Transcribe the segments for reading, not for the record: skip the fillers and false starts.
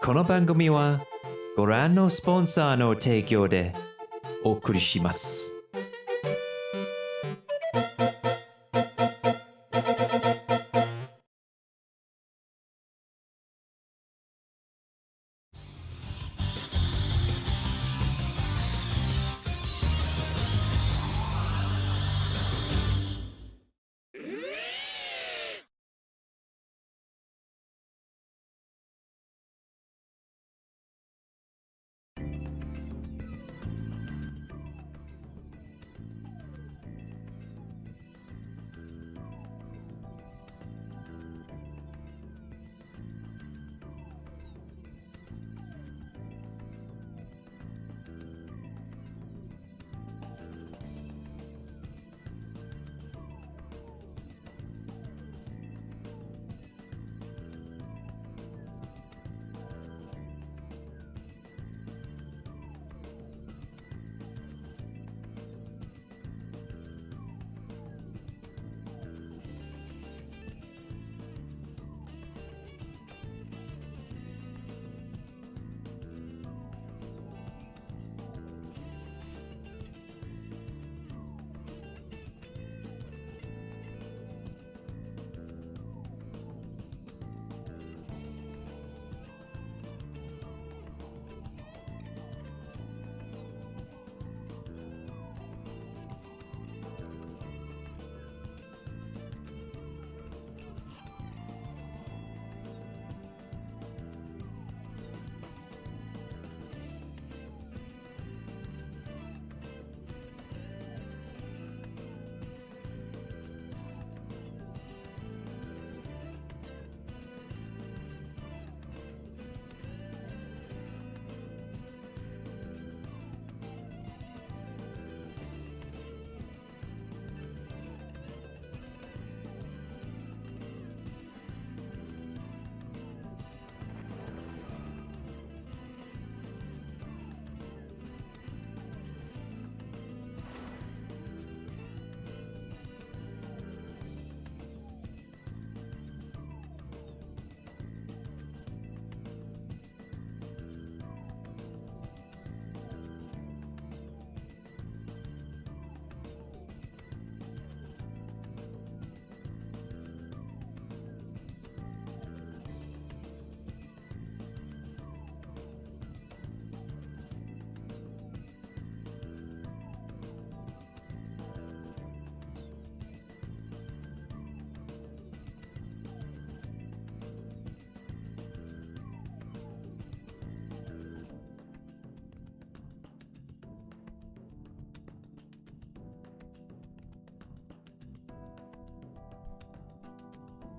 この番組はご覧のスポンサーの提供でお送りします。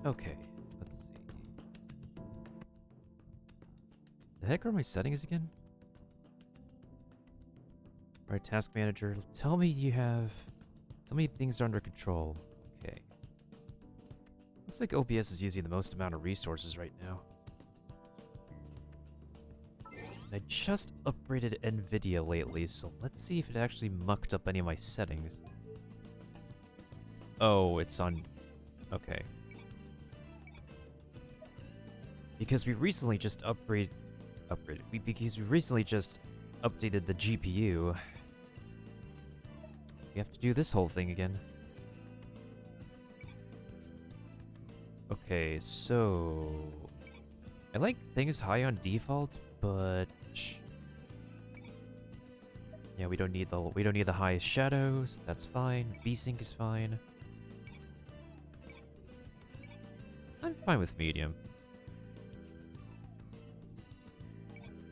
Okay, let's see. The heck are my settings again? Alright, task manager, tell me things are under control. Okay. Looks like OBS is using the most amount of resources right now. And I just upgraded NVIDIA lately, so let's see if it actually mucked up any of my settings. Oh, it's on... Okay. Because we recently just because we recently just updated the GPU. We have to do this whole thing again. Okay, so I like things high on default, but yeah, we don't need the highest shadows. That's fine. VSync is fine. I'm fine with medium.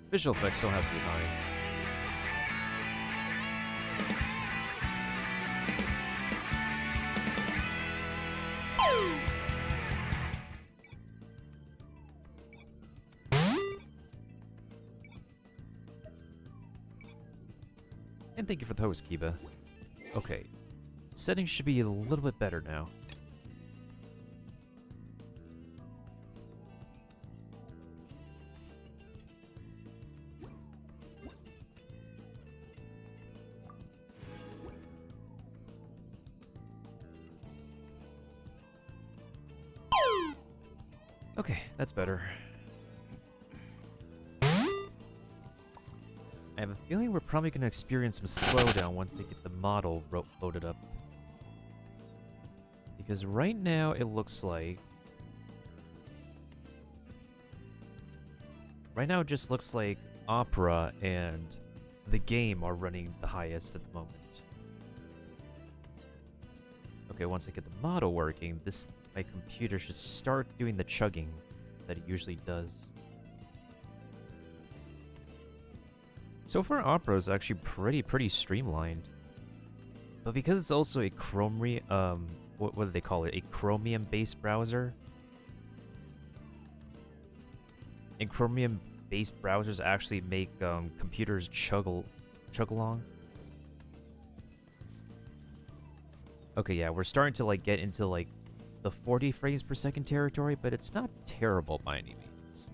Visual effects don't have to be high. And thank you for the host, Kiba. Okay. Settings should be a little bit better now. Okay, that's better. I have a feeling we're probably going to experience some slowdown once they get the model loaded up. Because right now it looks like... Right now it just looks like Opera and the game are running the highest at the moment. Okay, once I get the model working, my computer should start doing the chugging that it usually does. So far, Opera is actually pretty streamlined. But because it's also a what do they call it? A Chromium-based browser? And Chromium-based browsers actually make computers chug along. Okay, yeah, we're starting to like get into like the 40 frames per second territory, but it's not terrible by any means.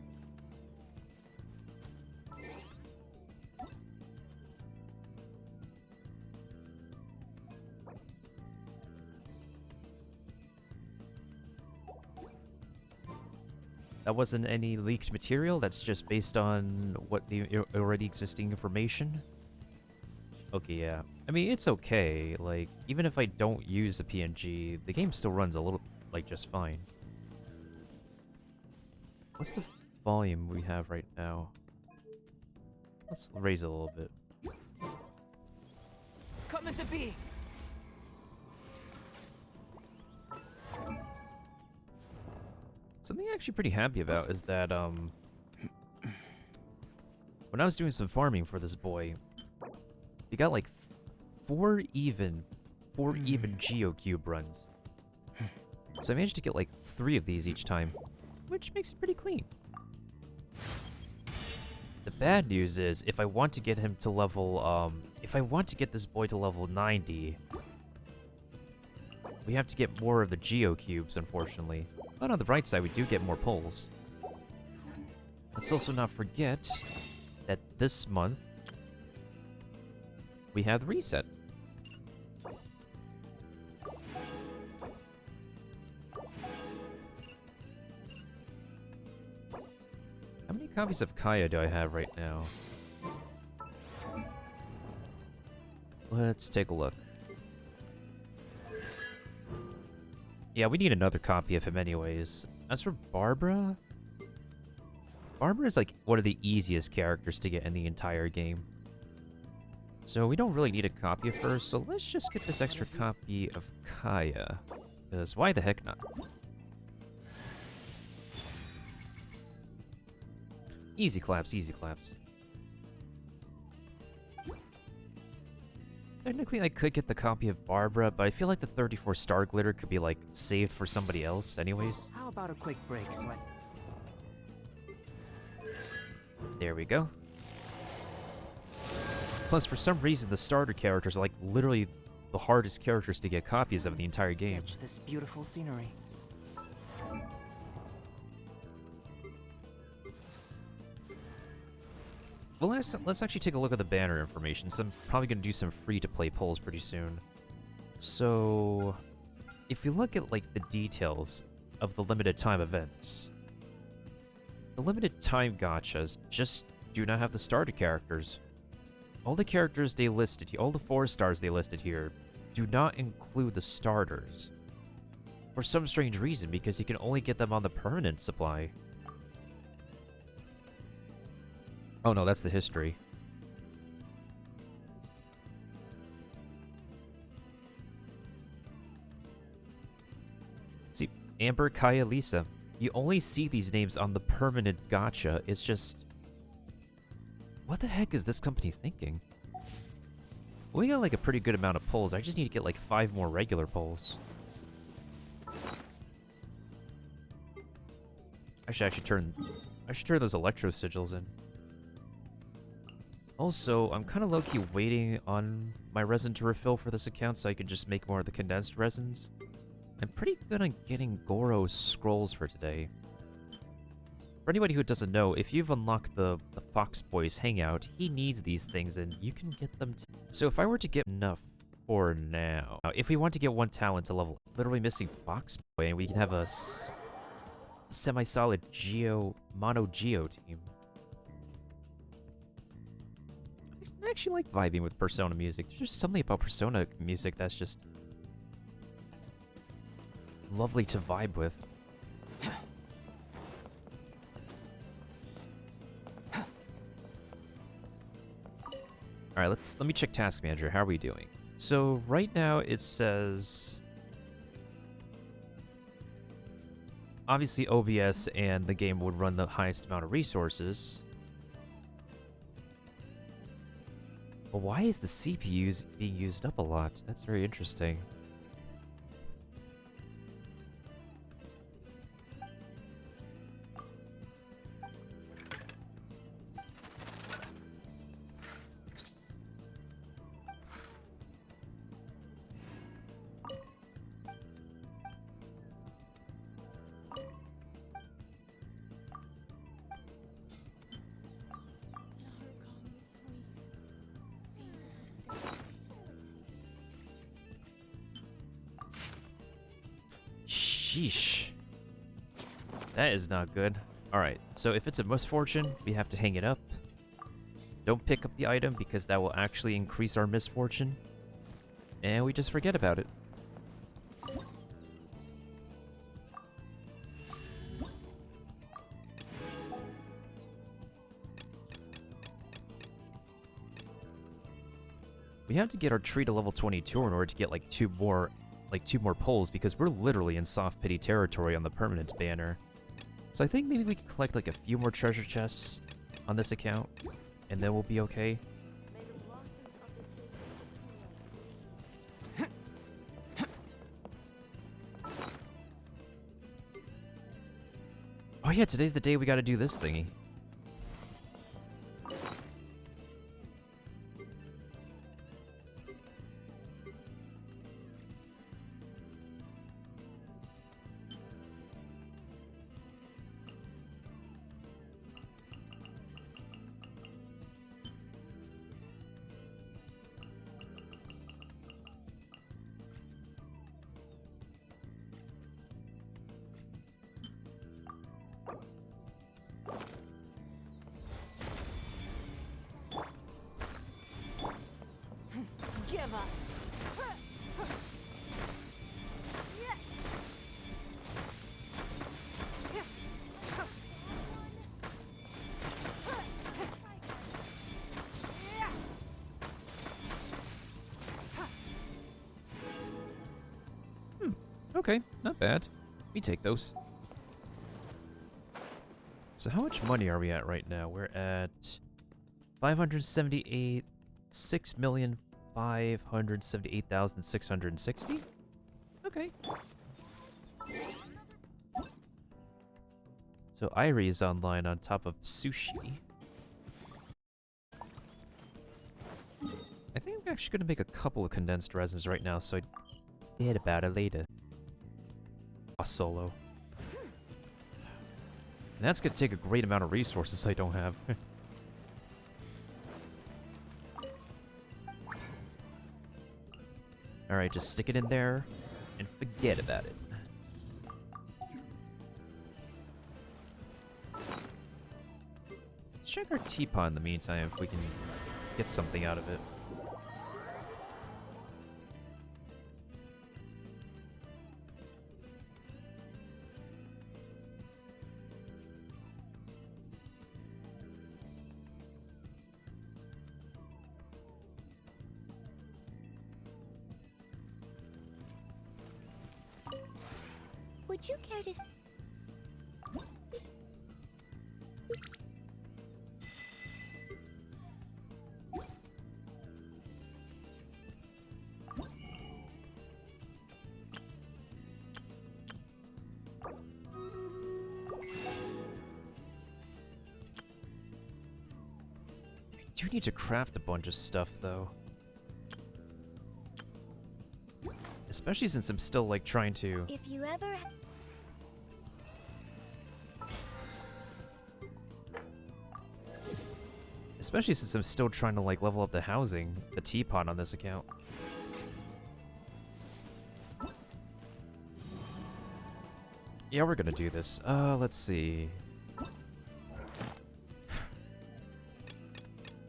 That wasn't any leaked material, that's just based on what the already existing information. Okay, yeah. I mean, it's okay. Like, even if I don't use the PNG, the game still runs a little, like, just fine. What's the volume we have right now? Let's raise it a little bit. Come into being. Something I'm actually pretty happy about is that, when I was doing some farming for this boy, he got like four even GeoCube runs. So I managed to get like 3 of these each time, which makes it pretty clean. The bad news is, if I want to get him to level, if I want to get this boy to level 90, we have to get more of the GeoCubes, unfortunately. But on the bright side, we do get more pulls. Let's also not forget that this month, we have the reset. How many copies of Kaya do I have right now? Let's take a look. Yeah, we need another copy of him anyways. As for Barbara... Barbara is like one of the easiest characters to get in the entire game. So we don't really need a copy of her, so let's just get this extra copy of Kaya. Because why the heck not? Easy claps, easy claps. Technically, I could get the copy of Barbara, but I feel like the 34 star glitter could be, like, saved for somebody else anyways. How about a quick break so I... There we go. Plus, for some reason, the starter characters are, like, literally the hardest characters to get copies of in the entire game. Sketch this beautiful scenery. Well, let's actually take a look at the banner information, so I'm probably going to do some free-to-play polls pretty soon. So, if you look at, like, the details of the limited time events, the limited time gachas just do not have the starter characters. All the characters they listed here, all the 4 stars they listed here, do not include the starters. For some strange reason, because you can only get them on the permanent supply. Oh no, that's the history. See, Amber, Kaya, Lisa. You only see these names on the permanent gacha. It's just... What the heck is this company thinking? We got like a pretty good amount of pulls. I just need to get like 5 more regular pulls. I should actually turn those electro sigils in. Also, I'm kind of low-key waiting on my resin to refill for this account so I can just make more of the condensed resins. I'm pretty good on getting Goro scrolls for today. For anybody who doesn't know, if you've unlocked the Fox Boy's hangout, he needs these things and you can get them So if I were to get enough for now... if we want to get 1 talent to level up, literally missing Fox Boy, and we can have a semi-solid mono Geo team. I actually like vibing with Persona music. There's just something about Persona music that's just lovely to vibe with. All right, let me check Task Manager. How are we doing? So right now it says obviously OBS and the game would run the highest amount of resources. But why is the CPU being used up a lot? That's very interesting. Sheesh. That is not good. Alright, so if it's a misfortune, we have to hang it up. Don't pick up the item because that will actually increase our misfortune. And we just forget about it. We have to get our tree to level 22 in order to get like two more pulls because we're literally in soft pity territory on the permanent banner. So I think maybe we can collect like a few more treasure chests on this account and then we'll be okay. Oh yeah, today's the day we gotta do this thingy. Give up. Okay, not bad. We take those. So how much money are we at right now? We're at 578, 6,578,660. Okay. So Irie is online on top of Sushi. I think I'm actually going to make a couple of condensed resins right now, so I forget about it later. Solo. And that's going to take a great amount of resources I don't have. Alright, just stick it in there and forget about it. Let's check our teapot in the meantime if we can get something out of it. Would you care to... I do need to craft a bunch of stuff, though. Especially since I'm still, like, trying to... If you ever... Especially since I'm still trying to, like, level up the housing, the teapot on this account. Yeah, we're gonna do this. Let's see.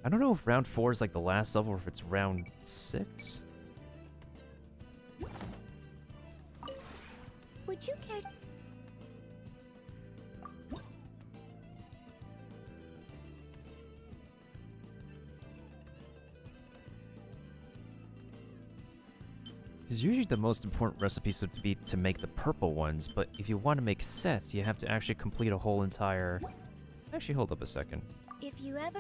I don't know if round 4 is like the last level or if it's round 6. Would you care to... Because usually the most important recipes would be to make the purple ones, but if you want to make sets, you have to actually complete a whole entire... Actually, hold up a second. If you ever...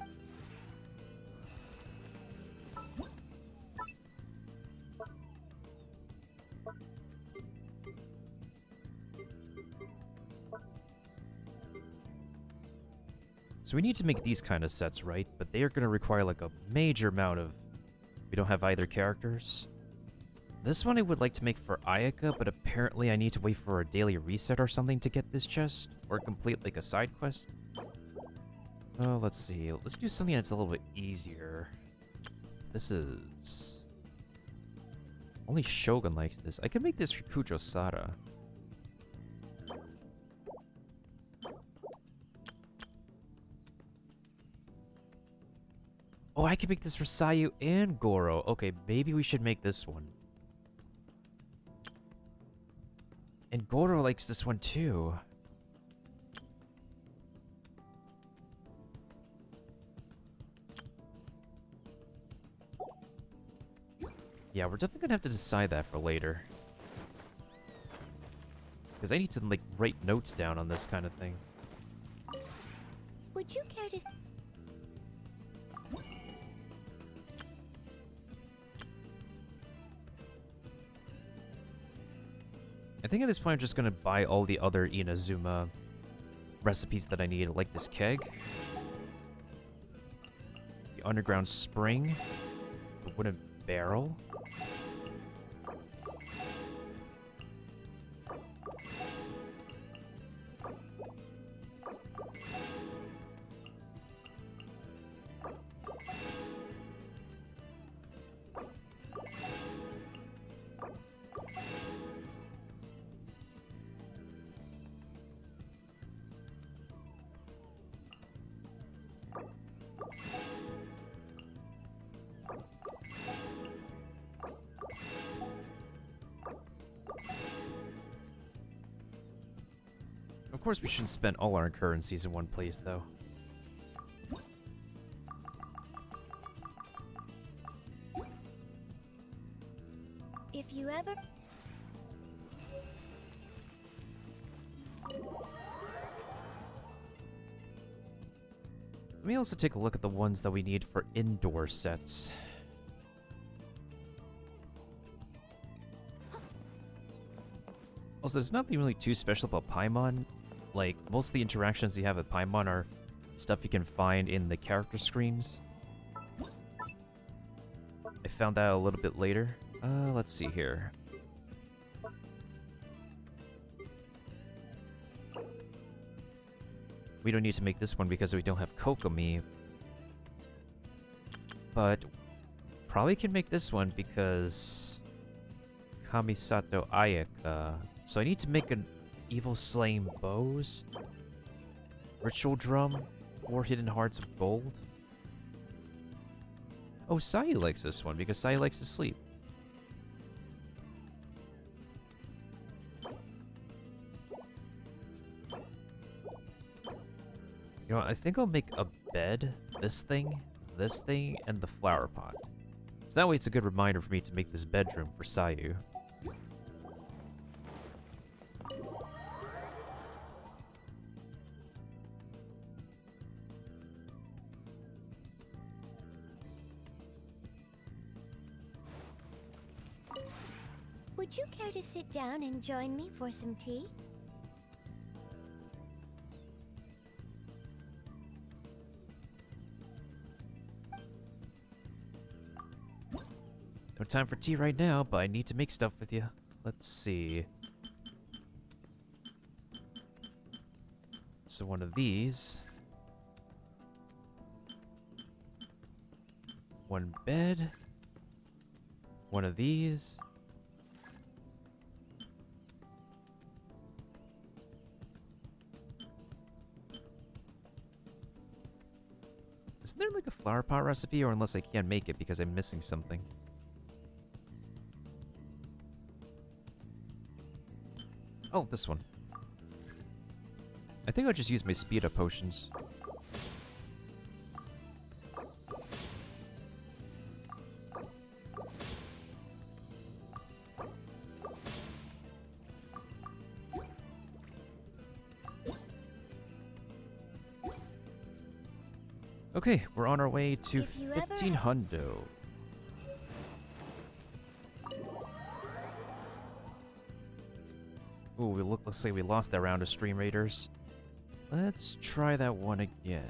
So we need to make these kind of sets, right? But they are going to require like a major amount of... We don't have either characters. This one I would like to make for Ayaka, but apparently I need to wait for a daily reset or something to get this chest, or complete like a side quest. Oh, let's see. Let's do something that's a little bit easier. This is... Only Shogun likes this. I can make this for Kujo Sada. Oh, I can make this for Sayu and Goro. Okay, maybe we should make this one. And Goro likes this one too. Yeah, we're definitely gonna have to decide that for later. Because I need to, like, write notes down on this kind of thing. Would you care to... I think at this point I'm just gonna buy all the other Inazuma recipes that I need, like this keg, the underground spring, the wooden barrel. Of course, we shouldn't spend all our currencies in one place, though. If you ever... Let me also take a look at the ones that we need for indoor sets. Also, there's nothing really too special about Paimon. Like, most of the interactions you have with Paimon are stuff you can find in the character screens. I found that a little bit later. Let's see here. We don't need to make this one because we don't have Kokomi. But probably can make this one because Kamisato Ayaka. So I need to make an Evil Slaying Bows, Ritual Drum, or Hidden Hearts of Gold. Oh, Sai likes this one because Sai likes to sleep. You know what, I think I'll make a bed, this thing, and the flower pot. So that way it's a good reminder for me to make this bedroom for Sayu. Would you care to sit down and join me for some tea? No time for tea right now, but I need to make stuff with you. Let's see. So one of these. One bed. One of these. Isn't there like a flower pot recipe, or unless I can't make it because I'm missing something? Oh, this one. I think I'll just use my speed up potions. Okay, we're on our way to If you ever 15 hundo. Ooh, looks like we lost that round of Stream Raiders. Let's try that one again.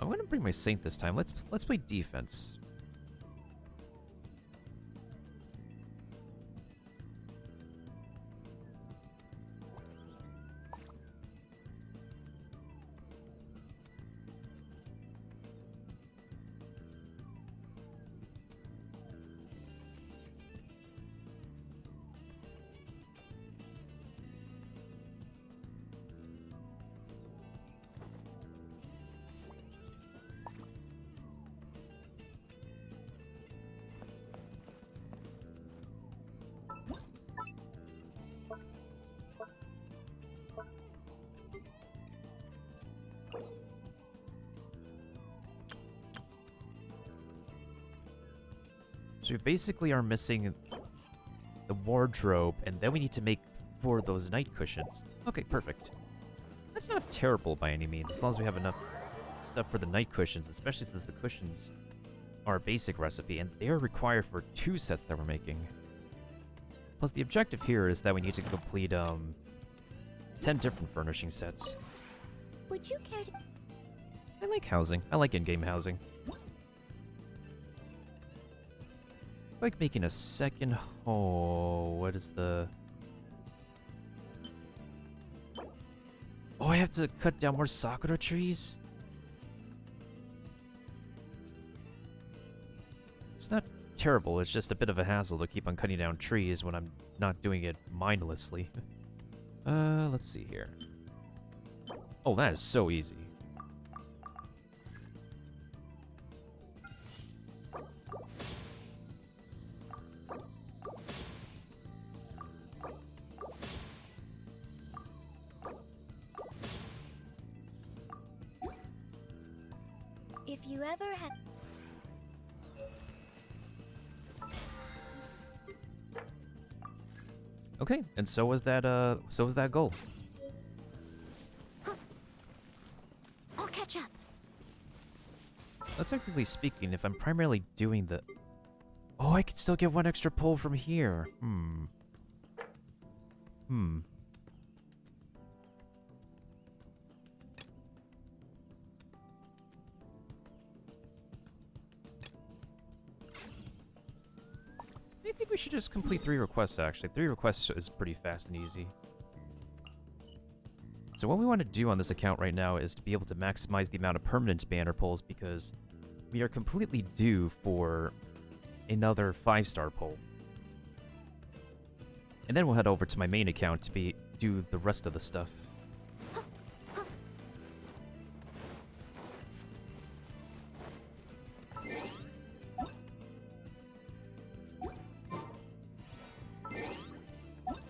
I'm gonna bring my Saint this time. Let's play defense. So we basically are missing the wardrobe, and then we need to make 4 of those night cushions. Okay, perfect. That's not terrible by any means, as long as we have enough stuff for the night cushions, especially since the cushions are a basic recipe, and they are required for 2 sets that we're making. Plus, the objective here is that we need to complete 10 different furnishing sets. Would you care to... I like housing. I like in-game housing. I like making a second... Oh, what is the... Oh, I have to cut down more sakura trees? It's not terrible, it's just a bit of a hassle to keep on cutting down trees when I'm not doing it mindlessly. Let's see here. Oh, that is so easy. If you ever have... Okay, and so was that goal. I'll catch up. Technically speaking, if I'm primarily doing the... Oh, I could still get 1 extra pull from here. I think we should just complete 3 requests, actually. 3 requests is pretty fast and easy. So what we want to do on this account right now is to be able to maximize the amount of permanent banner pulls, because we are completely due for another 5-star pull. And then we'll head over to my main account to do the rest of the stuff.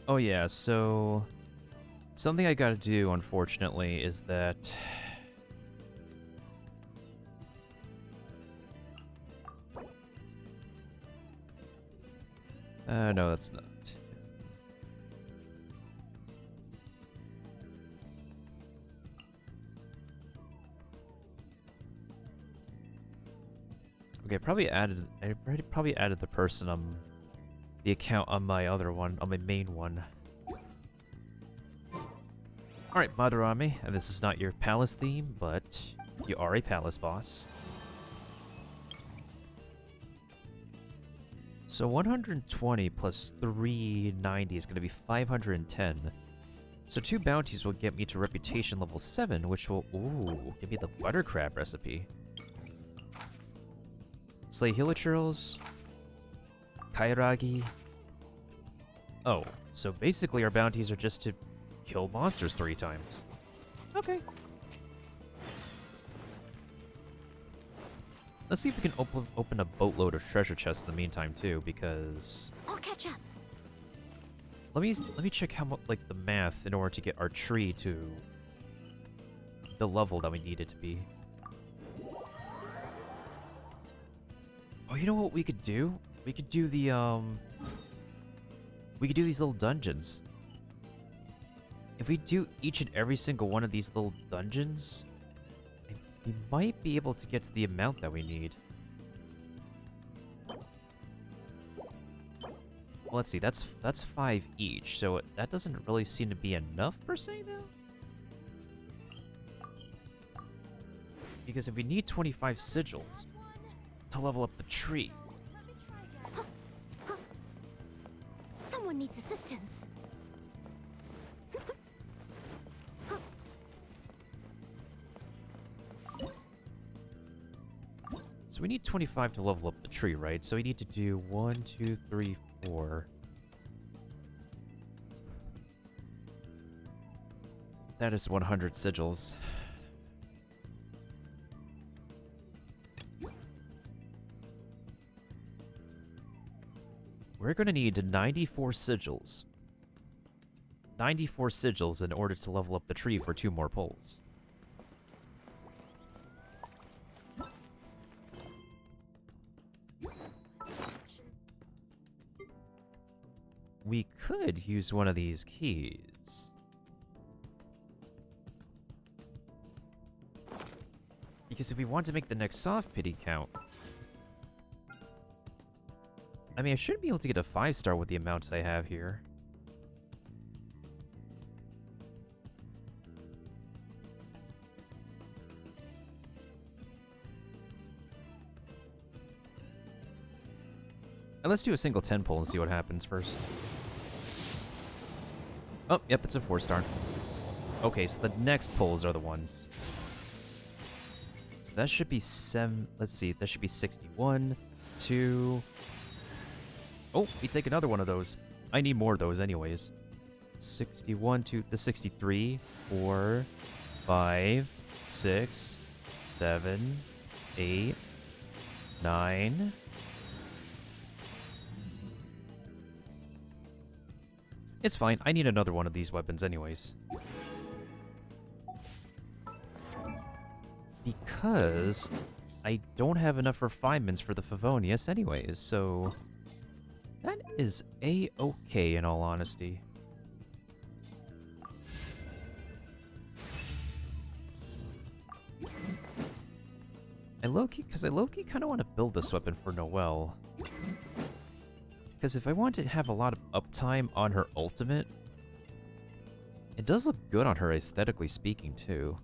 Oh yeah, so something I gotta do, unfortunately, is that no, that's not. Okay, I probably added the person on the account on my other one, on my main one. Alright, Madarame, and this is not your palace theme, but you are a palace boss. So 120 plus 390 is going to be 510. So 2 bounties will get me to reputation level 7, which will, ooh, give me the buttercrab recipe. Slay Hilichurls, Kairagi. Oh, so basically our bounties are just to kill monsters 3 times. Okay. Let's see if we can open a boatload of treasure chests in the meantime too, because I'll catch up. let me check how much like the math in order to get our tree to the level that we need it to be. Oh, you know what we could do? We could do the we could do these little dungeons. If we do each and every single one of these little dungeons, we might be able to get to the amount that we need. Well, let's see. That's 5 each, so that doesn't really seem to be enough per se, though. Because if we need 25 sigils to level up the tree, Someone needs assistance. so we need 25 to level up the tree, right? So we need to do 1, 2, 3, 4. That is 100 sigils. We're going to need 94 sigils. 94 sigils in order to level up the tree for 2 more poles. We could use one of these keys. Because if we want to make the next soft pity count, I mean, I should be able to get a 5-star with the amounts I have here. And let's do a single 10 pull and see what happens first. Oh, yep, it's a 4-star. Okay, so the next pulls are the ones. So that should be 7. Let's see, that should be 61, 2. Oh, we take another one of those. I need more of those anyways. 61 to the 63, 4, 5, 6, 7, 8, 9. It's fine. I need another one of these weapons anyways. Because I don't have enough refinements for the Favonius anyways, so that is a-okay in all honesty. I low-key kind of want to build this weapon for Noelle. Because if I want to have a lot of uptime on her ultimate, it does look good on her aesthetically speaking too.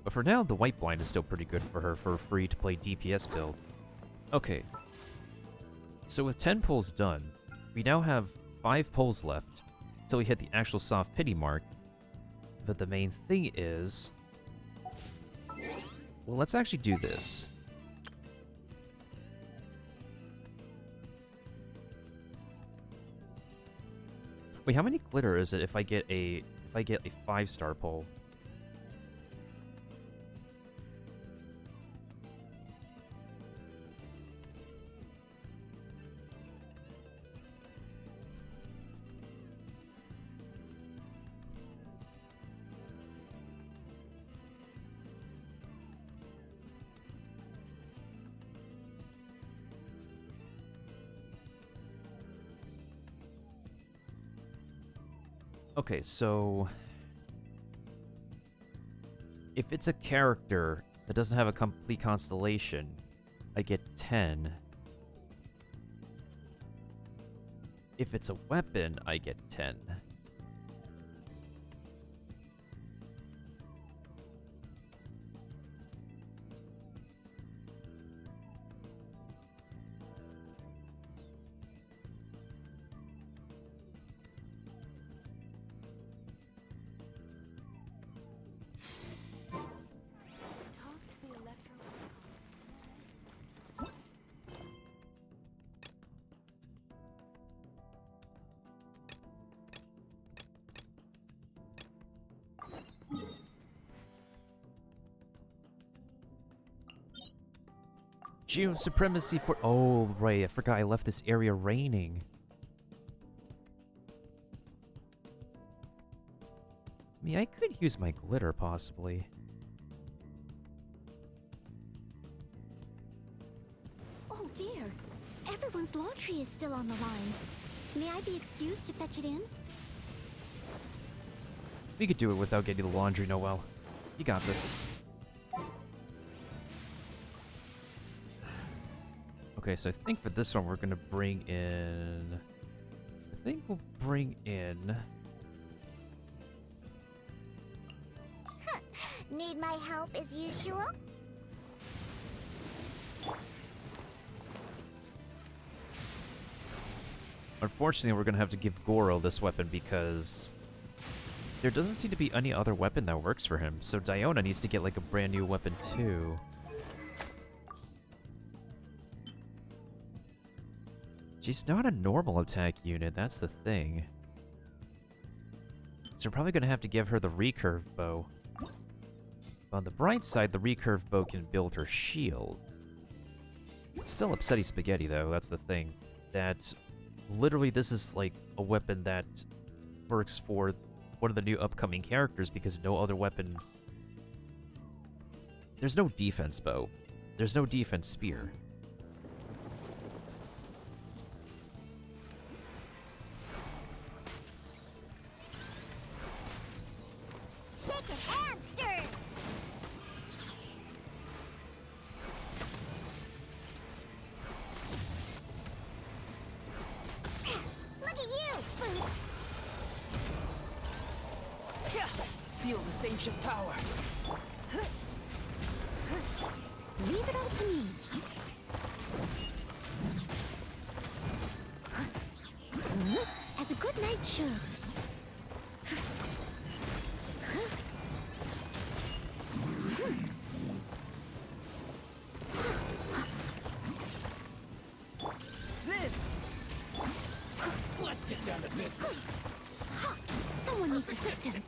But for now, the White Blind is still pretty good for her for a free-to-play DPS build. Okay. So with 10 pulls done, we now have 5 pulls left until we hit the actual soft pity mark. But the main thing is... well, let's actually do this. Wait, how many glitter is it if I get a 5-star pull? Okay, so if it's a character that doesn't have a complete constellation, I get 10. If it's a weapon, I get 10. June supremacy for. Oh, right. I forgot I left this area raining. I mean, I could use my glitter, possibly. Oh dear. Everyone's laundry is still on the line. May I be excused to fetch it in? We could do it without getting the laundry, Noelle. You got this. Okay, so I think for this one we're gonna bring in... I think we'll bring in... Need my help as usual? Unfortunately, we're gonna have to give Goro this weapon because there doesn't seem to be any other weapon that works for him. So Diona needs to get like a brand new weapon too. She's not a normal attack unit, that's the thing. So we're probably gonna have to give her the recurve bow. On the bright side, the recurve bow can build her shield. It's still upsetty spaghetti though, that's the thing. That literally this is like a weapon that works for one of the new upcoming characters because no other weapon... There's no defense bow. There's no defense spear. Shake it and stir! Look at you! Feel this ancient power. Leave it all to me. As a good knight should. Then, let's get down to business. Someone needs assistance.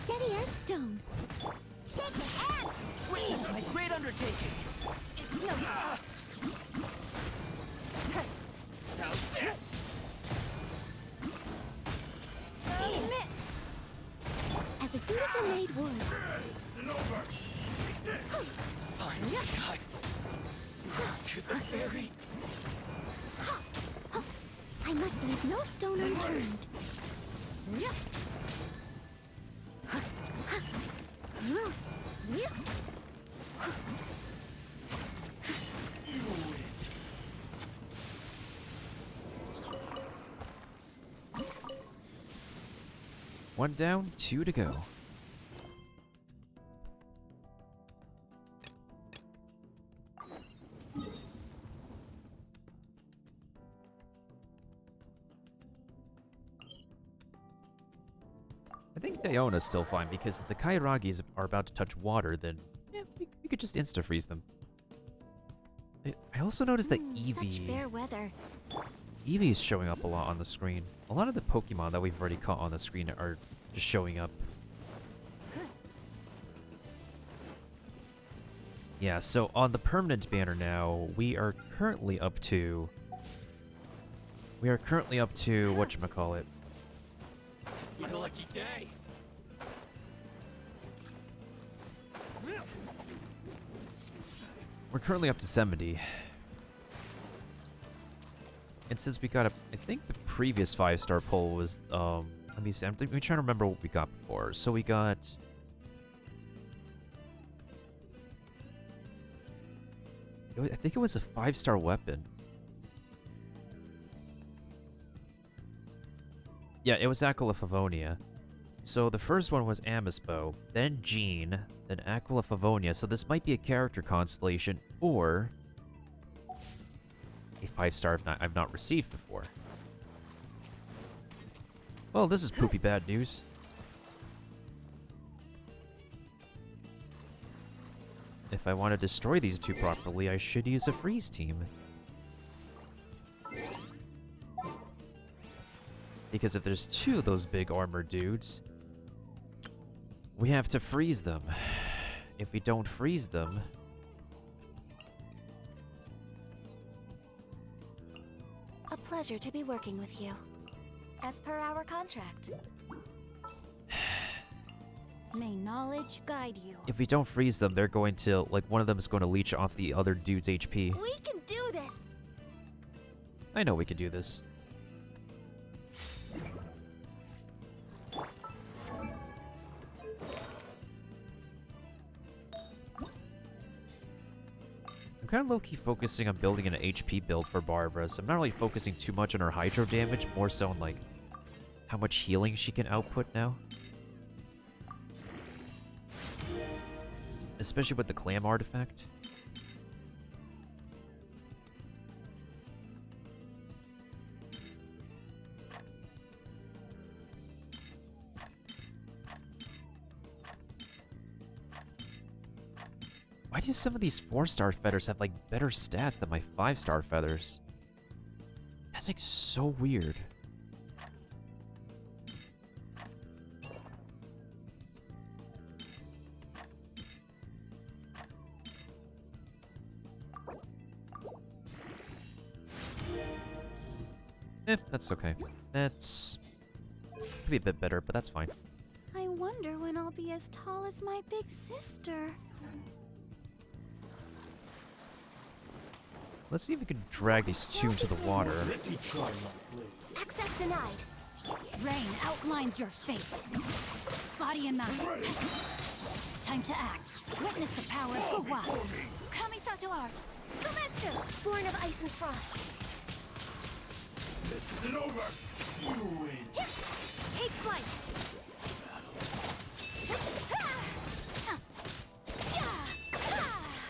Steady as stone. Shake it and... Witness my great undertaking. It's no... How's this? Submit! As a dutiful maid would. Finally, God. To the very... I must leave no stone unturned. One down, 2 to go. I think Diona's still fine because if the Kairagis are about to touch water, then yeah, we could just insta-freeze them. I also noticed that Such Eevee... fair weather. Eevee is showing up a lot on the screen. A lot of the Pokemon that we've already caught on the screen are just showing up. Yeah, so on the permanent banner now, we are currently up to... whatchamacallit? It's my lucky day. We're currently up to 70. And since we got a... I think the previous 5-star pull was, let me see, I'm trying to remember what we got before. So we got... I think it was a 5-star weapon. Yeah, it was Aquila Favonia. So the first one was Amisbo, then Jean, then Aquila Favonia. So this might be a character constellation, or a 5-star I've not received before. Well, this is poopy bad news. If I want to destroy these two properly, I should use a freeze team. Because if there's two of those big armored dudes, we have to freeze them. if we don't freeze them... A pleasure to be working with you. As per our contract. May knowledge guide you. If we don't freeze them, they're going to, like, one of them is going to leech off the other dude's HP. We can do this! I know we can do this. I'm kind of low-key focusing on building an HP build for Barbara, so I'm not really focusing too much on her hydro damage, more so on, like, how much healing she can output now. Especially with the clam artifact. Why do some of these 4-star feathers have, like, better stats than my 5-star feathers? That's, like, so weird. That's okay. That's... could be a bit better, but that's fine. I wonder when I'll be as tall as my big sister. Let's see if we can drag these two into the water. Access denied. Rain outlines your fate. Body and mind. Time to act. Witness the power of Gugwa. Kamisato art. Sometsu, born of ice and frost. This isn't over. You win. Take flight.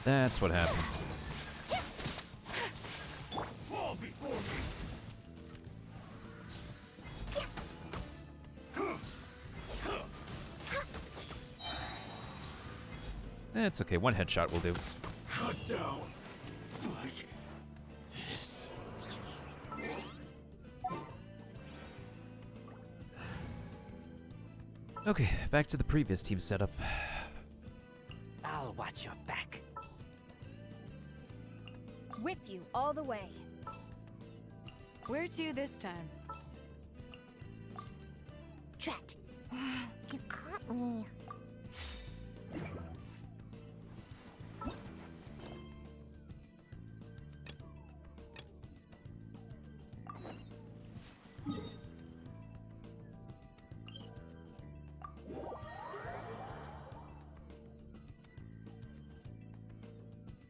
That's what happens. Fall before me. It's okay, one headshot will do. Cut down. Like this. Okay, back to the previous team setup. I'll watch your back. With you all the way. Where to this time? Drat. You caught me.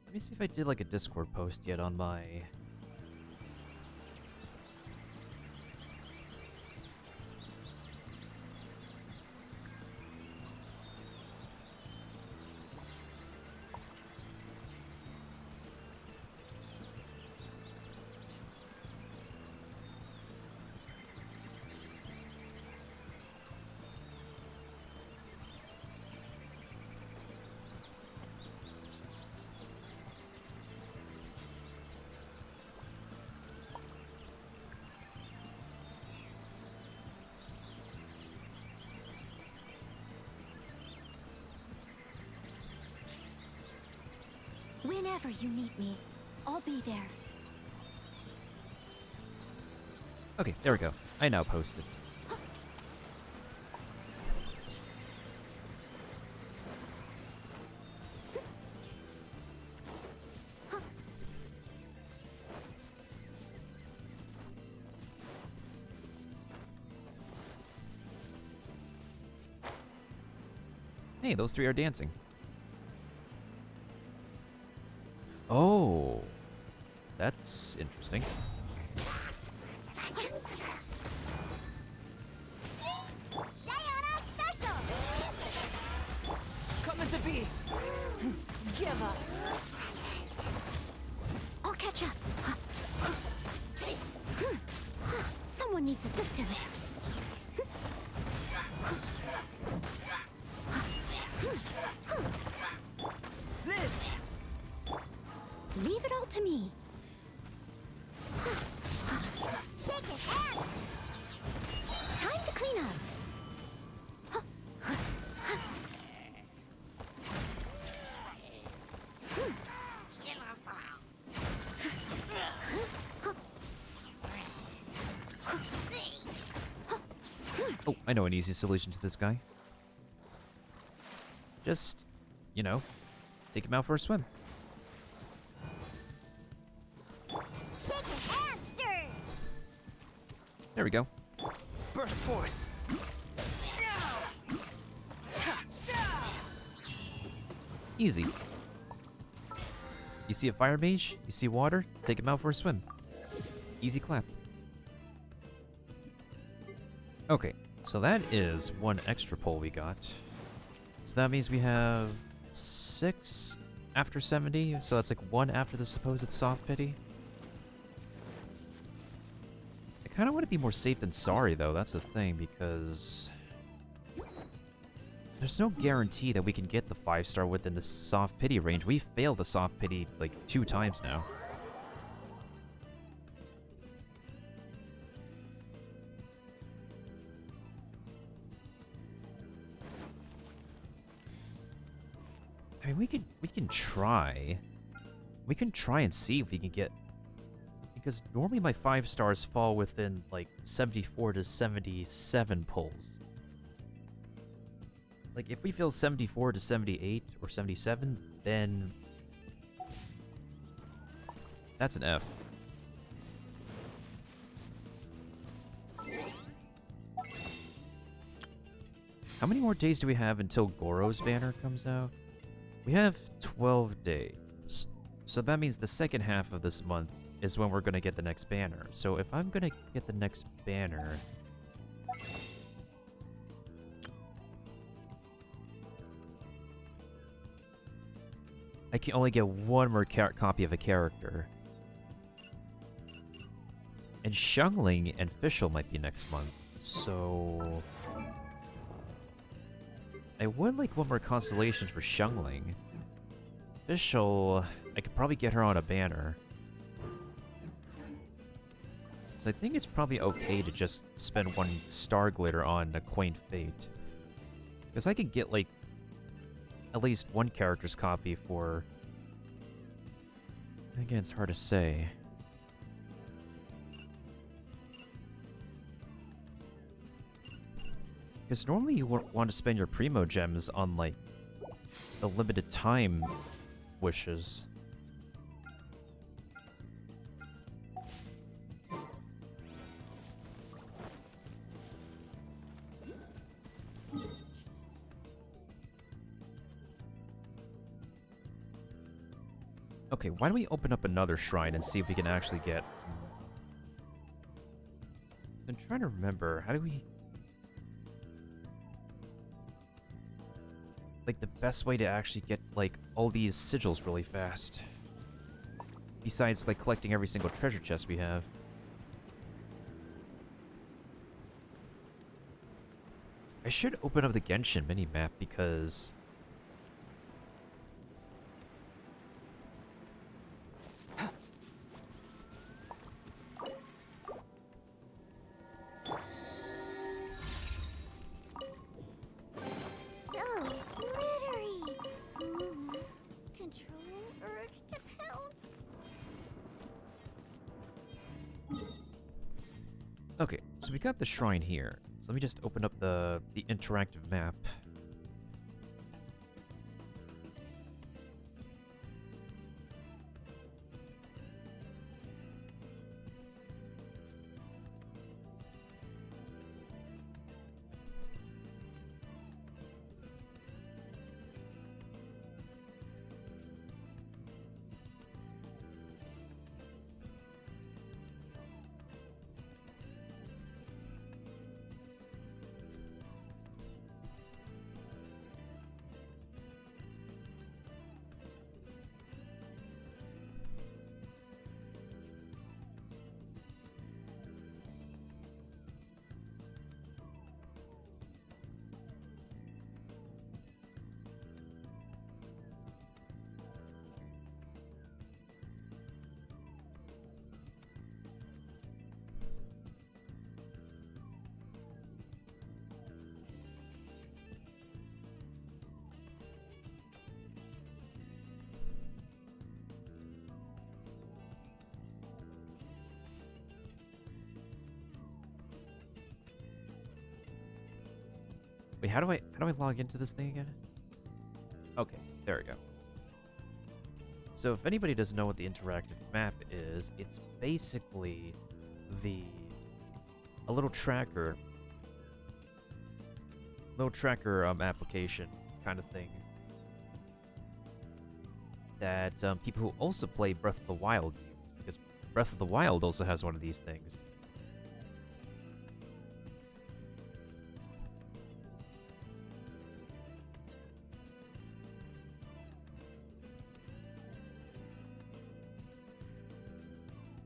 Let me see if I did like a Discord post yet on my... Whenever you need me, I'll be there. Okay, there we go. I now posted. Hey, those three are dancing. Oh, that's interesting. Diana Special! Coming to be. Give up. I'll catch up. Someone needs assistance. This. Leave it all to me. Shake it out. Time to clean up. Oh, I know an easy solution to this guy. Just, you know, take him out for a swim. Shake a hamster! There we go. Burst forth. Easy. You see a fire mage? You see water? Take him out for a swim. Easy clap. Okay, so that is one extra pole we got. So that means we have 6 after 70, so that's like 1 after the supposed soft pity. I kind of want to be more safe than sorry, though. That's the thing, because there's no guarantee that we can get the 5-star within the soft pity range. We failed the soft pity like 2 times now. I mean, we can try. We can try and see if we can get, because normally my 5 stars fall within like 74 to 77 pulls. Like if we feel 74 to 78 or 77, then that's an F. How many more days do we have until Goro's banner comes out? We have 12 days. So that means the second half of this month is when we're going to get the next banner. So if I'm going to get the next banner, I can only get one more copy of a character. And Xiangling and Fischl might be next month. So I would like one more constellation for Xiangling. Fischl, I could probably get her on a banner. So I think it's probably okay to just spend 1 star glitter on a Quaint Fate. Because I could get like at least 1 character's copy for... Again, it's hard to say. Because normally you want to spend your Primo Gems on, like, the limited time wishes. Okay, why don't we open up another shrine and see if we can actually get... I'm trying to remember, how do we... Like, the best way to actually get, like, all these sigils really fast. Besides, like, collecting every single treasure chest we have. I should open up the Genshin minimap because... So glittery. Almost controlling urge to pounce. Okay, so we got the shrine here. So let me just open up the interactive map. Wait, how do I log into this thing again? Okay, there we go. So if anybody doesn't know what the interactive map is, it's basically a little tracker application kind of thing that people who also play Breath of the Wild use, because Breath of the Wild also has one of these things.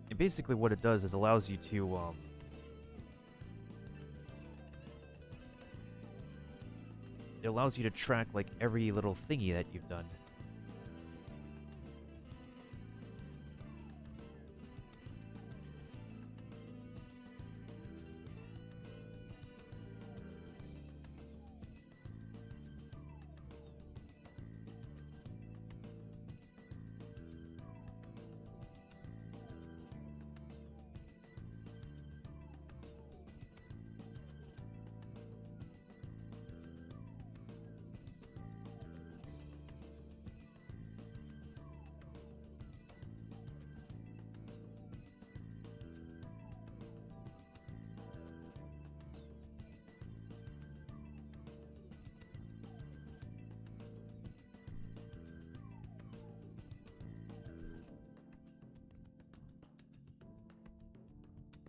And basically what it does is allows you to it allows you to track like every little thingy that you've done.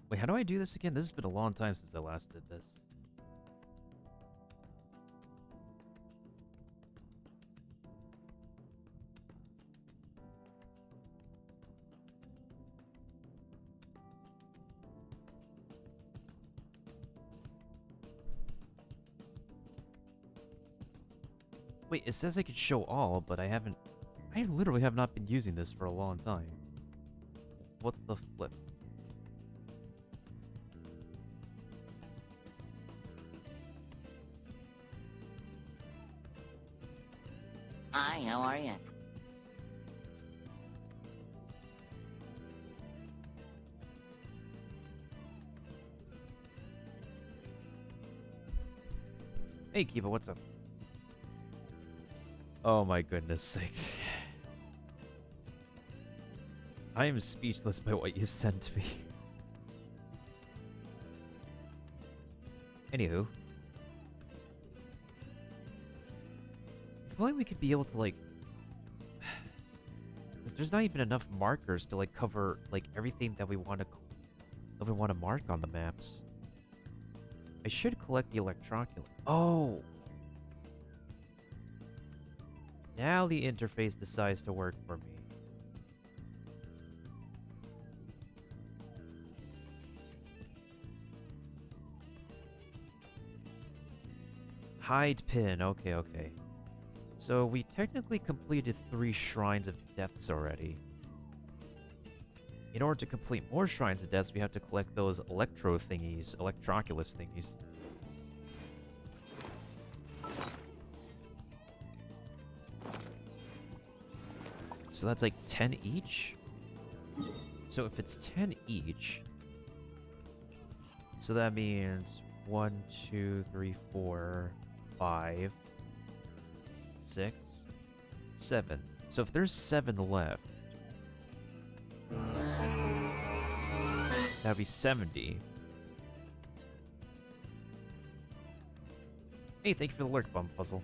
Wait, how do I do this again? This has been a long time since I last did this. Wait, it says I could show all, but I literally have not been using this for a long time. What the flip? Hi, how are you? Hey, Kiva, what's up? Oh my goodness sake. I am speechless by what you sent to me. Anywho. If only we could be able to, like... 'Cause there's not even enough markers to, like, cover, like, everything that we want to mark on the maps. I should collect the electroculate. Oh! Now the interface decides to work for me. Hide pin. Okay, okay. So we technically completed 3 Shrines of Deaths already. In order to complete more Shrines of Deaths, we have to collect those electro thingies, electroculus thingies. So that's like 10 each? So if it's 10 each... So that means 1, 2, 3, 4, 5, 6, 7. So if there's 7 left... That'd be 70. Hey, thank you for the lurk bump puzzle.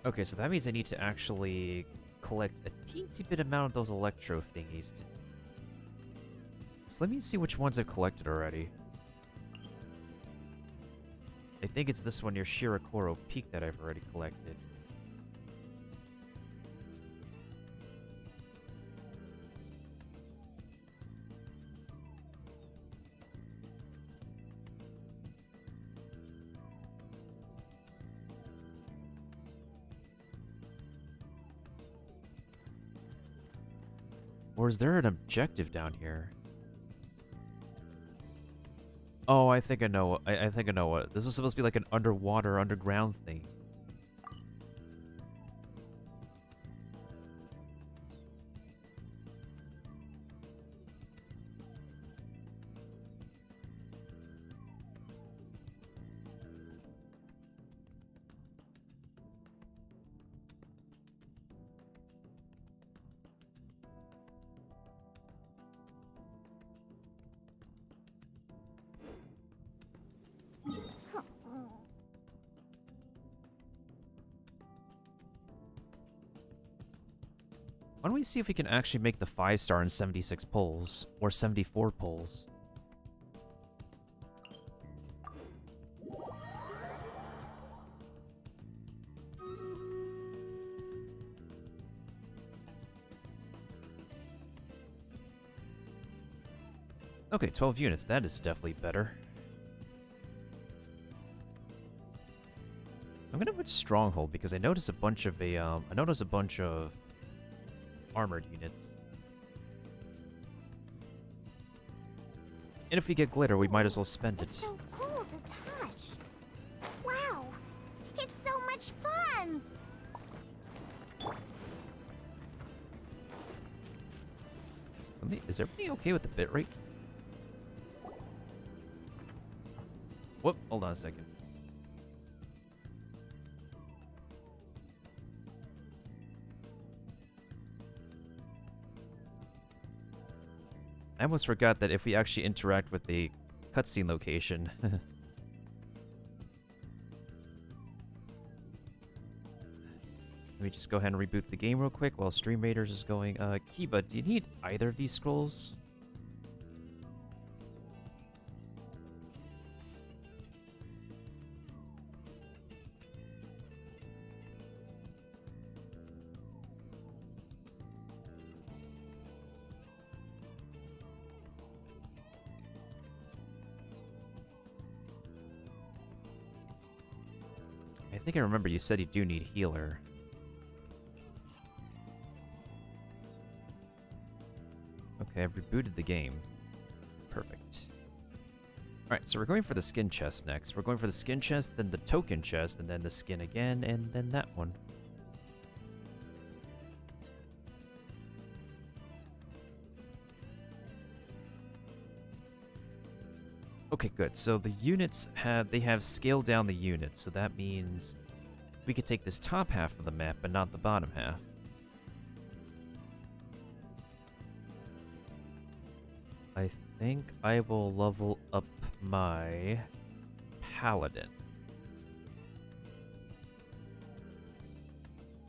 Okay, so that means I need to actually collect a teensy bit amount of those electro thingies. So let me see which ones I've collected already. I think it's this one near Shirakoro Peak that I've already collected. Or is there an objective down here? Oh, I think I know. I think I know what. This was supposed to be like an underwater, underground thing. Why don't we see if we can actually make the 5-star in 76 pulls, or 74 pulls? Okay, 12 units. That is definitely better. I'm gonna put Stronghold because I noticed a bunch of armored units. And if we get glitter, we might as well spend it. It's so cool to touch. Wow, it's so much fun. Is everything okay with the bitrate? Whoop, hold on a second. I almost forgot that if we actually interact with the cutscene location. Let me just go ahead and reboot the game real quick while Stream Raiders is going. Kiba, do you need either of these scrolls? I think I remember you said you do need healer. Okay, I've rebooted the game. Perfect. Alright, so we're going for the skin chest next. We're going for the skin chest, then the token chest, and then the skin again, and then that one. Okay, good. So the units have scaled down the units, so that means we could take this top half of the map, but not the bottom half. I think I will level up my paladin.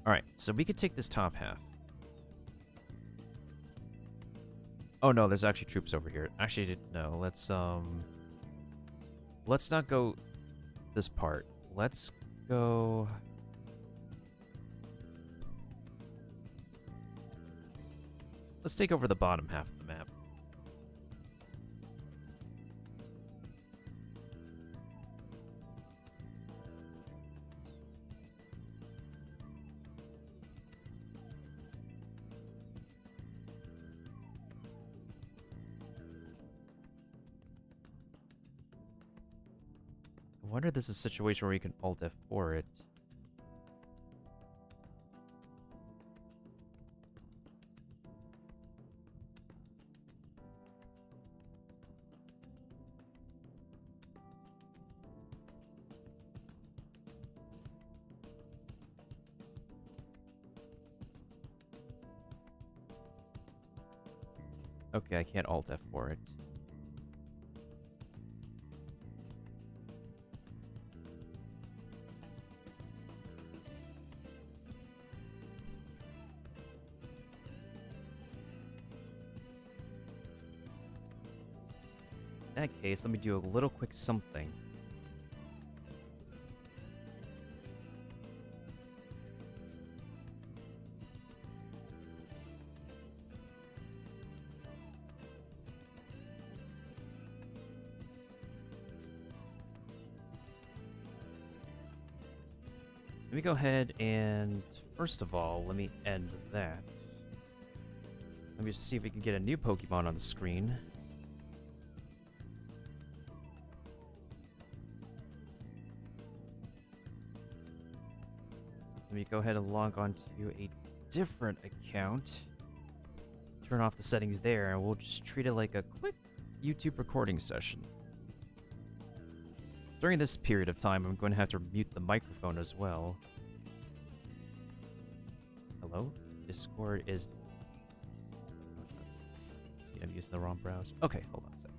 Alright, so we could take this top half. Oh no, there's actually troops over here. Actually, no, let's not go this part. Let's go... Let's take over the bottom half of the map. I wonder if this is a situation where you can Alt F4 it. Okay, I can't Alt F4 it. In that case, let me do a little quick something. Let me go ahead and, first of all, let me end that. Let me just see if we can get a new Pokemon on the screen. Let me go ahead and log on to a different account. Turn off the settings there, and we'll just treat it like a quick YouTube recording session. During this period of time, I'm going to have to mute the microphone as well. Hello? Discord is... See, I'm using the wrong browser. Okay, hold on a second.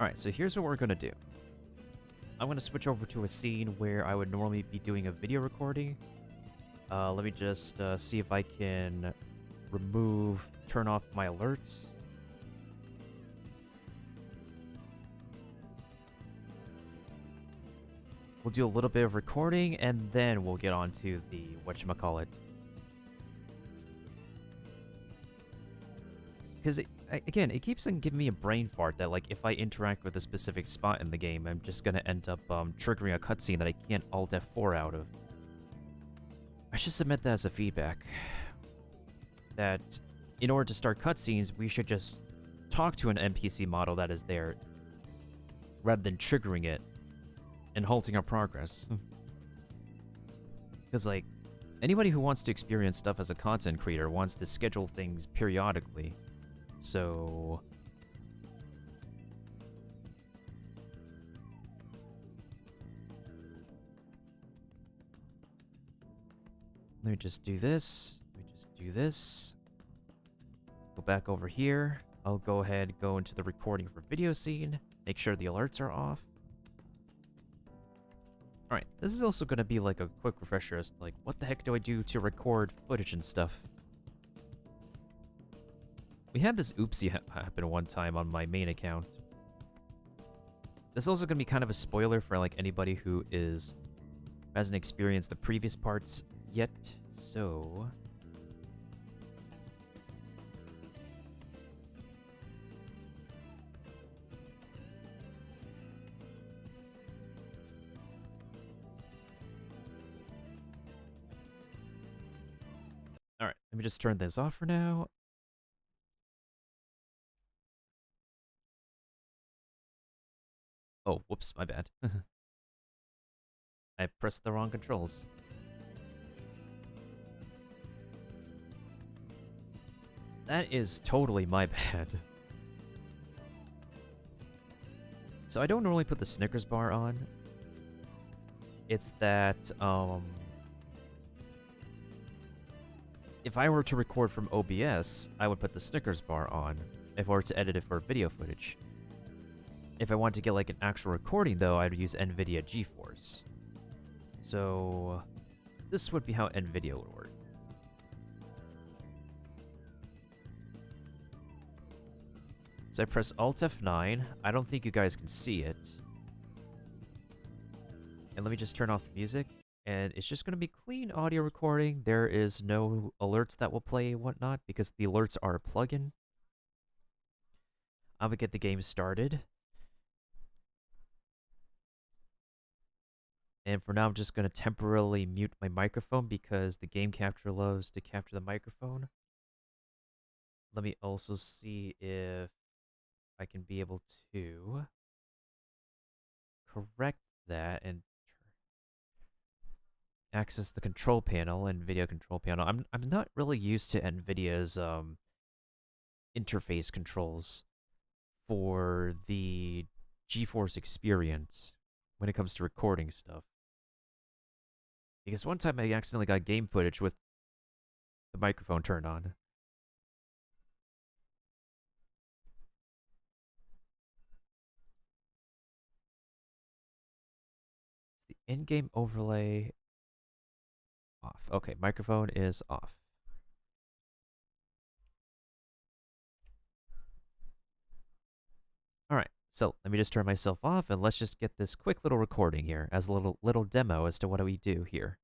Alright, so here's what we're gonna do. I'm gonna switch over to a scene where I would normally be doing a video recording. Let me just see if I can turn off my alerts. We'll do a little bit of recording, and then we'll get on to the whatchamacallit. Because, again, it keeps on giving me a brain fart that, like, if I interact with a specific spot in the game, I'm just gonna end up triggering a cutscene that I can't Alt F4 out of. I should submit that as a feedback. That, in order to start cutscenes, we should just talk to an NPC model that is there, rather than triggering it and halting our progress. Because, like, anybody who wants to experience stuff as a content creator wants to schedule things periodically. So... let me just do this. Let me just do this. Go back over here. I'll go ahead, go into the recording for video scene. Make sure the alerts are off. Alright, this is also going to be like a quick refresher as to, like, what the heck do I do to record footage and stuff? We had this oopsie happen one time on my main account. This is also going to be kind of a spoiler for, like, anybody who hasn't experienced the previous parts yet, so... alright, let me just turn this off for now. Oh, whoops, my bad. I pressed the wrong controls. That is totally my bad. So I don't normally put the Snickers bar on. It's that, if I were to record from OBS, I would put the Snickers bar on if I were to edit it for video footage. If I want to get, like, an actual recording, though, I'd use NVIDIA GeForce. So, this would be how NVIDIA would work. So I press Alt F9. I don't think you guys can see it. And let me just turn off the music. And it's just going to be clean audio recording. There is no alerts that will play and whatnot, because the alerts are a plugin. I'm going to get the game started. And for now, I'm just going to temporarily mute my microphone because the game capture loves to capture the microphone. Let me also see if I can be able to correct that and access the control panel and video control panel. I'm not really used to NVIDIA's interface controls for the GeForce experience when it comes to recording stuff. Because one time I accidentally got game footage with the microphone turned on. The in-game overlay off. Okay, microphone is off. Alright, so let me just turn myself off and let's just get this quick little recording here as a little demo as to what do we do here.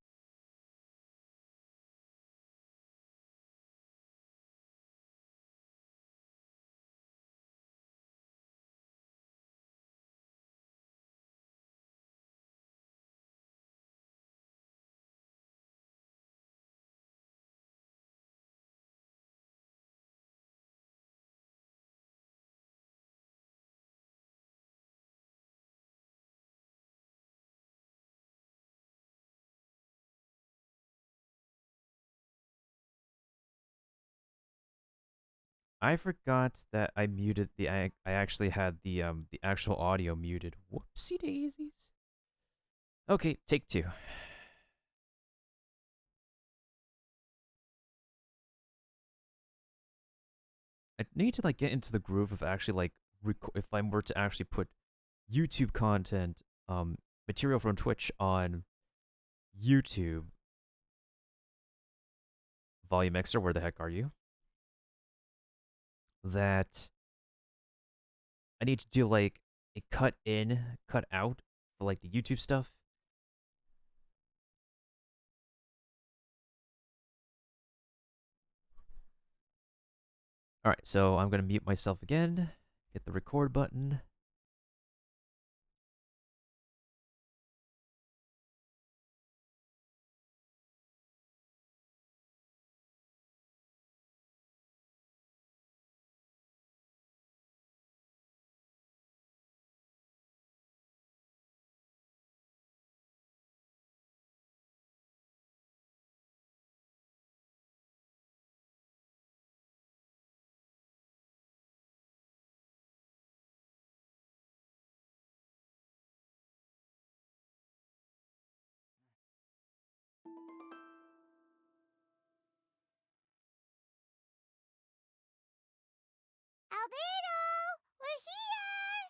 I forgot that I muted I actually had the actual audio muted. Whoopsie daisies. Okay, take two. I need to, like, get into the groove of actually, like, if I were to actually put YouTube content, material from Twitch on YouTube. Volume Mixer, where the heck are you? That I need to do like a cut in, cut out for like the YouTube stuff. Alright, so I'm gonna mute myself again, hit the record button. Albedo! We're here!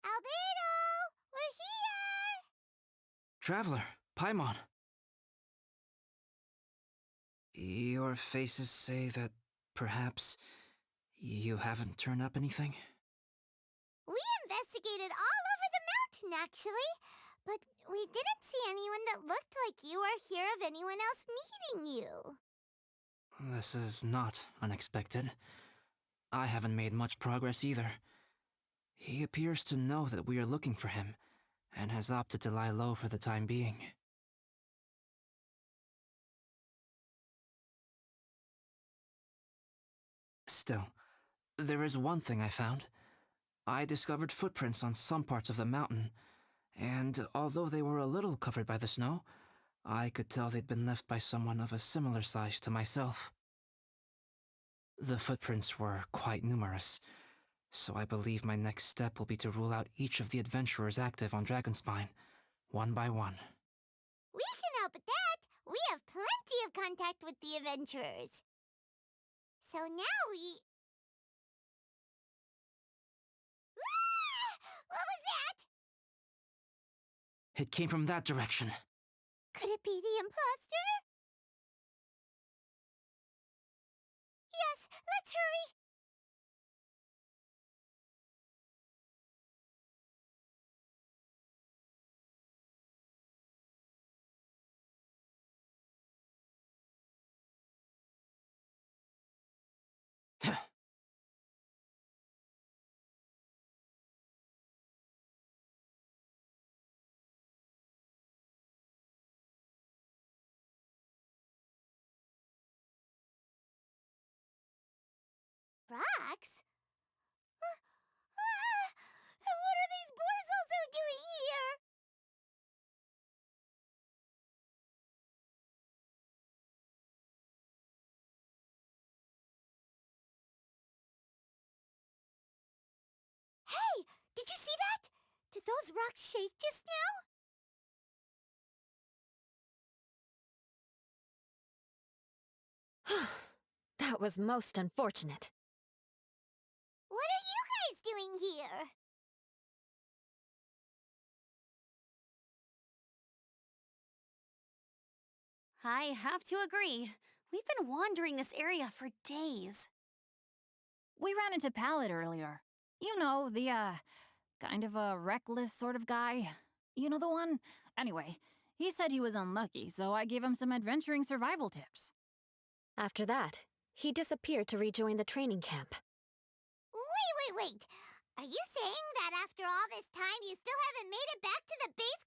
Albedo! We're here! Traveler, Paimon. Your faces say that perhaps you haven't turned up anything? We investigated all over the mountain, actually. But we didn't see anyone that looked like you or hear of anyone else meeting you. This is not unexpected. I haven't made much progress either. He appears to know that we are looking for him, and has opted to lie low for the time being. Still, there is one thing I found. I discovered footprints on some parts of the mountain, and although they were a little covered by the snow, I could tell they'd been left by someone of a similar size to myself. The footprints were quite numerous, so I believe my next step will be to rule out each of the adventurers active on Dragonspine, one by one. We can help with that. We have plenty of contact with the adventurers. So now we... Ah! What was that? It came from that direction. Could it be the imposter? Yes, let's hurry. relax. And what are these boys also doing here? Hey, did you see that? Did those rocks shake just now? That was most unfortunate. What are you guys doing here? I have to agree. We've been wandering this area for days. We ran into Pallet earlier. You know, the, kind of a reckless sort of guy. You know the one? Anyway, he said he was unlucky, so I gave him some adventuring survival tips. After that, he disappeared to rejoin the training camp. Wait. Are you saying that after all this time you still haven't made it back to the base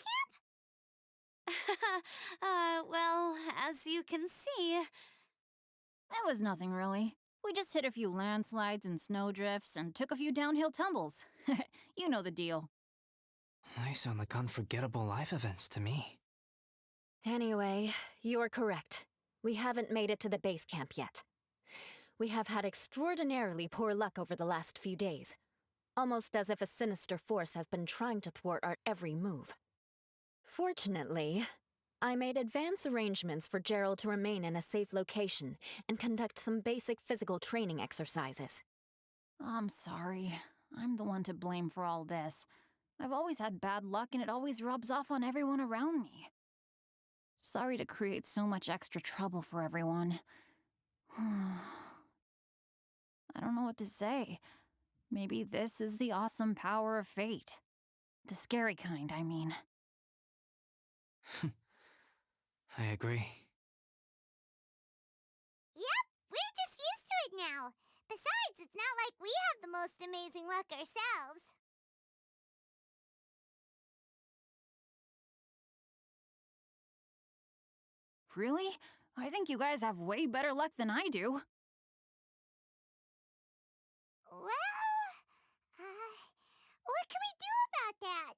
camp? Well, as you can see... It was nothing really. We just hit a few landslides and snowdrifts and took a few downhill tumbles. You know the deal. They sound like unforgettable life events to me. Anyway, you're correct. We haven't made it to the base camp yet. We have had extraordinarily poor luck over the last few days. Almost as if a sinister force has been trying to thwart our every move. Fortunately, I made advance arrangements for Gerald to remain in a safe location and conduct some basic physical training exercises. I'm sorry. I'm the one to blame for all this. I've always had bad luck and it always rubs off on everyone around me. Sorry to create so much extra trouble for everyone. I don't know what to say. Maybe this is the awesome power of fate. The scary kind, I mean. I agree. Yep, we're just used to it now. Besides, it's not like we have the most amazing luck ourselves. Really? I think you guys have way better luck than I do. Well, what can we do about that?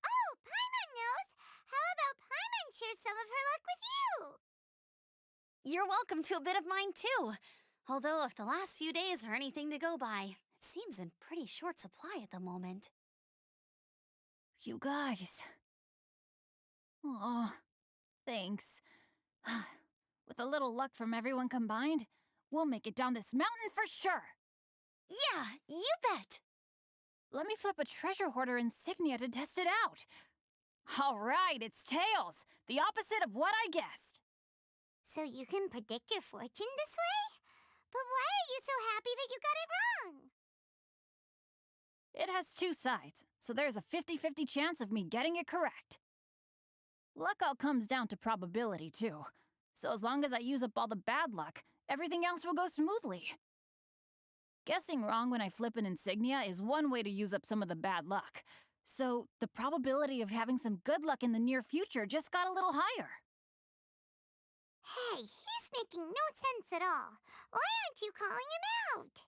Oh, Paimon knows! How about Paimon share some of her luck with you? You're welcome to a bit of mine too. Although if the last few days are anything to go by, it seems in pretty short supply at the moment. You guys. Aw, thanks. With a little luck from everyone combined, we'll make it down this mountain for sure. Yeah, you bet. Let me flip a treasure hoarder insignia to test it out. All right, it's tails, the opposite of what I guessed. So you can predict your fortune this way? But why are you so happy that you got it wrong? It has two sides, so there's a 50-50 chance of me getting it correct. Luck all comes down to probability, too. So as long as I use up all the bad luck, everything else will go smoothly. Guessing wrong when I flip an insignia is one way to use up some of the bad luck. So the probability of having some good luck in the near future just got a little higher. Hey, he's making no sense at all. Why aren't you calling him out?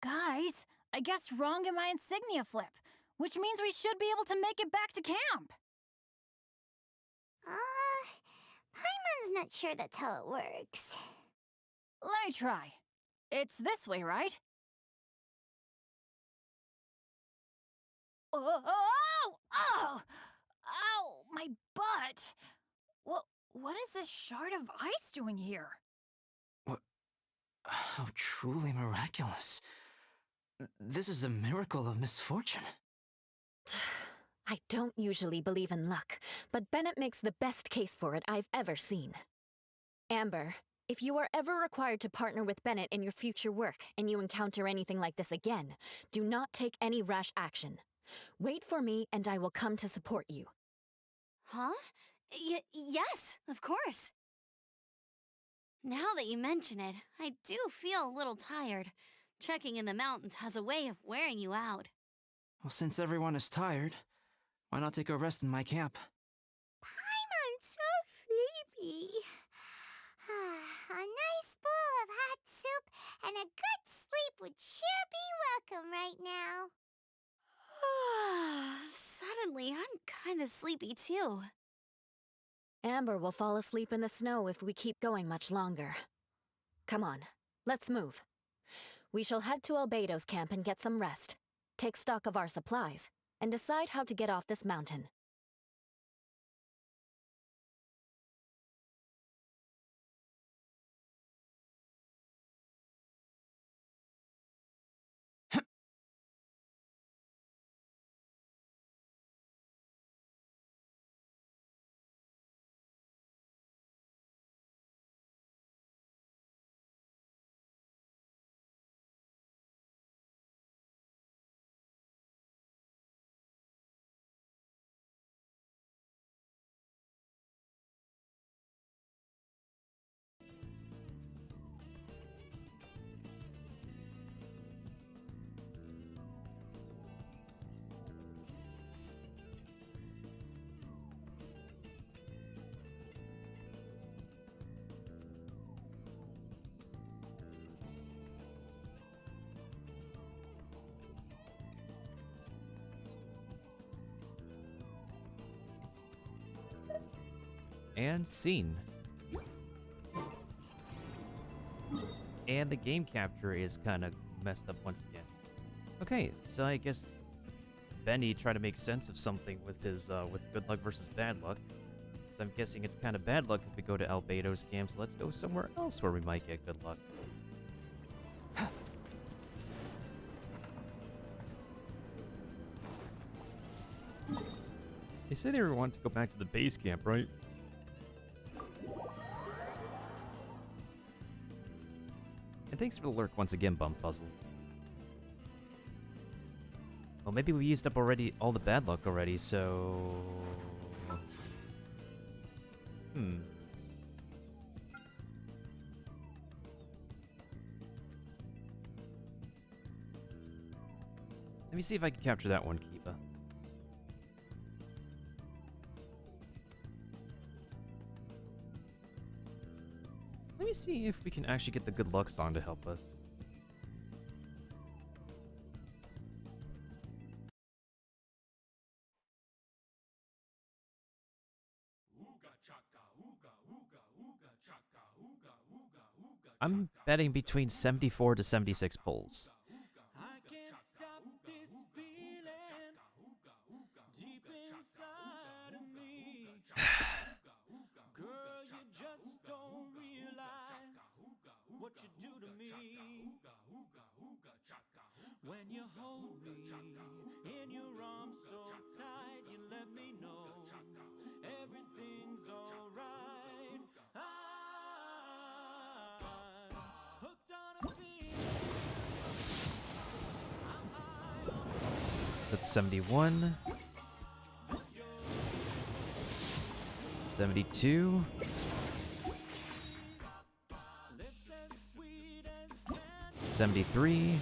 Guys, I guessed wrong in my insignia flip, which means we should be able to make it back to camp. Paimon's not sure that's how it works. Let me try. It's this way, right? Oh! Ow, my butt! What is this shard of ice doing here? What? How truly miraculous. This is a miracle of misfortune. I don't usually believe in luck, but Bennett makes the best case for it I've ever seen. Amber, if you are ever required to partner with Bennett in your future work and you encounter anything like this again, do not take any rash action. Wait for me and I will come to support you. Huh? Yes, of course. Now that you mention it, I do feel a little tired. Trekking in the mountains has a way of wearing you out. Well, since everyone is tired, why not take a rest in my camp? Paimon's so sleepy. A nice bowl of sleepy too. Amber will fall asleep in the snow if we keep going much longer. Come on, let's move. We shall head to Albedo's camp and get some rest, take stock of our supplies, and decide how to get off this mountain. And scene. And the game capture is kind of messed up once again. Okay, so I guess Benny tried to make sense of something with his with good luck versus bad luck. So I'm guessing it's kind of bad luck if we go to Albedo's camp, so let's go somewhere else where we might get good luck. They say they want to go back to the base camp, right? And thanks for the lurk once again, Bumfuzzle. Well, maybe we used up already all the bad luck already, so... Let me see if I can capture that one, Kiba. Let me see if we can actually get the good luck song to help us. I'm betting between 74 to 76 pulls. What you do to me when you hold me in your arms so tight, you let me know everything's alright. I'm hooked on a feeling. That's 71. 72. 73.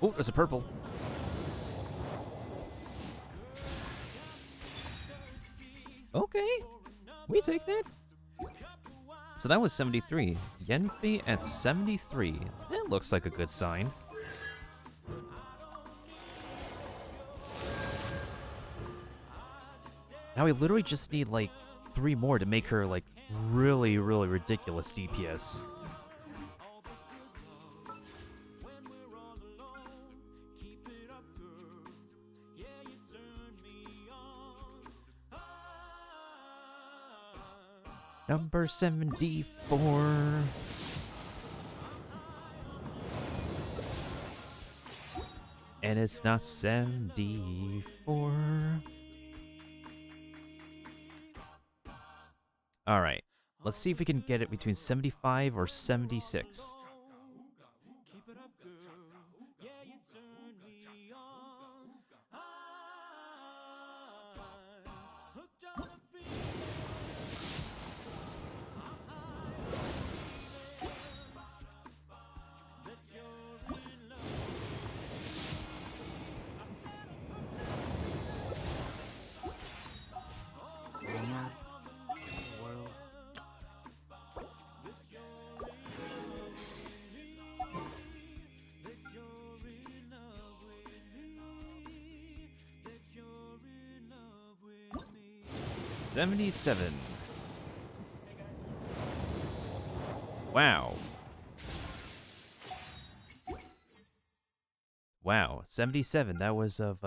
Oh, there's a purple. Okay, we take that. So that was 73. Yenfi at 73. That looks like a good sign. Now we literally just need like 3 more to make her like really, really ridiculous DPS. Number 74. And it's not 74. Alright. Let's see if we can get it between 75 or 76. 77. Wow. Wow, 77. That was of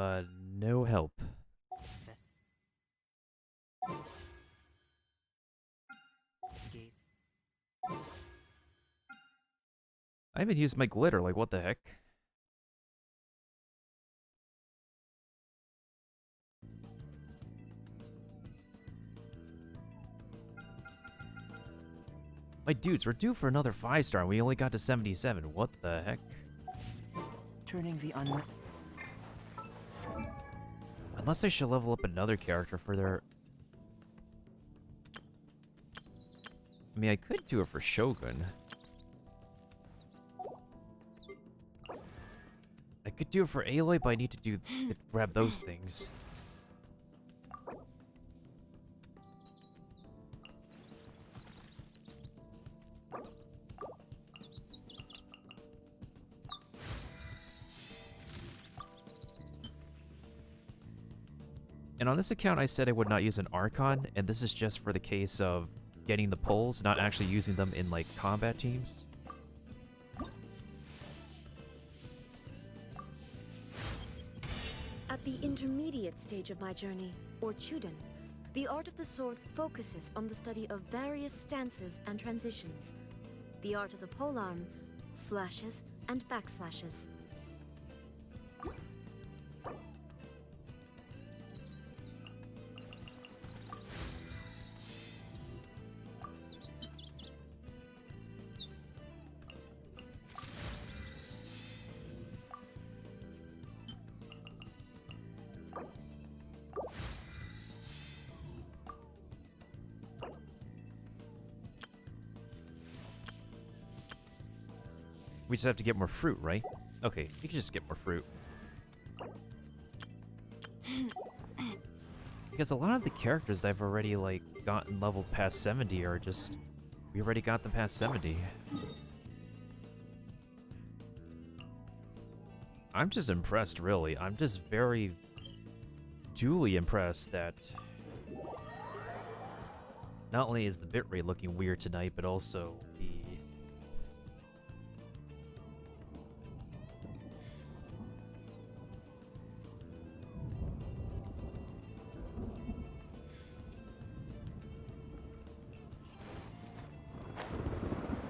no help. I haven't used my glitter, like what the heck? My dudes, we're due for another 5-star and we only got to 77. What the heck? Turning the Unless I should level up another character for their... I mean, I could do it for Shogun. I could do it for Aloy, but I need to grab those things. And on this account, I said I would not use an Archon, and this is just for the case of getting the pulls, not actually using them in, like, combat teams. At the intermediate stage of my journey, or Chuden, the art of the sword focuses on the study of various stances and transitions. The art of the polearm, slashes and backslashes. We just have to get more fruit, right? Okay, you can just get more fruit. Because a lot of the characters that I've already, like, gotten leveled past 70 are just... We already got them past 70. I'm just impressed, really. I'm just very... duly impressed that... Not only is the bitrate looking weird tonight, but also the...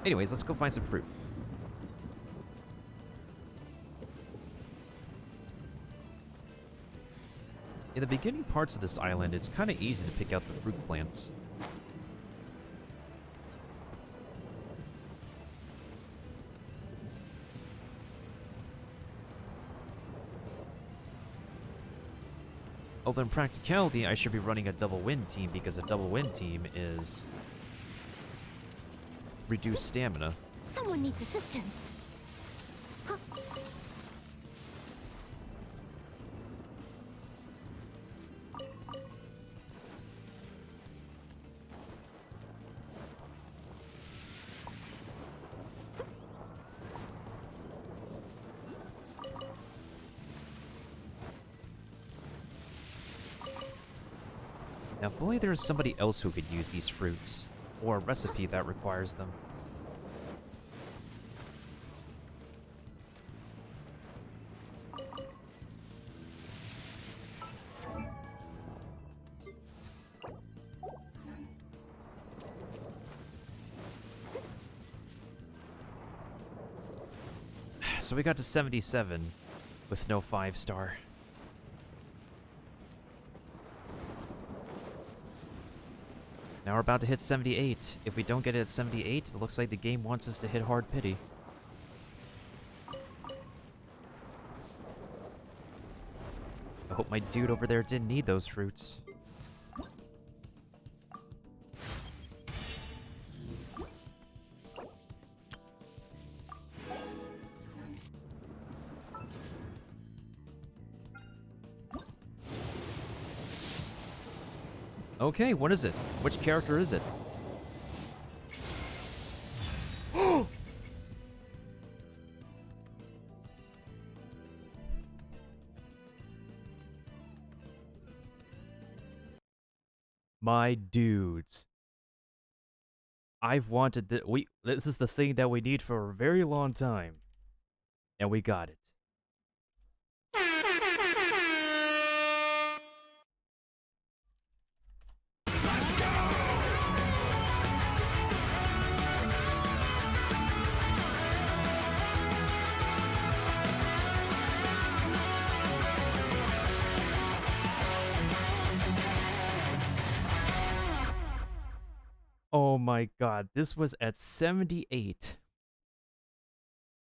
Anyways, let's go find some fruit. In the beginning parts of this island, it's kind of easy to pick out the fruit plants. Although in practicality, I should be running a double win team because a double win team is reduced stamina. Someone needs assistance. Huh. Now, if only there was somebody else who could use these fruits, or a recipe that requires them. So we got to 77 with no 5-star. Now we're about to hit 78. If we don't get it at 78, it looks like the game wants us to hit hard pity. I hope my dude over there didn't need those fruits. Okay, what is it? Which character is it? My dudes. I've wanted this is the thing that we need for a very long time. And we got it. Oh my god, this was at 78.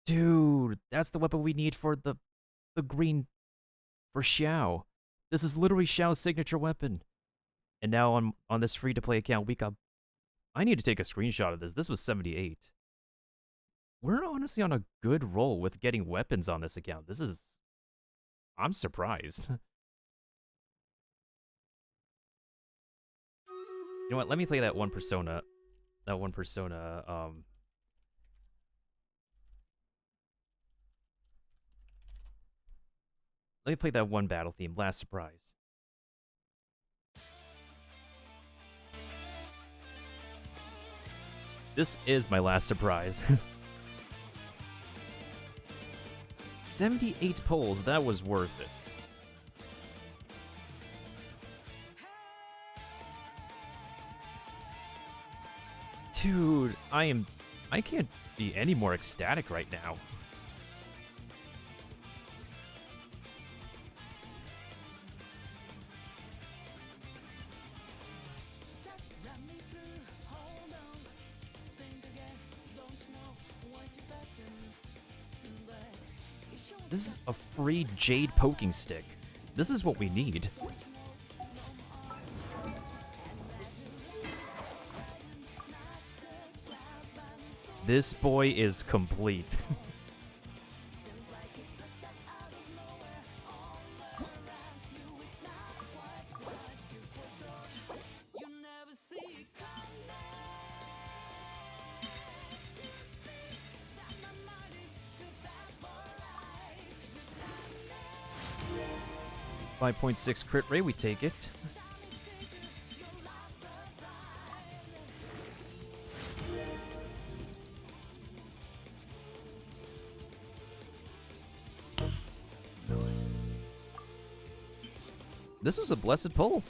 Dude, that's the weapon we need for the green for Xiao. This is literally Xiao's signature weapon. And now on this free-to-play account, we got... I need to take a screenshot of this. This was 78. We're honestly on a good roll with getting weapons on this account. This is... I'm surprised. You know what? Let me play that one persona. Let me play that one battle theme. Last surprise. This is my last surprise. 78 polls. That was worth it. Dude, I can't be any more ecstatic right now. This is a free jade poking stick. This is what we need. This boy is complete. .6 crit rate, we take it. This was a blessed pull.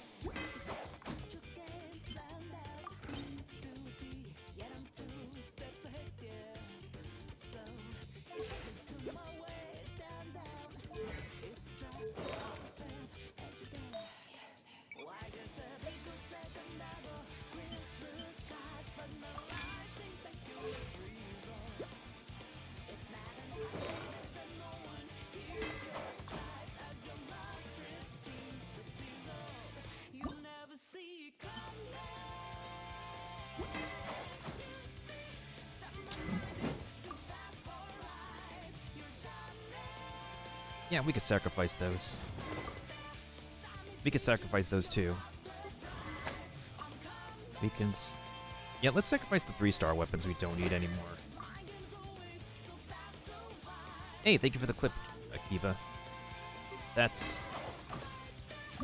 Yeah, we could sacrifice those. We could sacrifice those too. We can... Yeah, let's sacrifice the 3-star weapons we don't need anymore. Hey, thank you for the clip, Akiba. That's...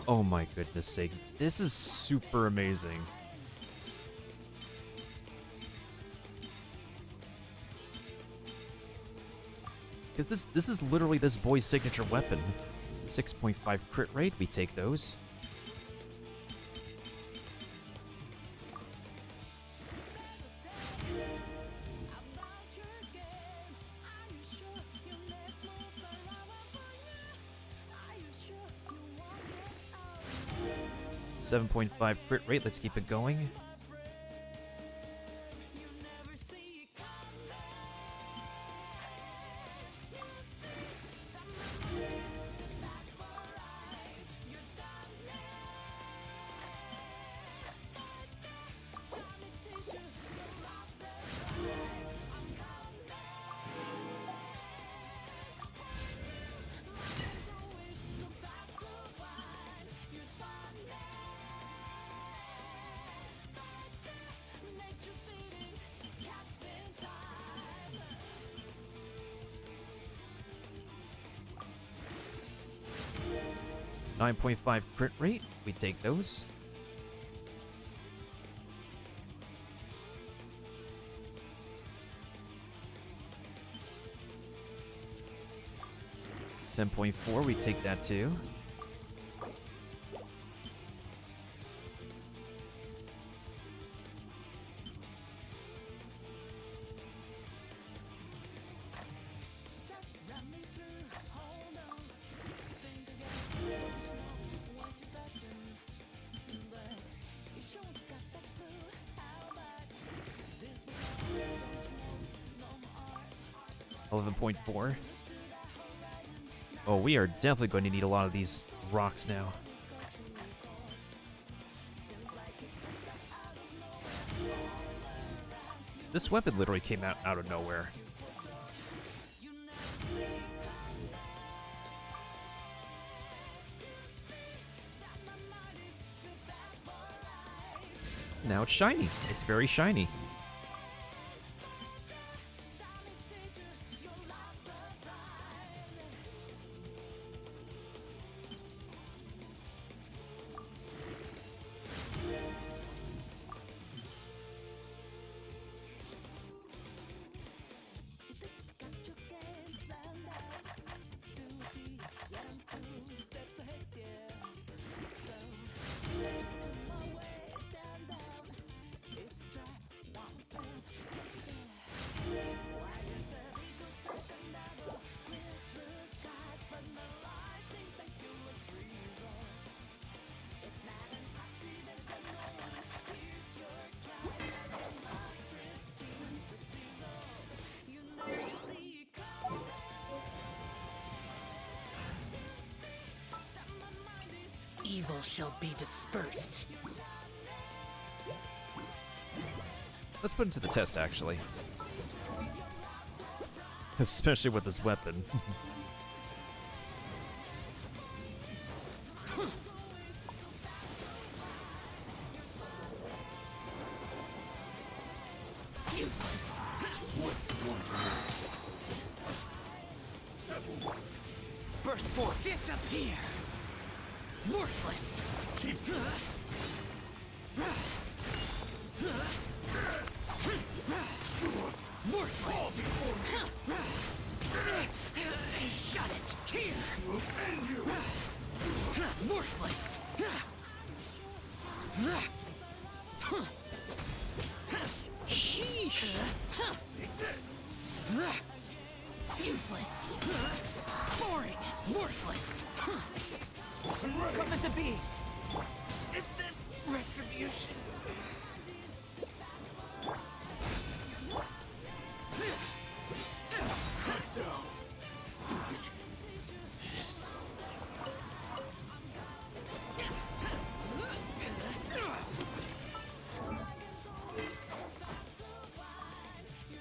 Oh my goodness sake. This is super amazing. Because this is literally this boy's signature weapon. 6.5 crit rate, we take those. .5 crit rate, let's keep it going. .5 crit rate, we take those. 10.4, we take that too. .4. Oh, we are definitely going to need a lot of these rocks now. This weapon literally came out of nowhere. Now it's shiny. It's very shiny. Evil shall be dispersed. Let's put it to the test, actually. Especially with this weapon. Useless. What's one? Burst forth. Disappear. Worthless. Worthless. Shut it. Here. Worthless. Sheesh. Useless. Boring. Worthless. Come to be. Is this retribution?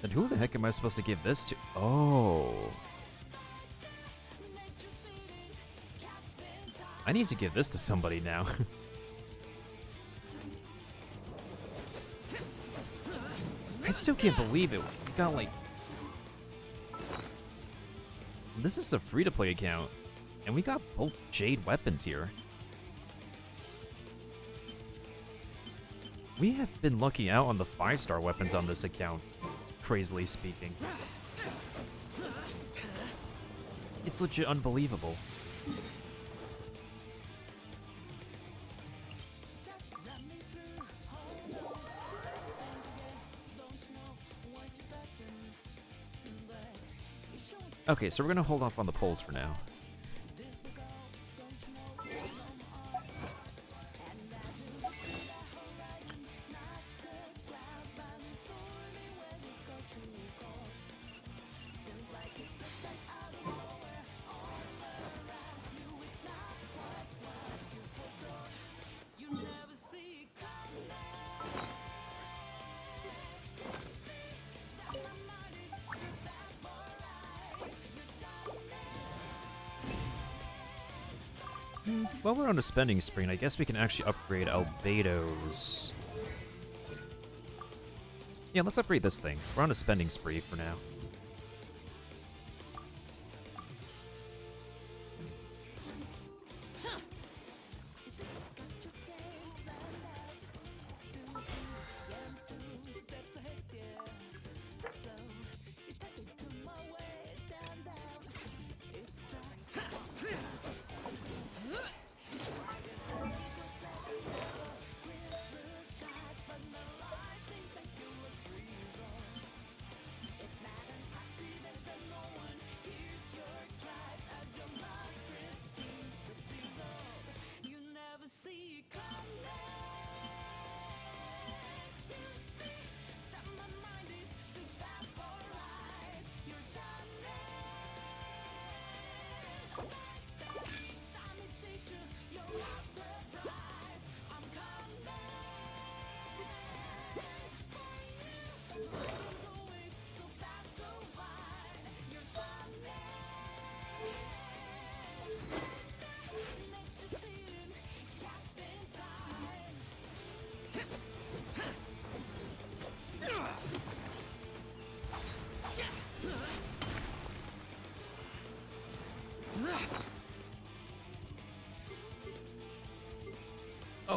And who the heck am I supposed to give this to? Oh. I need to give this to somebody now. I still can't believe it. We got like... This is a free-to-play account. And we got both Jade weapons here. We have been lucky out on the 5-star weapons on this account, crazily speaking. It's legit unbelievable. Okay, so we're gonna hold off on the polls for now. While we're on a spending spree, I guess we can actually upgrade Albedo's. Yeah, let's upgrade this thing. We're on a spending spree for now.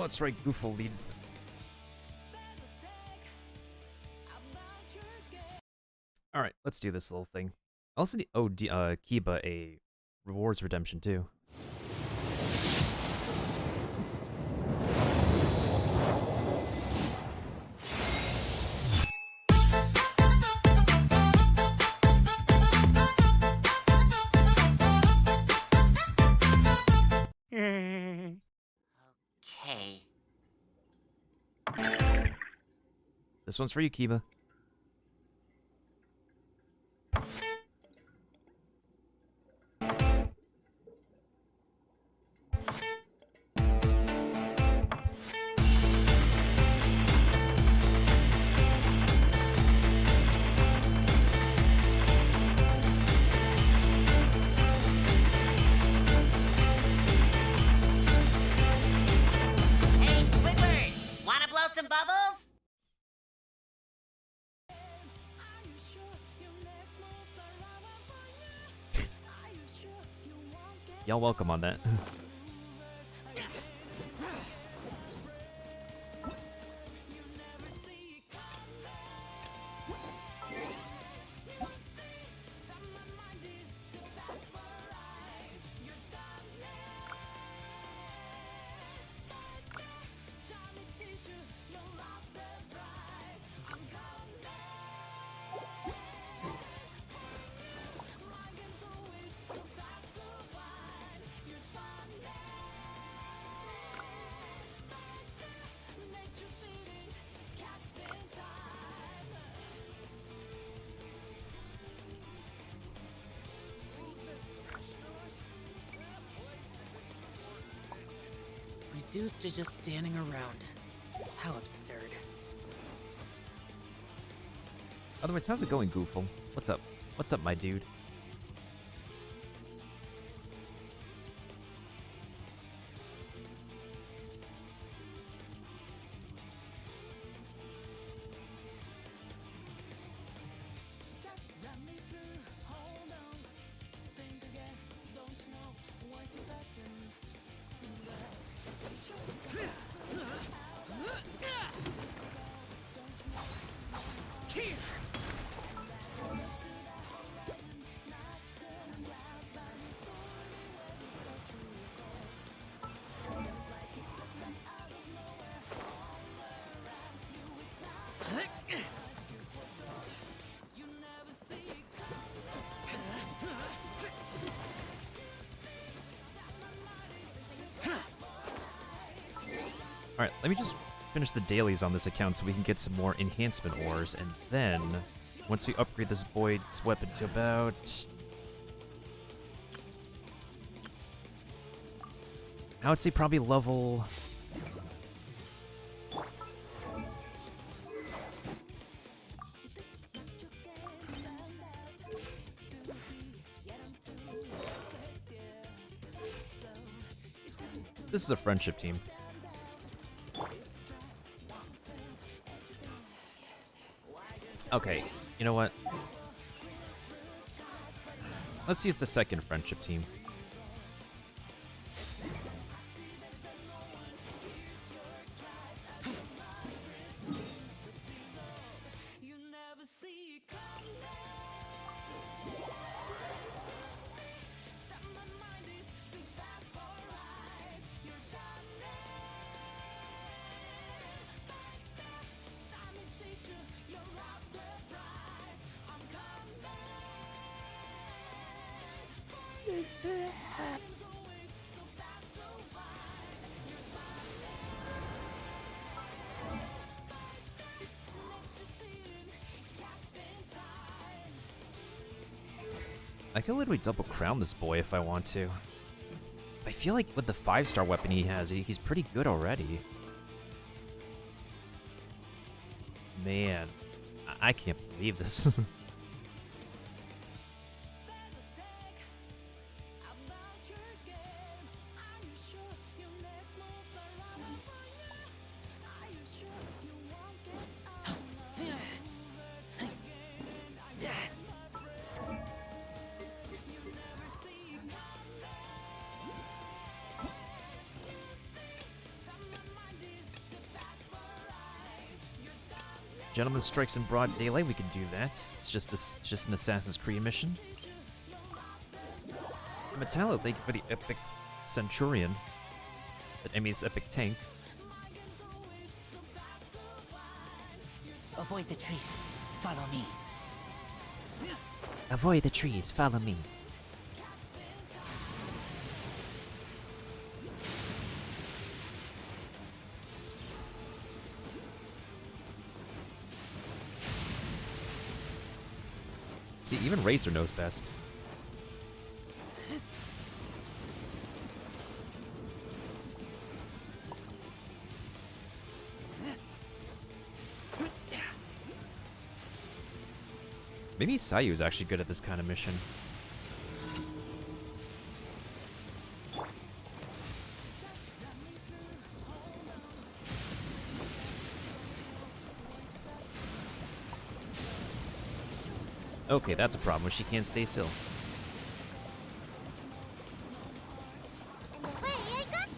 that's right, Goofle lead. Alright, let's do this little thing. I also need, Kiba a rewards redemption too. Okay. This one's for you, Kiba. Hey, Squidward! Wanna blow some bubbles? Y'all welcome on that. Reduced to just standing around. How absurd. Otherwise, how's it going, Goofle? What's up? What's up, my dude? Alright, let me just finish the dailies on this account so we can get some more enhancement ores, and then, once we upgrade this boy's weapon to about... I would say probably level... This is a friendship team. Okay, you know what? Let's use the second friendship team. I could literally double crown this boy if I want to. I feel like with the 5-star weapon he has, he's pretty good already. Man, I can't believe this. Gentleman strikes in broad daylight, we can do that. It's just an Assassin's Creed mission. Metallo, thank you for the epic Centurion. I mean, it's epic tank. Avoid the trees. Follow me. Avoid the trees, follow me. See, even Racer knows best. Maybe Sayu is actually good at this kind of mission. Okay, that's a problem when she can't stay still. Wait, I got...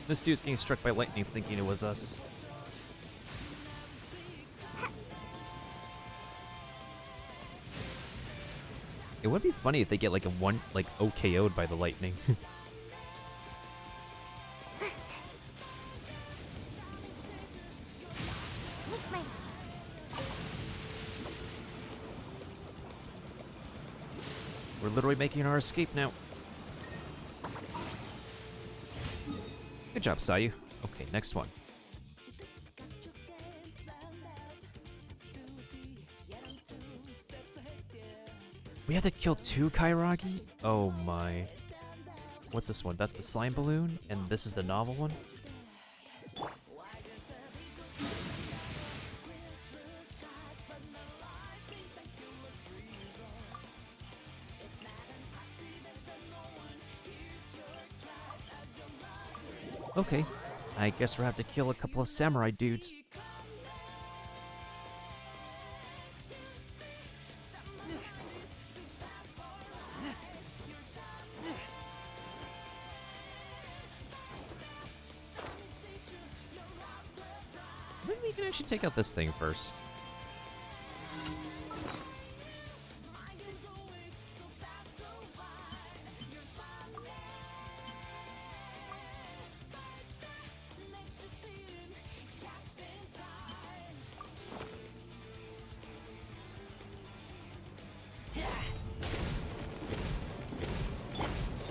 This dude's getting struck by lightning thinking it was us. It would be funny if they get like OKO'd by the lightning. We're literally making our escape now. Good job, Sayu. Okay, next one. We have to kill 2 Kairagi? Oh my. What's this one? That's the slime balloon, and this is the novel one? Okay, I guess we'll have to kill a couple of samurai dudes. Maybe we can actually take out this thing first.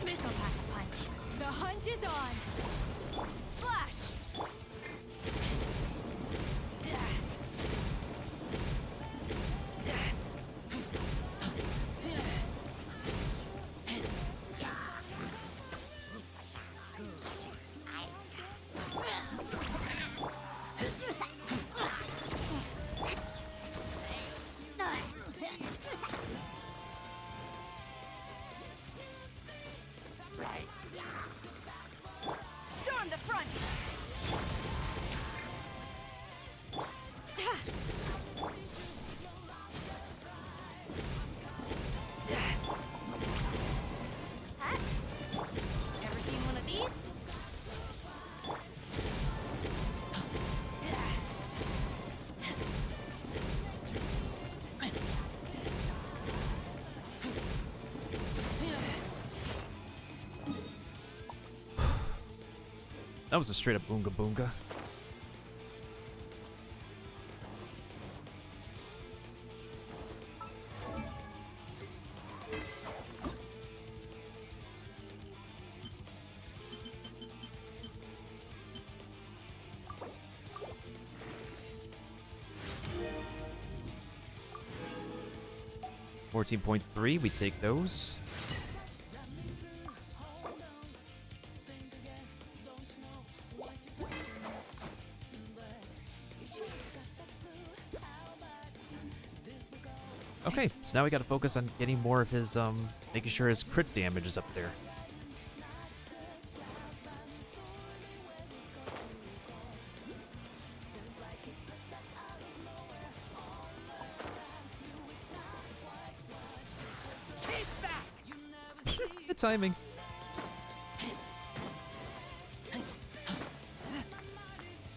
Missile pack a punch. The hunt is on. Flash. Storm the front. Ever seen one of these? That was a straight up boonga boonga. $14.3, we take those. Okay, so now we gotta focus on getting more of his, making sure his crit damage is up there. timing.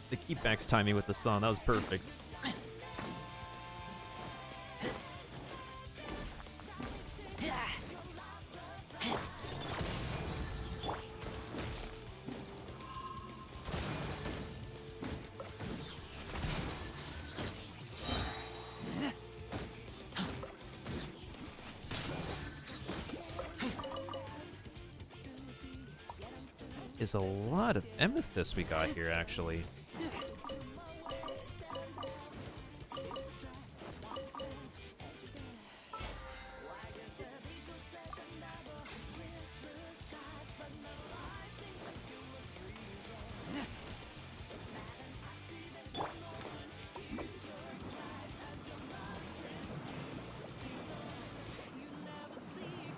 The keepbacks timing with the sun, that was perfect. Is a lot of amethyst we got here, actually.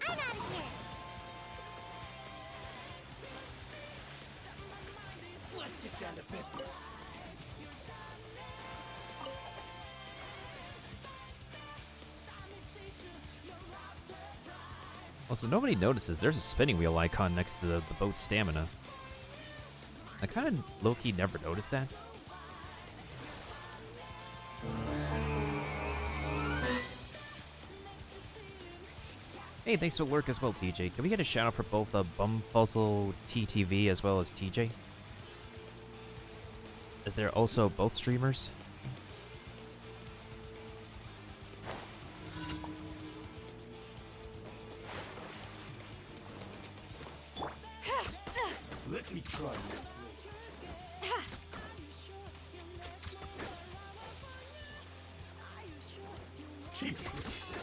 I'm out of here. Let's get down to business. Also, nobody notices there's a spinning wheel icon next to the boat's stamina. I kind of low-key never noticed that. Hey, thanks for lurk as well, TJ. Can we get a shout out for both Bumfuzzle TTV as well as TJ? Is there also both streamers? Let me try your cheap tricks.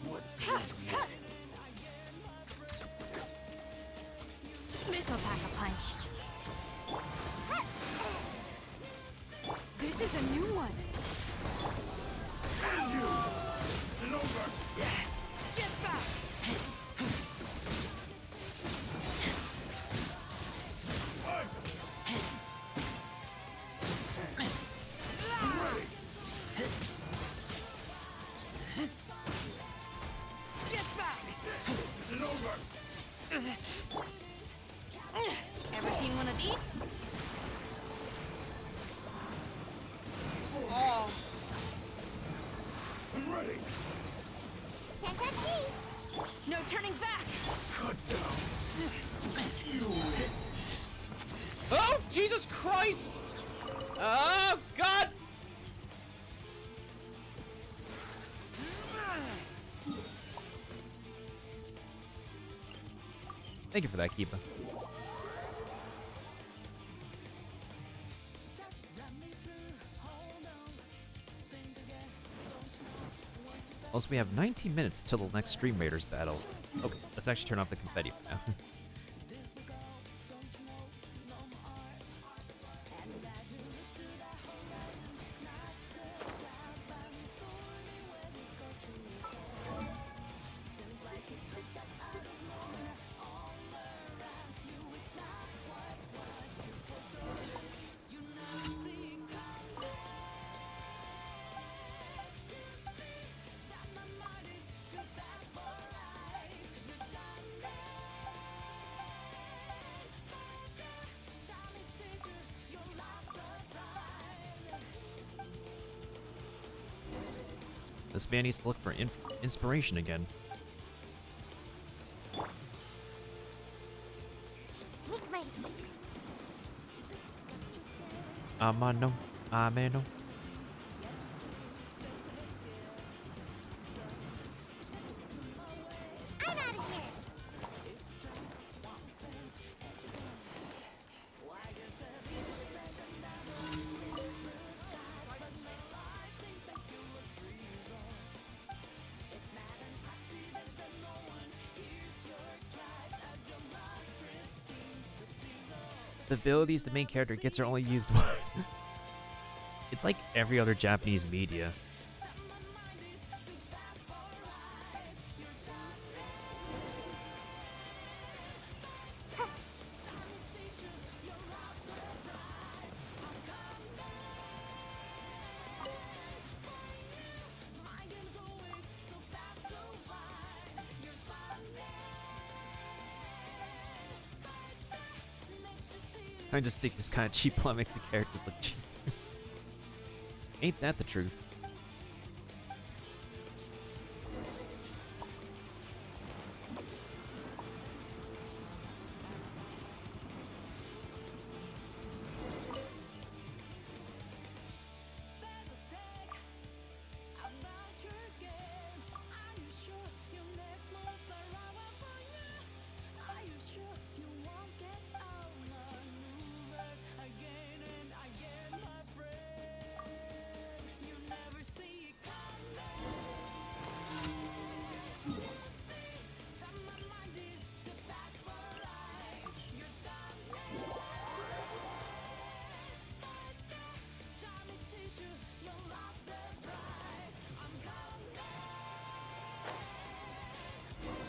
What's This'll pack a punch. This is a new one. and you? And over. Get back! Ready. Get back! And over. Ever seen one of these? I'm ready. Can't touch me. No turning back! Cut down. You witness. Oh, Jesus Christ! Oh, God! Thank you for that, Keepa. Also, we have 19 minutes till the next Stream Raiders battle. Okay, let's actually turn off the confetti for now. This man needs to look for inspiration again. Make my escape. Amano. Ameno. I'm out of here. The abilities the main character gets are only used once. It's like every other Japanese media. I just think this kind of cheap plot makes the characters look cheap. Ain't that the truth?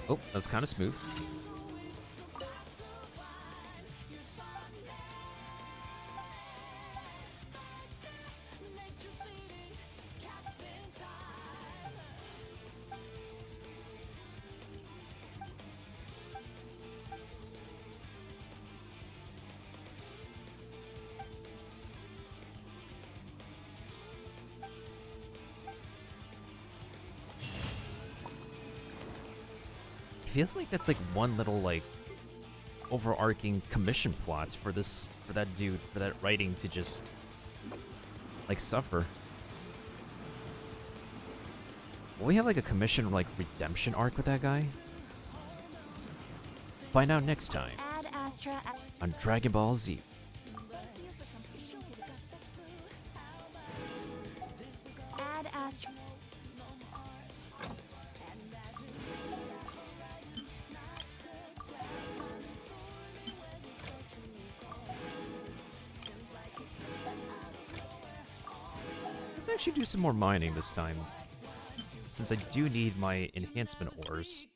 Oh, that's kind of smooth. Feels like that's like one little like overarching commission plot for this, for that dude, for that writing to just like suffer. Will we have like a commission like redemption arc with that guy? Find out next time Ad Astra. on Dragon Ball Z. Ad Astra. Let's actually do some more mining this time, since I do need my enhancement ores.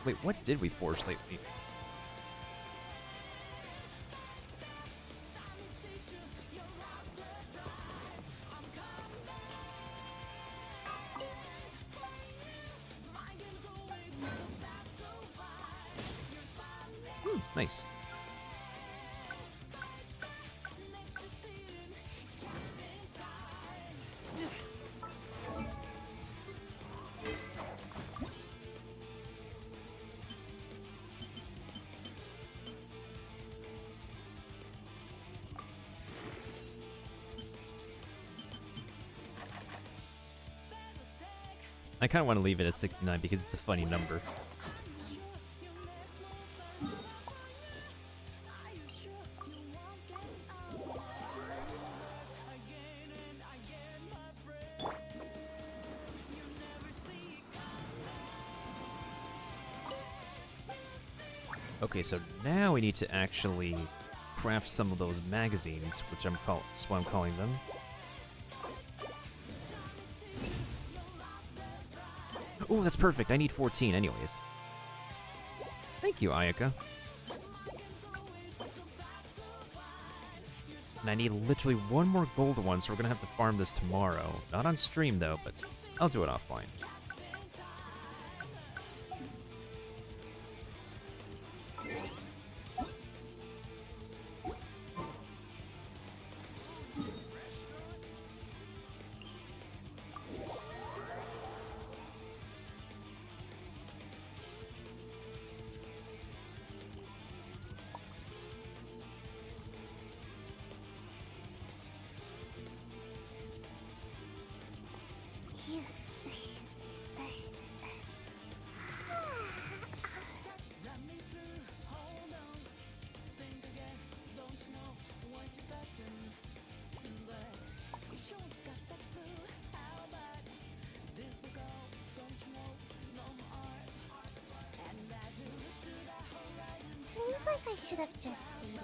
Wait, what did we forge lately? Nice. I kind of want to leave it at 69 because it's a funny number. Okay, so now we need to actually craft some of those magazines, which that's what I'm calling them. Oh, that's perfect. I need 14 anyways. Thank you, Ayaka. And I need literally one more gold one, so we're gonna have to farm this tomorrow. Not on stream, though, but I'll do it offline. You... Seems like I should have just stayed in bed.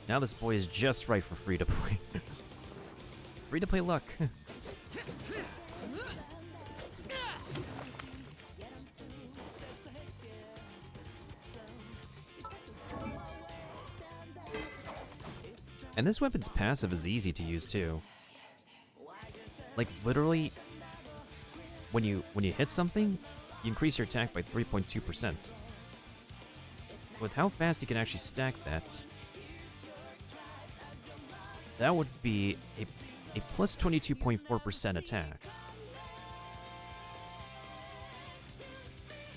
Now this boy is just right for free to play. Free to play luck. And this weapon's passive is easy to use too. Like literally, when you hit something, you increase your attack by 3.2%. With how fast you can actually stack that, that would be a plus 22.4% attack.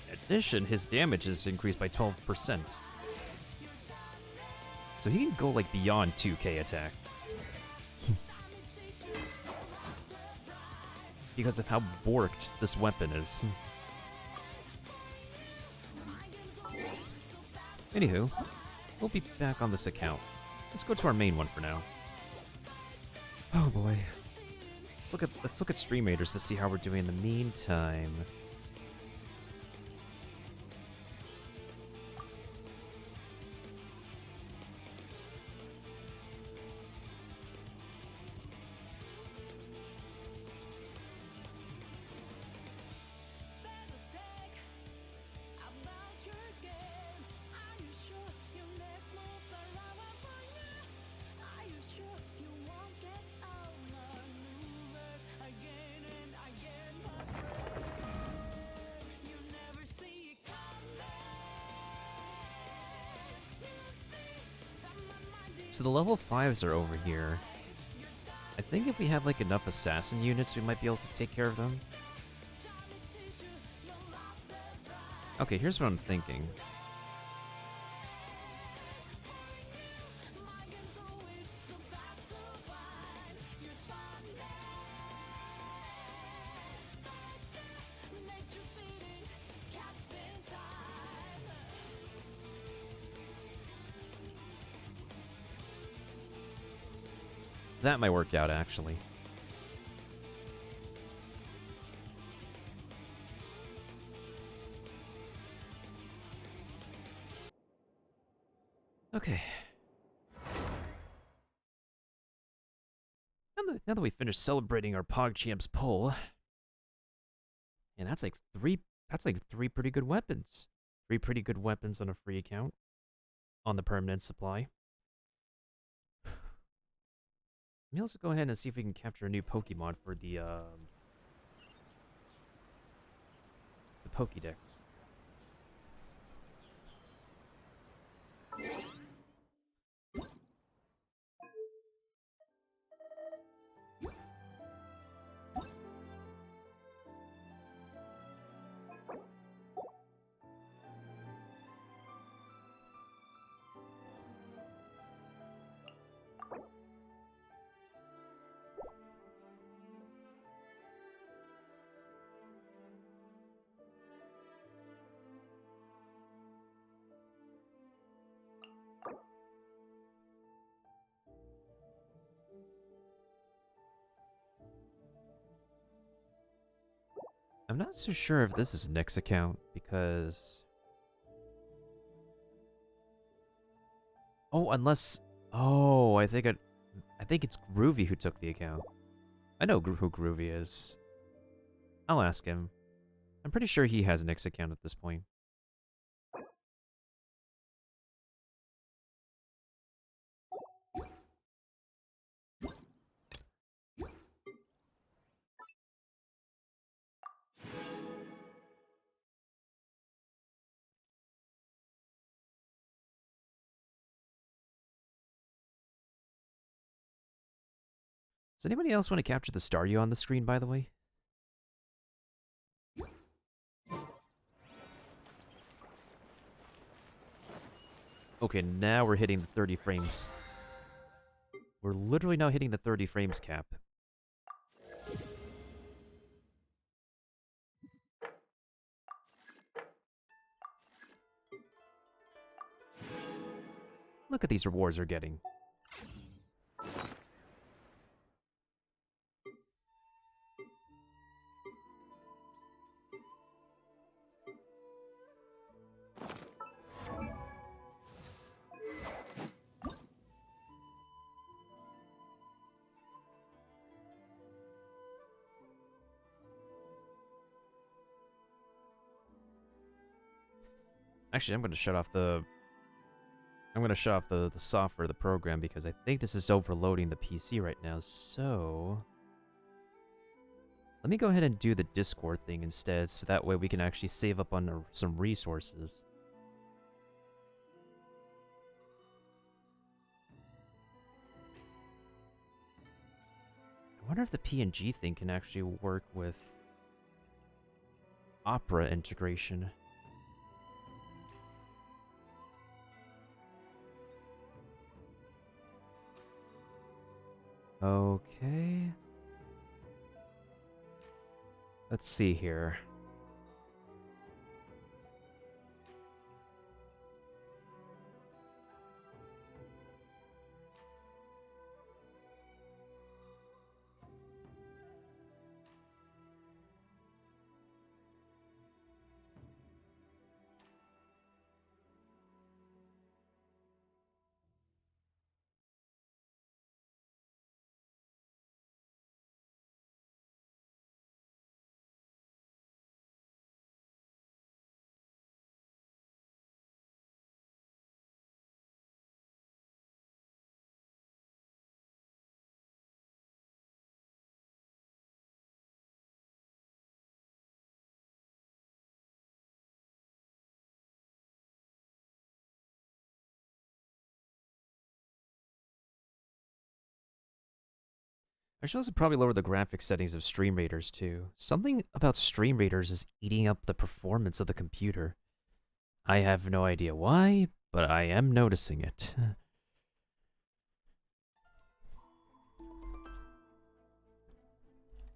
In addition, his damage is increased by 12%. So he can go like beyond 2k attack. Because of how borked this weapon is. Anywho, we'll be back on this account. Let's go to our main one for now. Oh boy. Let's look at stream raiders to see how we're doing in the meantime. So the level 5s are over here. I think if we have like enough assassin units, we might be able to take care of them. Okay, here's what I'm thinking. That might work out, actually. Okay. Now that we finished celebrating our PogChamps poll, and that's like three pretty good weapons. 3 pretty good weapons on a free account on the permanent supply. Let's go ahead and see if we can capture a new Pokemon for the Pokédex. I'm not so sure if this is Nick's account, because... Oh, unless... Oh, I think it's Groovy who took the account. I know who Groovy is. I'll ask him. I'm pretty sure he has Nick's account at this point. Does anybody else want to capture the Staryu on the screen, by the way? Okay, now we're hitting the 30 frames. We're literally now hitting the 30 frames cap. Look at these rewards we're getting. Actually, I'm going to shut off the... I'm going to shut off the software, the program, because I think this is overloading the PC right now, so... Let me go ahead and do the Discord thing instead, so that way we can actually save up on some resources. I wonder if the PNG thing can actually work with Opera integration. Okay. Let's see here. I should also probably lower the graphics settings of Stream Raiders too. Something about Stream Raiders is eating up the performance of the computer. I have no idea why, but I am noticing it.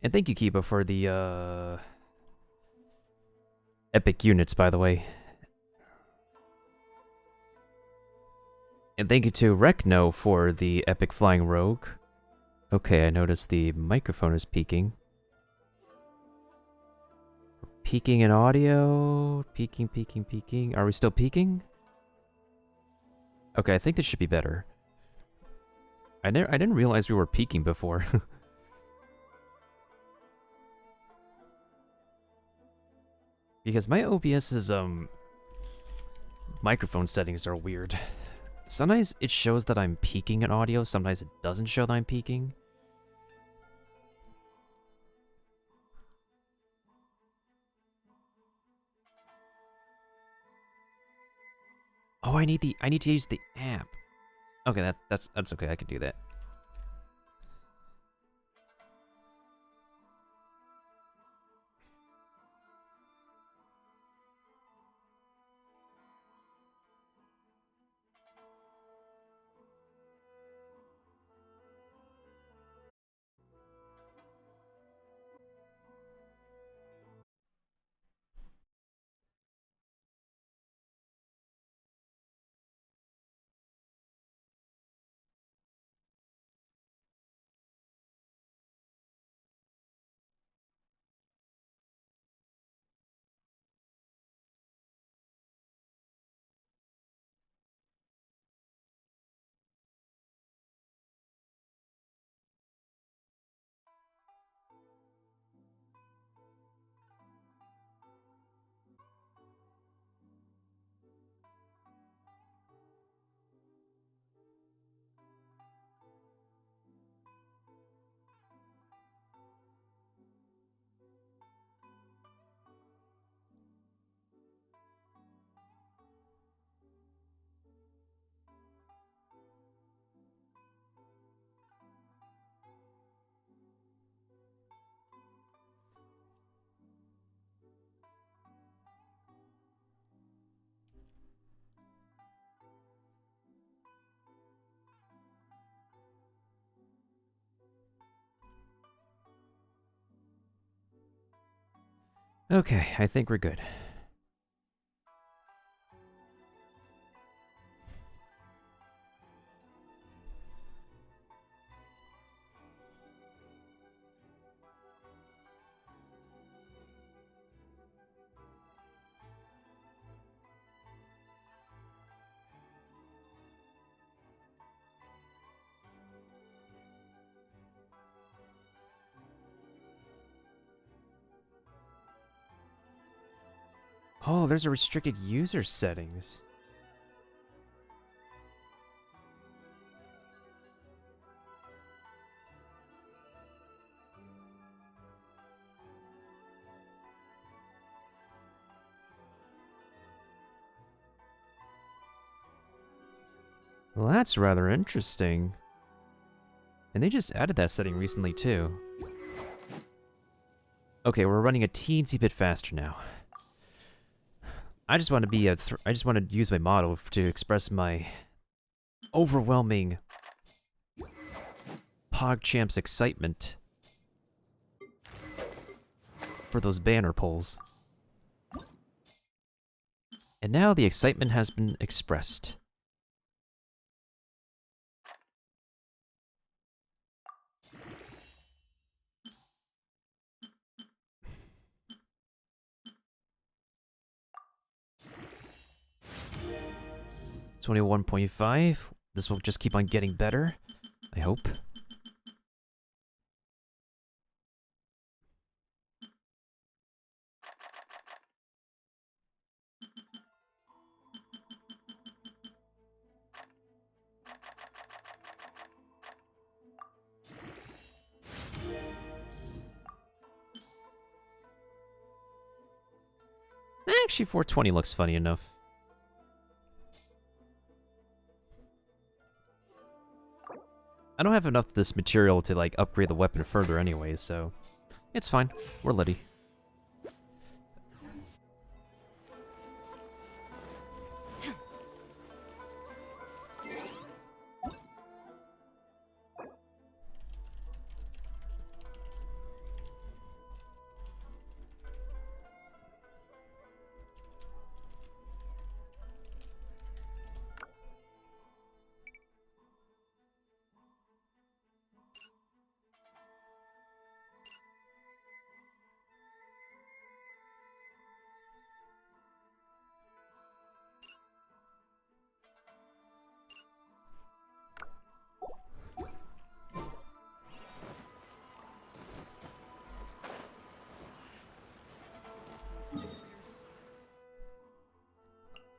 And thank you, Kiba, for the, epic units, by the way. And thank you to Rekno for the epic flying rogue. Okay, I noticed the microphone is peaking. Peaking in audio. Peaking, peaking, peaking. Are we still peaking? Okay, I think this should be better. I didn't realize we were peaking before. Because my OBS's microphone settings are weird. Sometimes it shows that I'm peaking in audio, sometimes it doesn't show that I'm peaking. Oh, I need to use the app. Okay, that's okay. I can do that. Okay, I think we're good. Oh, there's a restricted user settings. Well, that's rather interesting. And they just added that setting recently, too. Okay, we're running a teensy bit faster now. I just want to be I just want to use my model to express my overwhelming PogChamp's excitement for those banner pulls. And now the excitement has been expressed. $21.5. This will just keep on getting better, I hope. Actually, 420 looks funny enough. I don't have enough of this material to, like, upgrade the weapon further anyway, so it's fine. We're ready.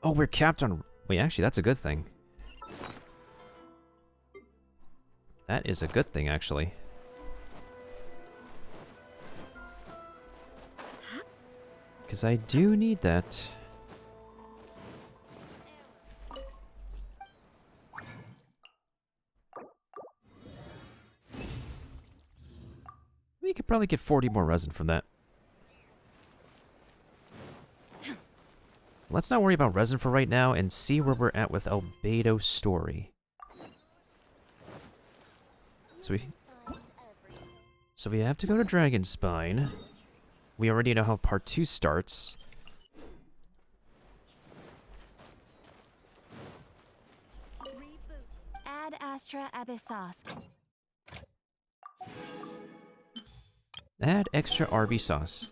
Oh, we're capped on... Wait, actually, that's a good thing. That is a good thing, actually. Because I do need that. We could probably get 40 more resin from that. Let's not worry about resin for right now and see where we're at with Albedo story. So we have to go to Dragonspine. We already know how part 2 starts. Ad Astra Abyssosk. Add extra RB sauce.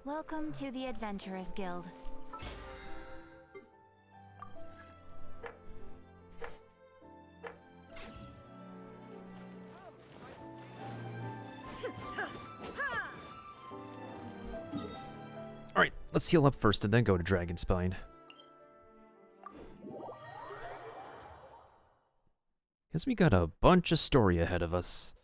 Welcome to the Adventurers Guild. Alright, let's heal up first and then go to Dragonspine. Because we got a bunch of story ahead of us.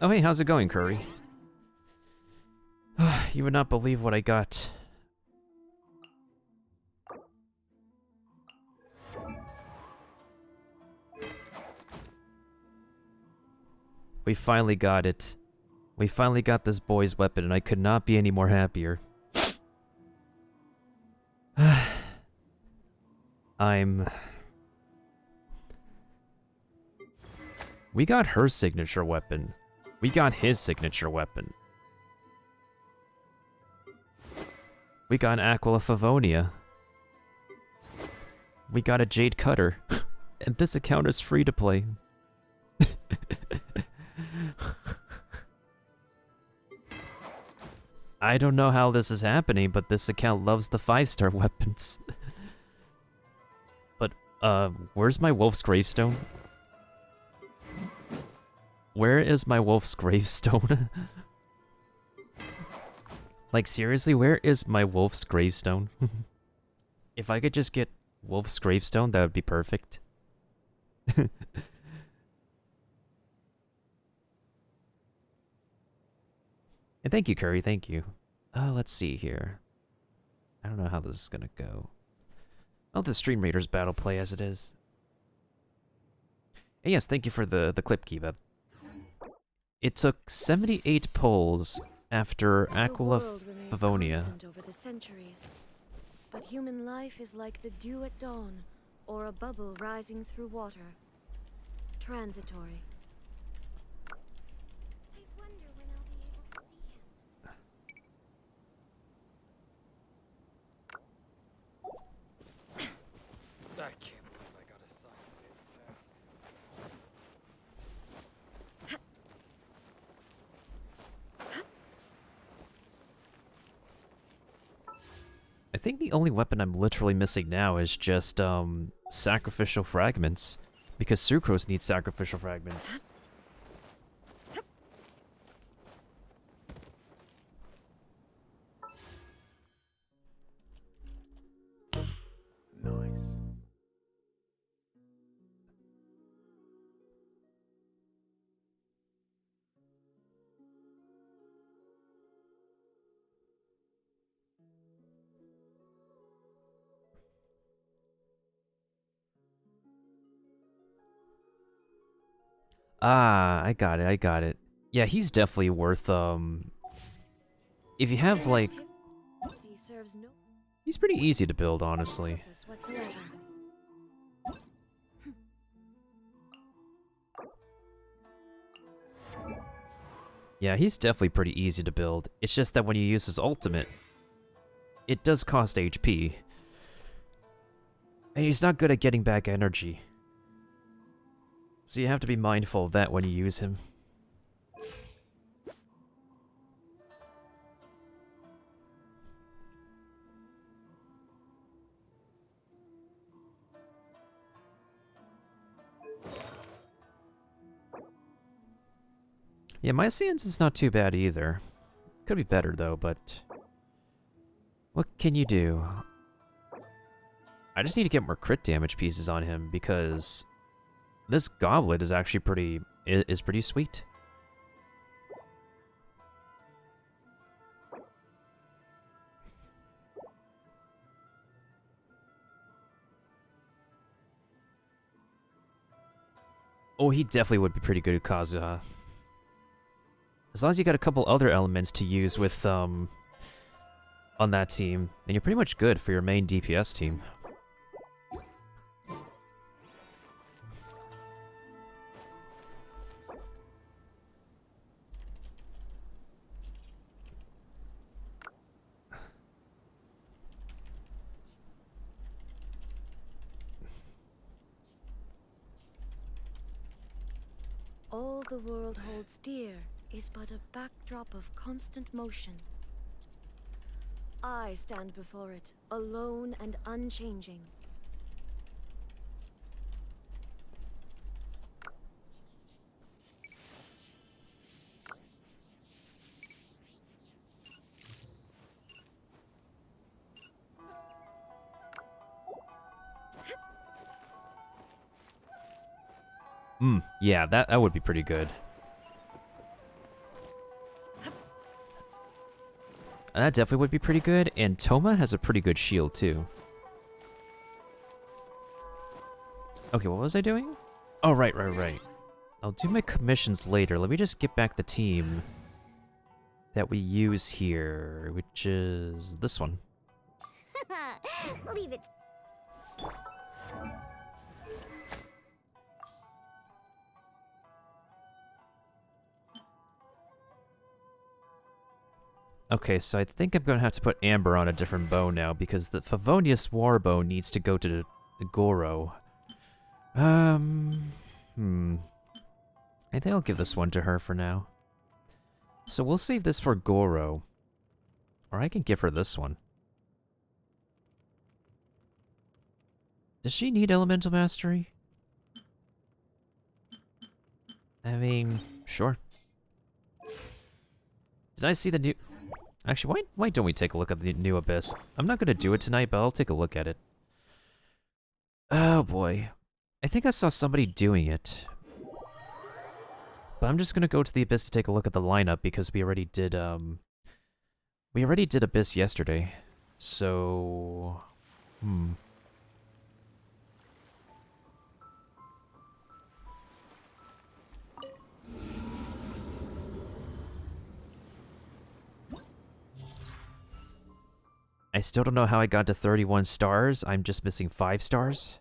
Oh hey, how's it going, Curry? You would not believe what I got. We finally got it. We finally got this boy's weapon, and I could not be any more happier. We got her signature weapon. We got his signature weapon. We got an Aquila Favonia. We got a Jade Cutter. And this account is free to play. I don't know how this is happening, but this account loves the 5-star weapons. But, where's my wolf's gravestone? Where is my wolf's gravestone? Like, seriously, where is my wolf's gravestone? If I could just get wolf's gravestone, that would be perfect. And thank you, Curry, thank you. Let's see here. I don't know how this is gonna go. I'll the Stream Raiders battle play as it is. And yes, thank you for the clip, Kiba. It took 78 pulls after Aquila Favonia. Over the centuries. But human life is like the dew at dawn, or a bubble rising through water. Transitory. I wonder when I'll be able to see him. I can't believe I got assigned this task. I think the only weapon I'm literally missing now is just, sacrificial fragments. Because Sucrose needs sacrificial fragments. Nice. Ah, I got it, I got it. Yeah, he's definitely worth, if you have, like... Activity serves no He's pretty easy to build, honestly. purpose whatsoever. Yeah, he's definitely pretty easy to build. It's just that when you use his ultimate, it does cost HP. And he's not good at getting back energy. So you have to be mindful of that when you use him. Yeah, my stance is not too bad either. Could be better though, but... What can you do? I just need to get more crit damage pieces on him because... This goblet is actually pretty sweet. Oh, he definitely would be pretty good at Kazuha. As long as you got a couple other elements to use with, on that team, then you're pretty much good for your main DPS team. All the world holds dear is but a backdrop of constant motion. I stand before it, alone and unchanging. Yeah, that would be pretty good. That definitely would be pretty good, and Toma has a pretty good shield, too. Okay, what was I doing? Oh, right. I'll do my commissions later. Let me just get back the team that we use here, which is this one. Leave it. Okay, so I think I'm going to have to put Amber on a different bow now, because the Favonius War bow needs to go to the Goro. I think I'll give this one to her for now. So we'll save this for Goro. Or I can give her this one. Does she need Elemental Mastery? I mean, sure. Did I see the new... Actually, why don't we take a look at the new Abyss? I'm not going to do it tonight, but I'll take a look at it. Oh boy. I think I saw somebody doing it. But I'm just going to go to the Abyss to take a look at the lineup because we already did Abyss yesterday. So... I still don't know how I got to 31 stars. I'm just missing 5 stars.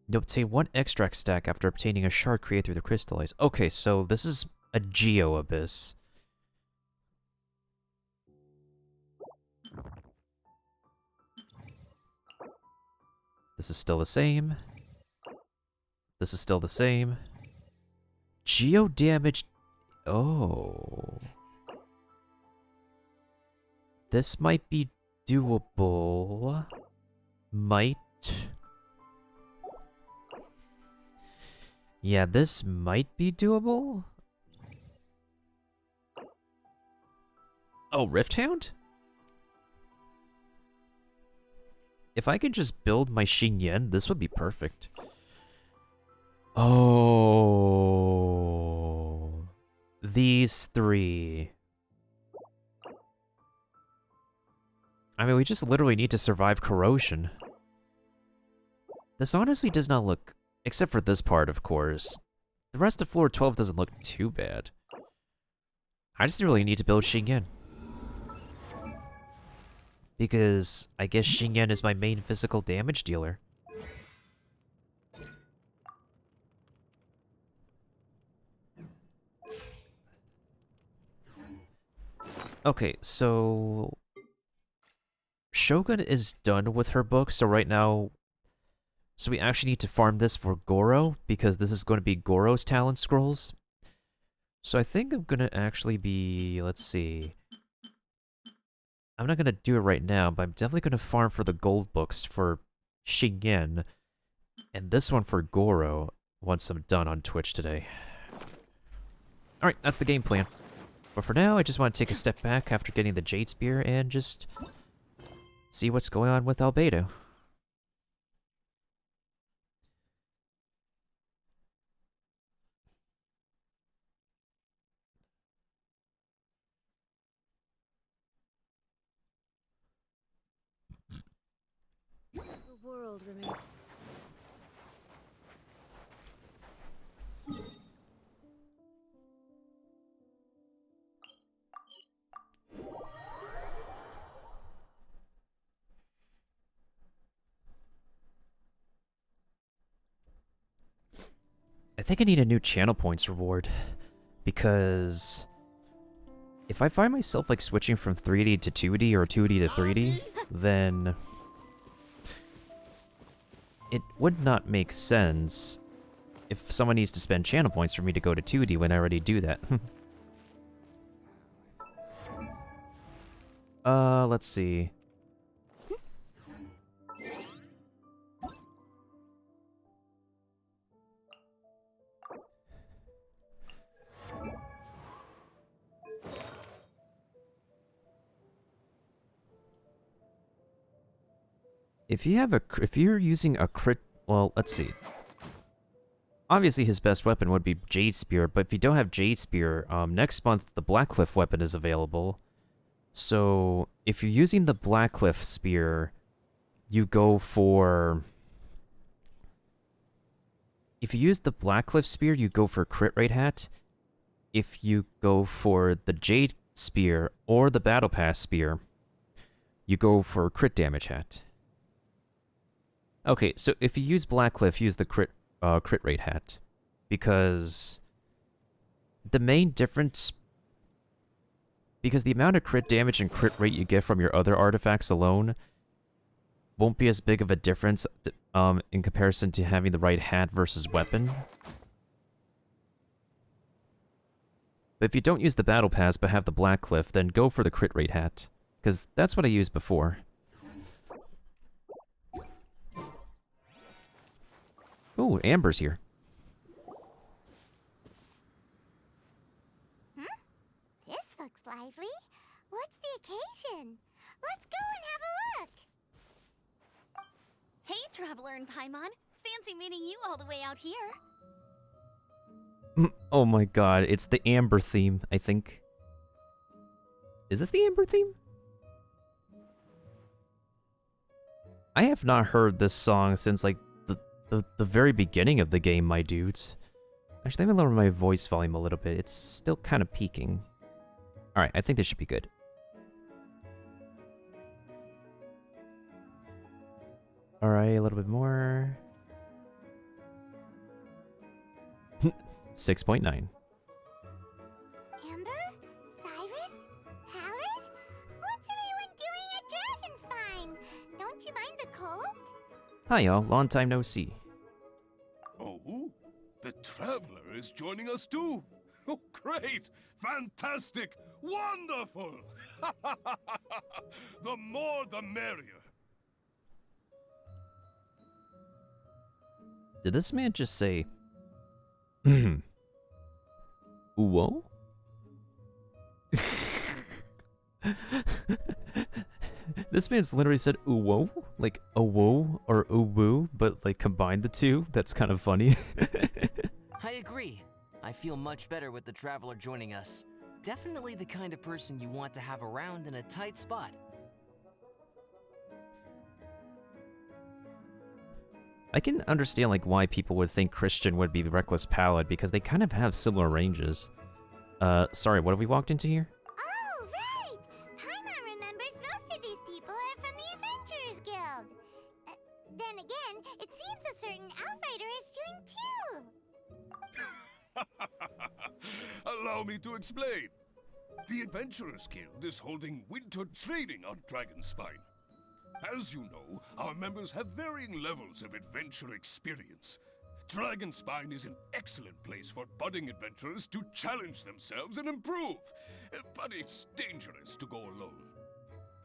You obtain 1 extract stack after obtaining a shard created through the crystallize. Okay, so this is a Geo Abyss. This is still the same. This is still the same. Geo damage... Oh... This might be doable. Might. Yeah, this might be doable. Oh, Rift Hound? If I could just build my Xingyan, this would be perfect. Oh. These 3. I mean, we just literally need to survive corrosion. This honestly does not look... Except for this part, of course. The rest of floor 12 doesn't look too bad. I just really need to build Xingyan. Because I guess Xingyan is my main physical damage dealer. Okay, so... Shogun is done with her book, so right now... So we actually need to farm this for Goro, because this is going to be Goro's talent scrolls. So I think I'm going to actually be... Let's see... I'm not going to do it right now, but I'm definitely going to farm for the gold books for Xingyan, and this one for Goro once I'm done on Twitch today. Alright, that's the game plan. But for now, I just want to take a step back after getting the Jade Spear and just... see what's going on with Albedo. The world remains. I think I need a new channel points reward, because if I find myself like switching from 3D to 2D or 2D to 3D, then it would not make sense if someone needs to spend channel points for me to go to 2D when I already do that. Let's see. If you're using a crit, well, let's see. Obviously, his best weapon would be Jade Spear, but if you don't have Jade Spear, next month the Blackcliff weapon is available. So, if you're using the Blackcliff Spear, you go for... If you use the Blackcliff Spear, you go for Crit Rate Hat. If you go for the Jade Spear or the Battle Pass Spear, you go for Crit Damage Hat. Okay, so if you use Blackcliff, use the Crit Rate Hat. Because the main difference... Because the amount of crit damage and crit rate you get from your other artifacts alone won't be as big of a difference in comparison to having the right hat versus weapon. But if you don't use the Battle Pass but have the Blackcliff, then go for the crit rate hat. Because that's what I used before. Ooh, Amber's here. This looks lively. What's the occasion? Let's go and have a look. Hey, Traveler and Paimon. Fancy meeting you all the way out here. Oh my god, it's the Amber theme, I think. Is this the Amber theme? I have not heard this song since, like, the very beginning of the game, my dudes. Actually, let me lower my voice volume a little bit. It's still kind of peaking. Alright, I think this should be good. Alright, a little bit more. 6.9. Amber? Cyrus? Halid? What's everyone doing at Dragonspine? Don't you mind the cold? Hi y'all, long time no see. Oh, the Traveler is joining us too. Oh, great! Fantastic! Wonderful! The more the merrier. Did this man just say... Uwo? This man's literally said uwo? Like awo or uwu, but like combined the two? That's kind of funny. I agree. I feel much better with the Traveler joining us. Definitely the kind of person you want to have around in a tight spot. I can understand like why people would think Christian would be the Reckless Paladin because they kind of have similar ranges. Sorry, what have we walked into here? Oh, right! Paimon remembers most of these people are from the Adventurers Guild. Then again, it seems a certain Outrider is doing too. Allow me to explain. The Adventurers Guild is holding winter training on Dragonspine. As you know, our members have varying levels of adventure experience. Dragonspine is an excellent place for budding adventurers to challenge themselves and improve, but it's dangerous to go alone.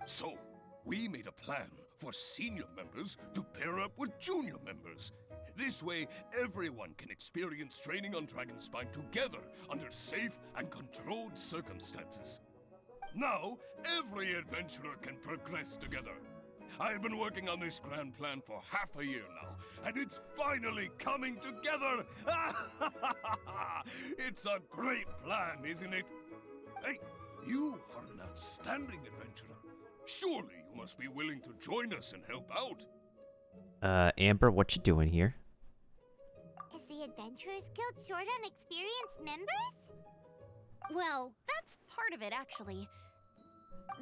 So, we made a plan for senior members to pair up with junior members. This way, everyone can experience training on Dragonspine together under safe and controlled circumstances. Now, every adventurer can progress together. I've been working on this grand plan for half a year now, and it's finally coming together! It's a great plan, isn't it? Hey, you are an outstanding adventurer. Surely you must be willing to join us and help out. Amber, what you doing here? Is the Adventurers Guild short on experienced members? Well, that's part of it, actually.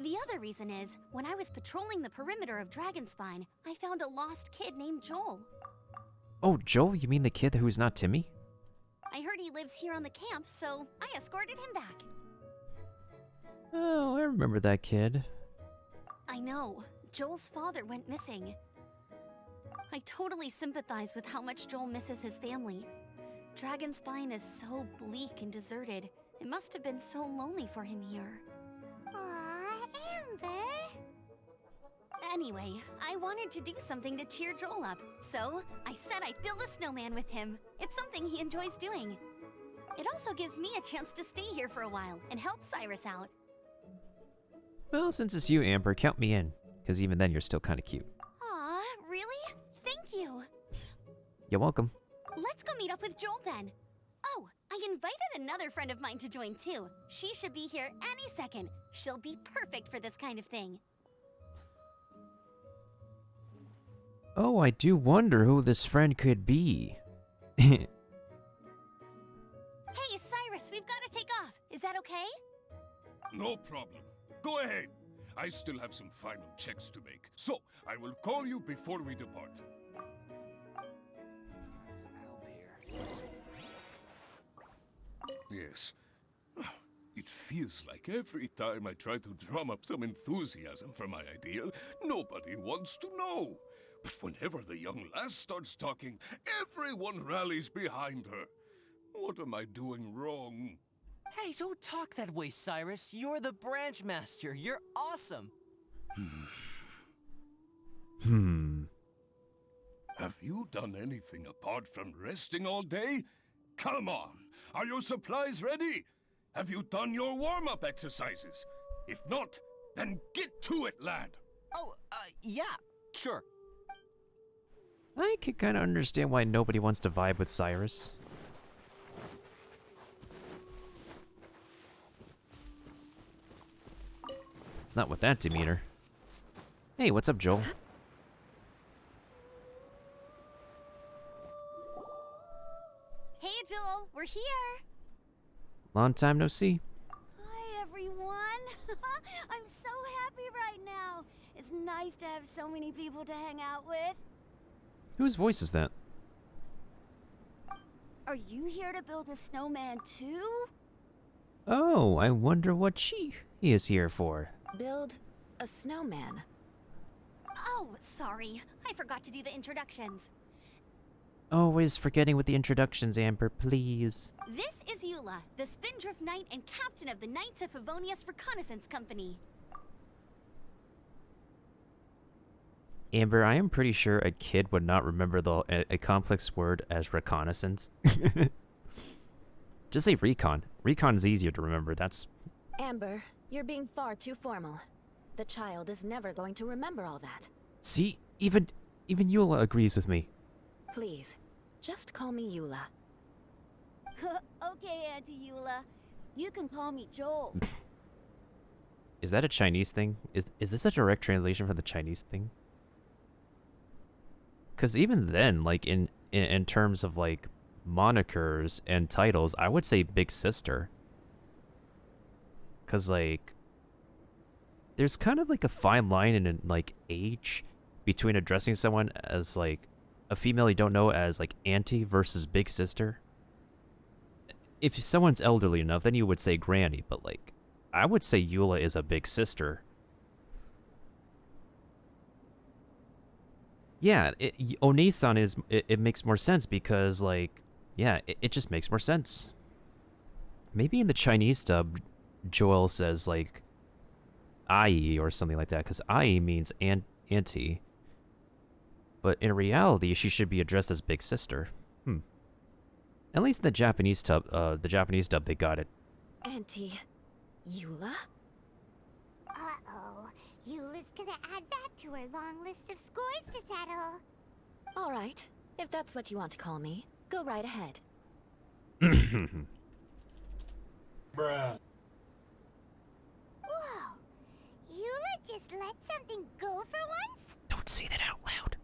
The other reason is, when I was patrolling the perimeter of Dragonspine, I found a lost kid named Joel. Oh, Joel? You mean the kid who's not Timmy? I heard he lives here on the camp, so I escorted him back. Oh, I remember that kid. I know. Joel's father went missing. I totally sympathize with how much Joel misses his family. Dragonspine is so bleak and deserted. It must have been so lonely for him here. Aw, Amber. Anyway, I wanted to do something to cheer Joel up, so I said I'd build a snowman with him. It's something he enjoys doing. It also gives me a chance to stay here for a while and help Cyrus out. Well, since it's you, Amber, count me in. Because even then, you're still kind of cute. Aw, really? Thank you. You're welcome. Let's go meet up with Joel then. Oh, I invited another friend of mine to join too. She should be here any second. She'll be perfect for this kind of thing. Oh, I do wonder who this friend could be. Hey, Cyrus, we've got to take off. Is that okay? No problem. Go ahead. I still have some final checks to make, so I will call you before we depart. Yes. It feels like every time I try to drum up some enthusiasm for my idea, nobody wants to know. But whenever the young lass starts talking, everyone rallies behind her. What am I doing wrong? Hey, don't talk that way, Cyrus. You're the branch master. You're awesome. Have you done anything apart from resting all day? Come on! Are your supplies ready? Have you done your warm-up exercises? If not, then get to it, lad! Oh, yeah, sure. I can kind of understand why nobody wants to vibe with Cyrus. Not with that demeanor. Hey, what's up, Joel? Hey, Joel, we're here. Long time no see. Hi, everyone. I'm so happy right now. It's nice to have so many people to hang out with. Whose voice is that? Are you here to build a snowman too? Oh, I wonder what she is here for. Build a snowman. Oh, sorry. I forgot to do the introductions. Always forgetting with the introductions, Amber, please. This is Eula, the Spindrift Knight and captain of the Knights of Favonius Reconnaissance Company. Amber, I am pretty sure a kid would not remember a complex word as reconnaissance. Just say recon. Recon is easier to remember, that's... Amber, you're being far too formal. The child is never going to remember all that. See? Even Eula agrees with me. Please, just call me Eula. Okay, Auntie Eula. You can call me Joel. Is that a Chinese thing? Is this a direct translation from the Chinese thing? Because even then, like, in terms of, like, monikers and titles, I would say Big Sister. Because, like, there's kind of, like, a fine line in, like, age between addressing someone as, like, a female you don't know as, like, auntie versus Big Sister. If someone's elderly enough, then you would say granny, but, like, I would say Eula is a Big Sister. Yeah, Oni-san is... It makes more sense because, like... Yeah, it just makes more sense. Maybe in the Chinese dub, Joel says, like... Ai or something like that, because Ai means auntie. But in reality, she should be addressed as Big Sister. At least in the Japanese dub, they got it. Auntie Eula? Uh-oh. Eula's gonna add that to her long list of scores to settle. All right. If that's what you want to call me, go right ahead. Bruh. Whoa. Eula just let something go for once? Don't say that out loud.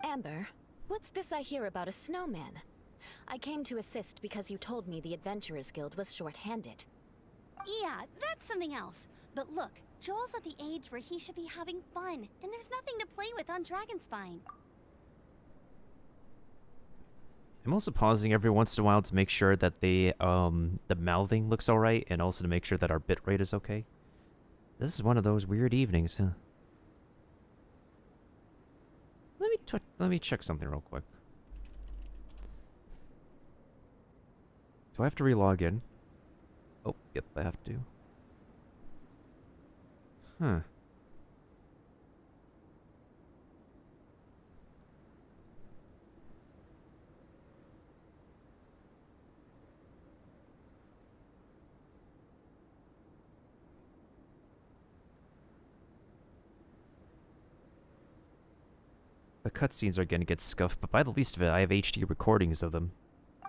Amber, what's this I hear about a snowman? I came to assist because you told me the Adventurers Guild was short-handed. Yeah, that's something else. But look, Joel's at the age where he should be having fun, and there's nothing to play with on Dragonspine. I'm also pausing every once in a while to make sure that the mouthing looks alright, and also to make sure that our bitrate is okay. This is one of those weird evenings, huh? Let me check something real quick. Do I have to relog in? Oh, yep, I have to. Huh. The cutscenes are gonna get scuffed, but by the least of it, I have HD recordings of them.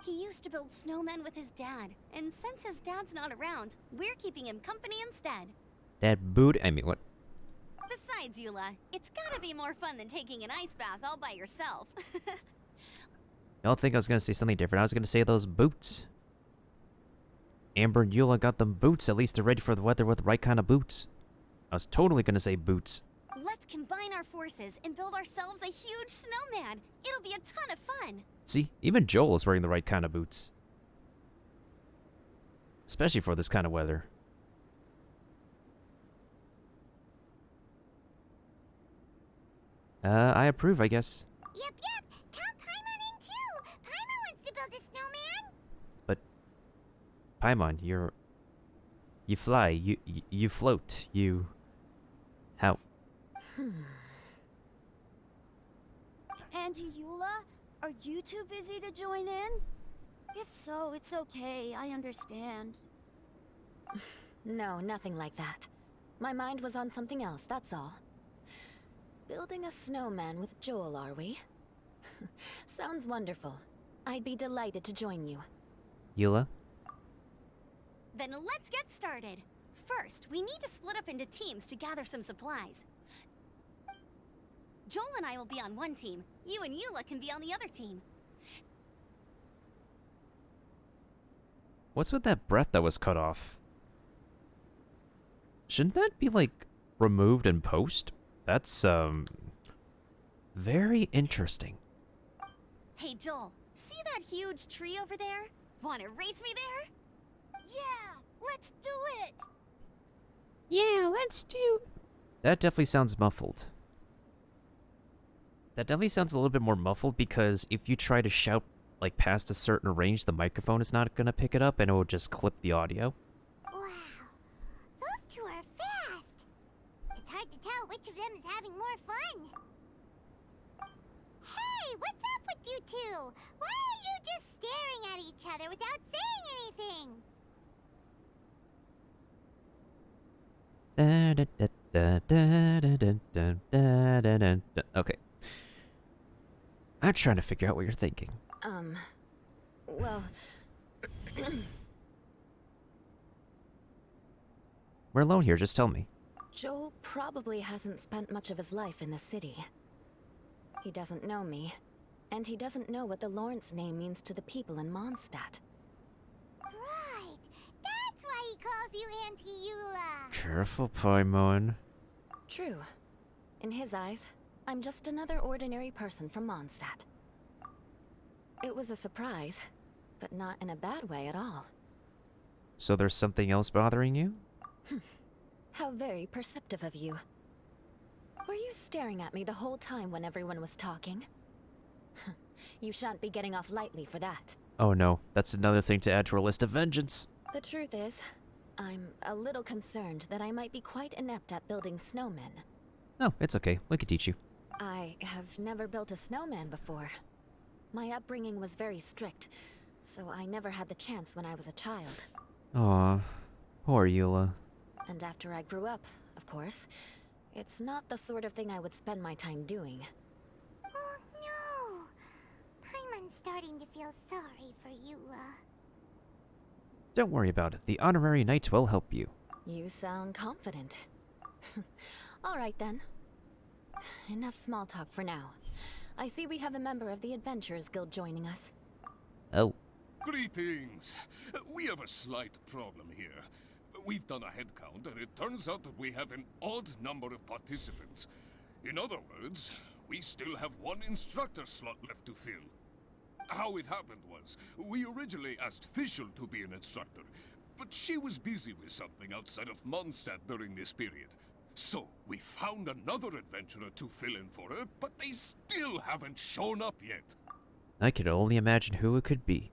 He used used to build snowmen with his dad, and since his dad's not around, we're keeping him company instead. That boot. I mean, what? Besides, Eula, it's gotta be more fun than taking an ice bath all by yourself. I don't think I was gonna say something different. I was gonna say those boots. Amber and Eula got them boots. At least they're ready for the weather with the right kind of boots. I was totally gonna say boots. Let's combine our forces and build ourselves a huge snowman. It'll be a ton of fun. See, even Joel is wearing the right kind of boots. Especially for this kind of weather. I approve, I guess. Yep. Count Paimon in too. Paimon wants to build a snowman. But Paimon, you fly, you float, you how? And Eula, are you too busy to join in? If so, it's okay. I understand. No, nothing like that. My mind was on something else, that's all. Building a snowman with Joel, are we? Sounds wonderful. I'd be delighted to join you. Eula? Then let's get started. First, we need to split up into teams to gather some supplies. Joel and I will be on one team. You and Eula can be on the other team. What's with that breath that was cut off? Shouldn't that be, like, removed in post? That's, very interesting. Hey Joel, see that huge tree over there? Wanna race me there? Yeah, let's do it! Yeah, let's do... That definitely sounds muffled. That definitely sounds a little bit more muffled because if you try to shout, like, past a certain range, the microphone is not gonna pick it up and it will just clip the audio. Wow. Those two are fast. It's hard to tell which of them is having more fun. Hey, what's up with you two? Why are you just staring at each other without saying anything? Okay. I'm trying to figure out what you're thinking. Well... We're alone here, just tell me. Joel probably hasn't spent much of his life in the city. He doesn't know me, and he doesn't know what the Lawrence name means to the people in Mondstadt. Right. That's why he calls you Auntie Eula. Careful, Paimon. True. In his eyes, I'm just another ordinary person from Mondstadt. It was a surprise, but not in a bad way at all. So there's something else bothering you? How very perceptive of you. Were you staring at me the whole time when everyone was talking? You shan't be getting off lightly for that. Oh no, that's another thing to add to our list of vengeance. The truth is, I'm a little concerned that I might be quite inept at building snowmen. No, it's okay. We can teach you. I have never built a snowman before. My upbringing was very strict, so I never had the chance when I was a child. Aw, poor Eula. And after I grew up, of course, it's not the sort of thing I would spend my time doing. Oh no! Paimon's starting to feel sorry for Eula. Don't worry about it. The honorary knights will help you. You sound confident. All right then. Enough small talk for now. I see we have a member of the Adventurers Guild joining us. Oh. Greetings. We have a slight problem here. We've done a head count, and it turns out that we have an odd number of participants. In other words, we still have one instructor slot left to fill. How it happened was, we originally asked Fischl to be an instructor, but she was busy with something outside of Mondstadt during this period. So, we found another adventurer to fill in for her, but they still haven't shown up yet. I can only imagine who it could be.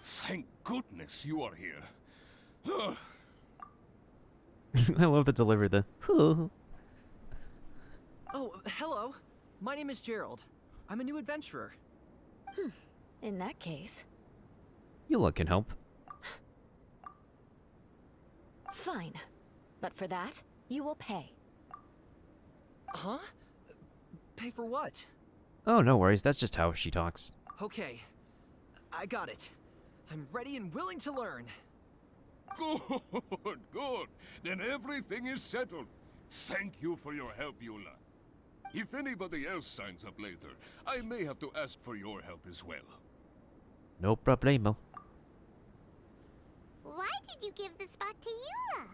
Thank goodness you are here. I love the delivery, the Oh, hello. My name is Gerald. I'm a new adventurer. In that case... Eula can help. Fine. But for that, you will pay. Huh? Pay for what? Oh, no worries. That's just how she talks. Okay. I got it. I'm ready and willing to learn. Good, good. Then everything is settled. Thank you for your help, Eula. If anybody else signs up later, I may have to ask for your help as well. No problemo. Why did you give the spot to Eula?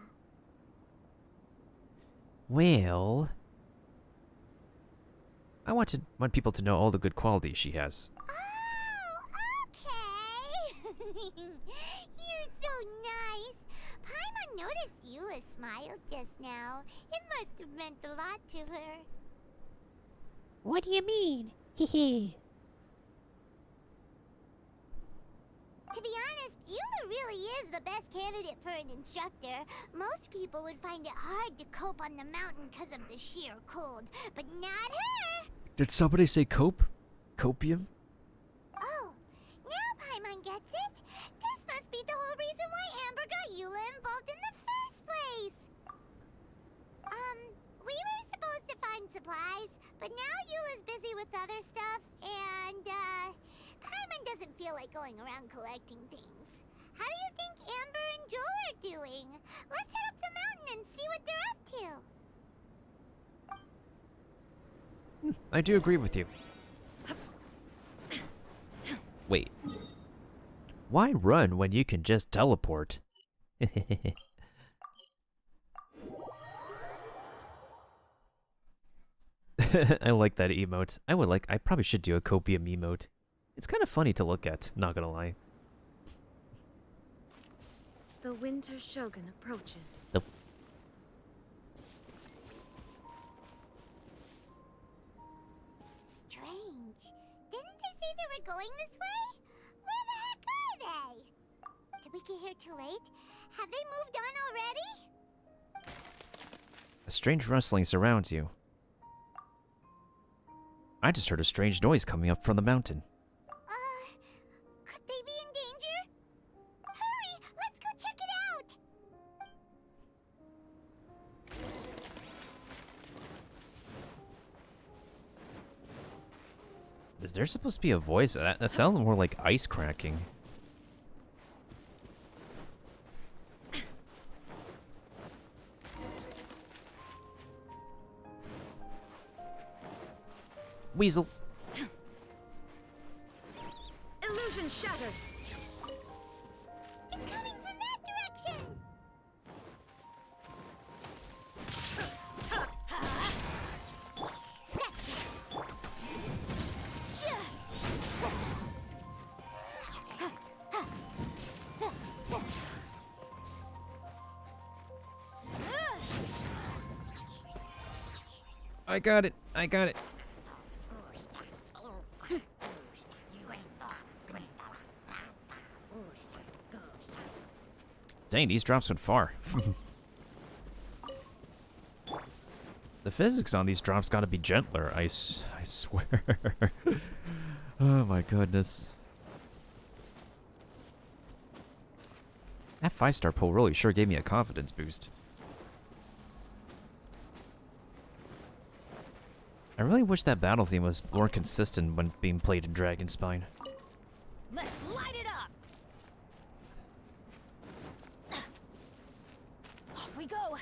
Well, I want people to know all the good qualities she has. Oh, okay. You're so nice. Paimon noticed Eula smiled just now. It must have meant a lot to her. What do you mean? Hehe. To be honest, Eula really is the best candidate for an instructor. Most people would find it hard to cope on the mountain because of the sheer cold, but not her! Did somebody say cope? Copium? Oh, now Paimon gets it. This must be the whole reason why Amber got Eula involved in the first place. We were supposed to find supplies, but now Eula's busy with other stuff, and, Paimon doesn't feel like going around collecting things. How do you think Amber and Joel are doing? Let's head up the mountain and see what they're up to. I do agree with you. Wait. Why run when you can just teleport? I like that emote. I probably should do a copium emote. It's kind of funny to look at, not gonna lie. The Winter Shogun approaches. Nope. Strange. Didn't they say they were going this way? Where the heck are they? Did we get here too late? Have they moved on already? A strange rustling surrounds you. I just heard a strange noise coming up from the mountain. Could they be in danger? Hurry! Let's go check it out! Is there supposed to be a voice? That sounded more like ice cracking. Weasel. Illusion shattered. It's coming from that direction! Scratch that! I got it. I got it. Dang, these drops went far. The physics on these drops gotta be gentler, I swear. Oh my goodness. That 5-star pull really sure gave me a confidence boost. I really wish that battle theme was more consistent when being played in Dragonspine. Let's light it up! Off we go!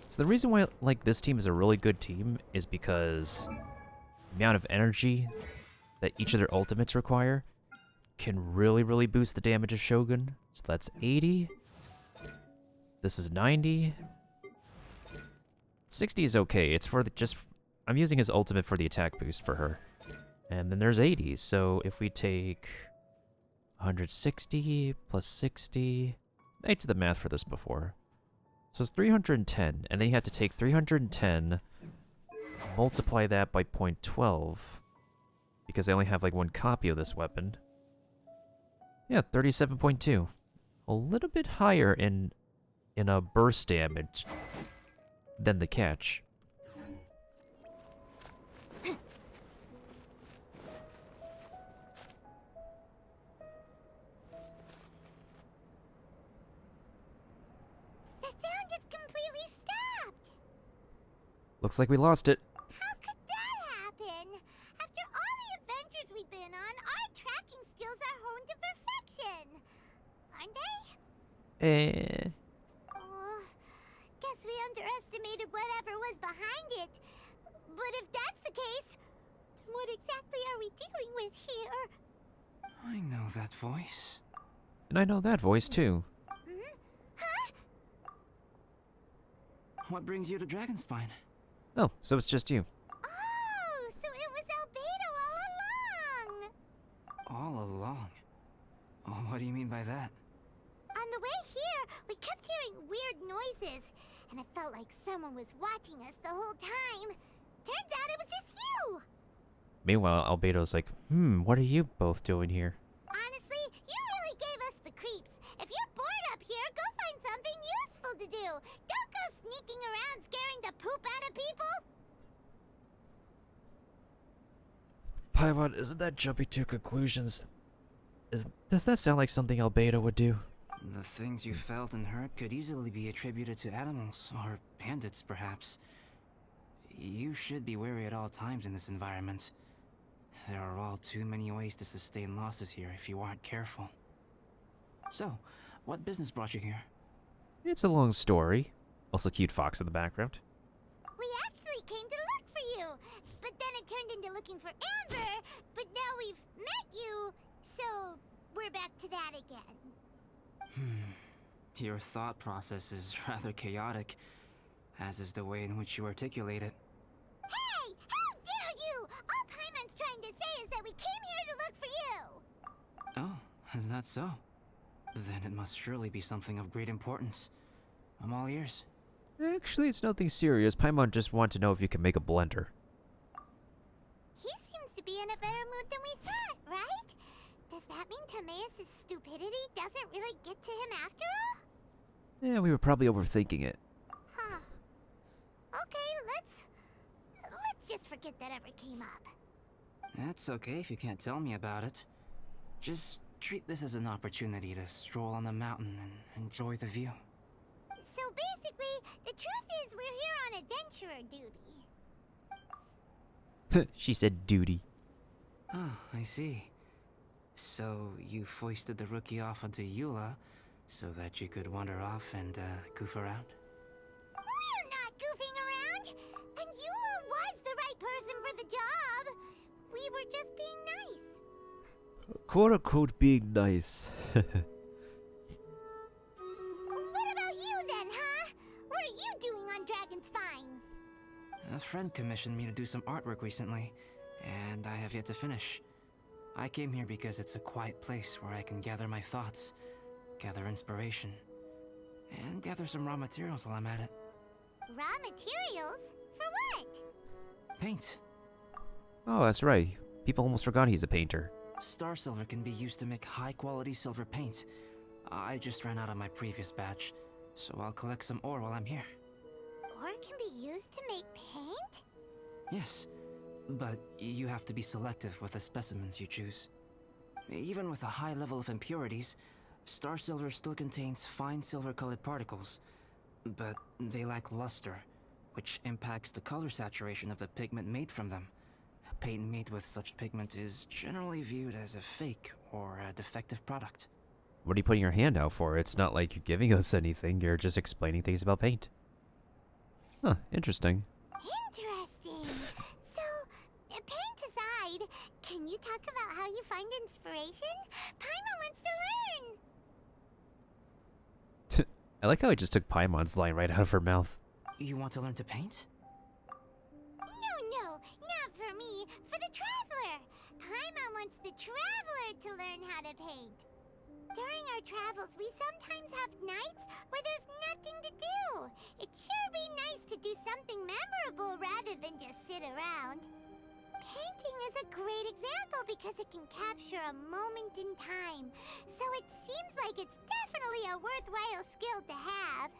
So the reason why like this team is a really good team is because the amount of energy that each of their ultimates require can really boost the damage of Shogun. So that's 80. This is 90. 60 is okay. It's for the I'm using his ultimate for the attack boost for her. And then there's 80. So if we take 160 plus 60, I did the math for this before. So it's 310, and then you have to take 310, multiply that by 0.12, because I only have like one copy of this weapon. Yeah, 37.2. A little bit higher in a burst damage than the catch. The sound just completely stopped! Looks like we lost it. How could that happen? After all the adventures we've been on, our tracking skills are honed to Eh. Oh, guess we underestimated whatever was behind it. But if that's the case, then what exactly are we dealing with here? I know that voice. And I know that voice too. Huh? What brings you to Dragonspine? Oh, so it's just you. Oh, so it was Albedo all along! All along? Oh, what do you mean by that? On the way here, we kept hearing weird noises, and it felt like someone was watching us the whole time. Turns out it was just you! Meanwhile, Albedo's like, what are you both doing here? Honestly, you really gave us the creeps. If you're bored up here, go find something useful to do. Don't go sneaking around scaring the poop out of people. Paimon, isn't that jumping to conclusions? Does that sound like something Albedo would do? The things you felt and heard could easily be attributed to animals, or bandits perhaps. You should be wary at all times in this environment. There are all too many ways to sustain losses here if you aren't careful. So, what business brought you here? It's a long story. Also cute fox in the background. We actually came to look for you, but then it turned into looking for Amber, but now we've met you, so we're back to that again. Your thought process is rather chaotic, as is the way in which you articulate it. Hey! How dare you! All Paimon's trying to say is that we came here to look for you! Oh, is that so? Then it must surely be something of great importance. I'm all ears. Actually, it's nothing serious. Paimon just wanted to know if you can make a blender. He seems to be in a better mood than we thought, right? Does that mean Timaeus' stupidity doesn't really get to him after all? Yeah, we were probably overthinking it. Huh. Okay, let's just forget that ever came up. That's okay if you can't tell me about it. Just treat this as an opportunity to stroll on the mountain and enjoy the view. So basically, the truth is we're here on adventurer duty. She said duty. Ah, I see. So you foisted the rookie off onto Eula so that you could wander off and goof around? We're not goofing around! And Eula was the right person for the job! We were just being nice. Quote unquote being nice. What about you then, huh? What are you doing on Dragonspine? A friend commissioned me to do some artwork recently, and I have yet to finish. I came here because it's a quiet place where I can gather my thoughts, gather inspiration, and gather some raw materials while I'm at it. Raw materials? For what? Paint. Oh, that's right. People almost forgot he's a painter. Star silver can be used to make high-quality silver paint. I just ran out of my previous batch, so I'll collect some ore while I'm here. Ore can be used to make paint? Yes, but you have to be selective with the specimens you choose. Even with a high level of impurities, star silver still contains fine silver-colored particles, but they lack luster, which impacts the color saturation of the pigment made from them. Paint made with such pigment is generally viewed as a fake or a defective product. What are you putting your hand out for? It's not like you're giving us anything, you're just explaining things about paint. Huh, interesting. Interesting. So, paint aside, can you talk about how you find inspiration? Paimon wants to learn! I like how I just took Paimon's line right out of her mouth. You want to learn to paint? No, not for me. For the Traveler. Paimon wants the Traveler to learn how to paint. During our travels, we sometimes have nights where there's nothing to do. It'd sure be nice to do something memorable rather than just sit around. Painting is a great example because it can capture a moment in time. So it seems like it's definitely a worthwhile skill to have.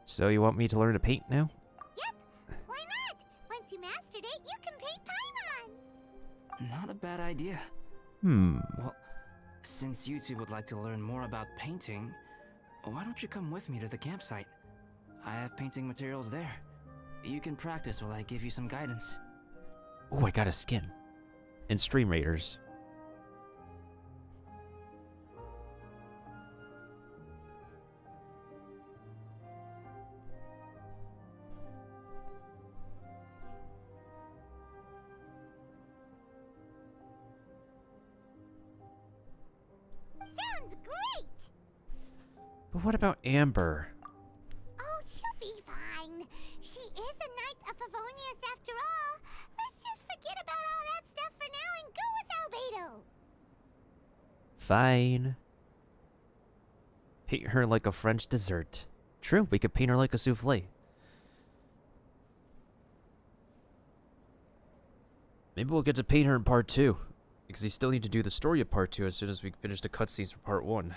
So you want me to learn to paint now? Yep, why not? Once you mastered it, you can paint Paimon! Not a bad idea. Well, since you two would like to learn more about painting, why don't you come with me to the campsite? I have painting materials there. You can practice while I give you some guidance. oh, I got a skin. And Stream Raiders. Sounds great! But what about Amber? Oh, she'll be fine. She is a Knight of Favonius after all. Let's just forget about all that stuff for now and go with Albedo. Fine. Paint her like a French dessert. True, we could paint her like a souffle. Maybe we'll get to paint her in part 2. Because you still need to do the story of part 2 as soon as we finish the cutscenes for part 1.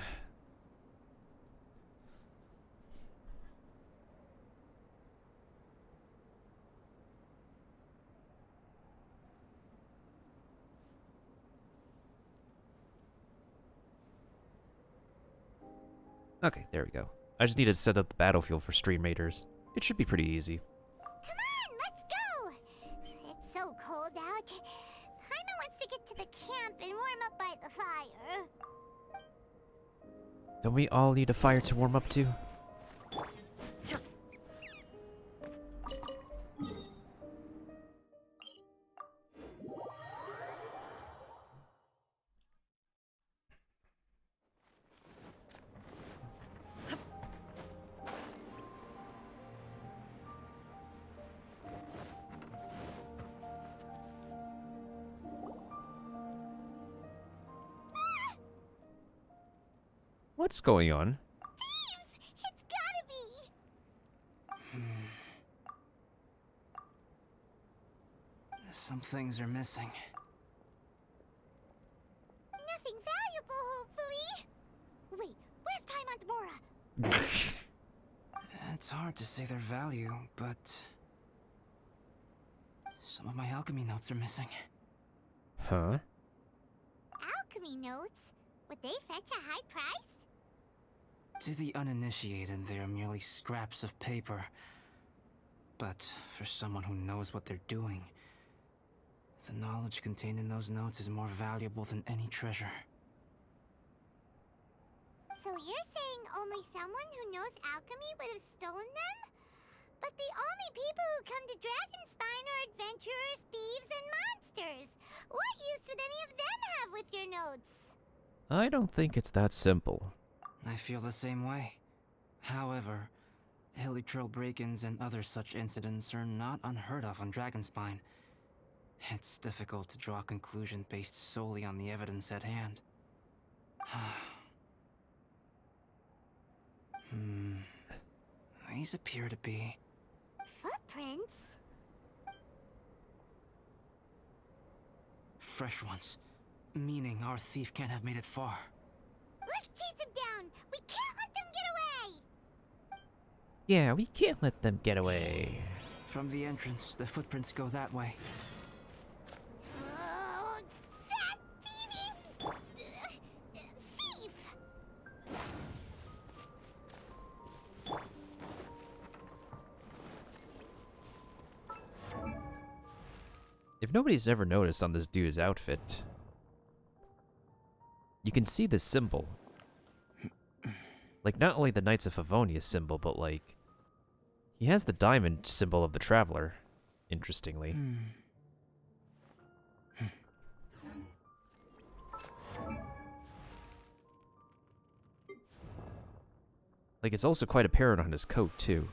Okay, there we go. I just need to set up the battlefield for stream raiders. It should be pretty easy. Come on, let's go! It's so cold out. Paimon wants to get to the camp and warm up by the fire. Don't we all need a fire to warm up to? What's going on? Thieves! It's gotta be! Some things are missing. Nothing valuable, hopefully. Wait, where's Paimon's Mora? It's hard to say their value, but some of my alchemy notes are missing. Huh? Alchemy notes? Would they fetch a high price? To the uninitiated, they are merely scraps of paper. But for someone who knows what they're doing, the knowledge contained in those notes is more valuable than any treasure. So you're saying only someone who knows alchemy would have stolen them? But the only people who come to Dragonspine are adventurers, thieves, and monsters. What use would any of them have with your notes? I don't think it's that simple. I feel the same way. However, hilly trail break-ins and other such incidents are not unheard of on Dragonspine. It's difficult to draw a conclusion based solely on the evidence at hand. These appear to be... Footprints? fresh ones. Meaning our thief can't have made it far. Let's chase him down! We can't let them get away! Yeah, we can't let them get away. From the entrance, the footprints go that way. Oh, that thieving... thief! If nobody's ever noticed on this dude's outfit, you can see this symbol. Like, not only the Knights of Favonius symbol, but like, he has the diamond symbol of the Traveler, interestingly. Like, it's also quite apparent on his coat, too.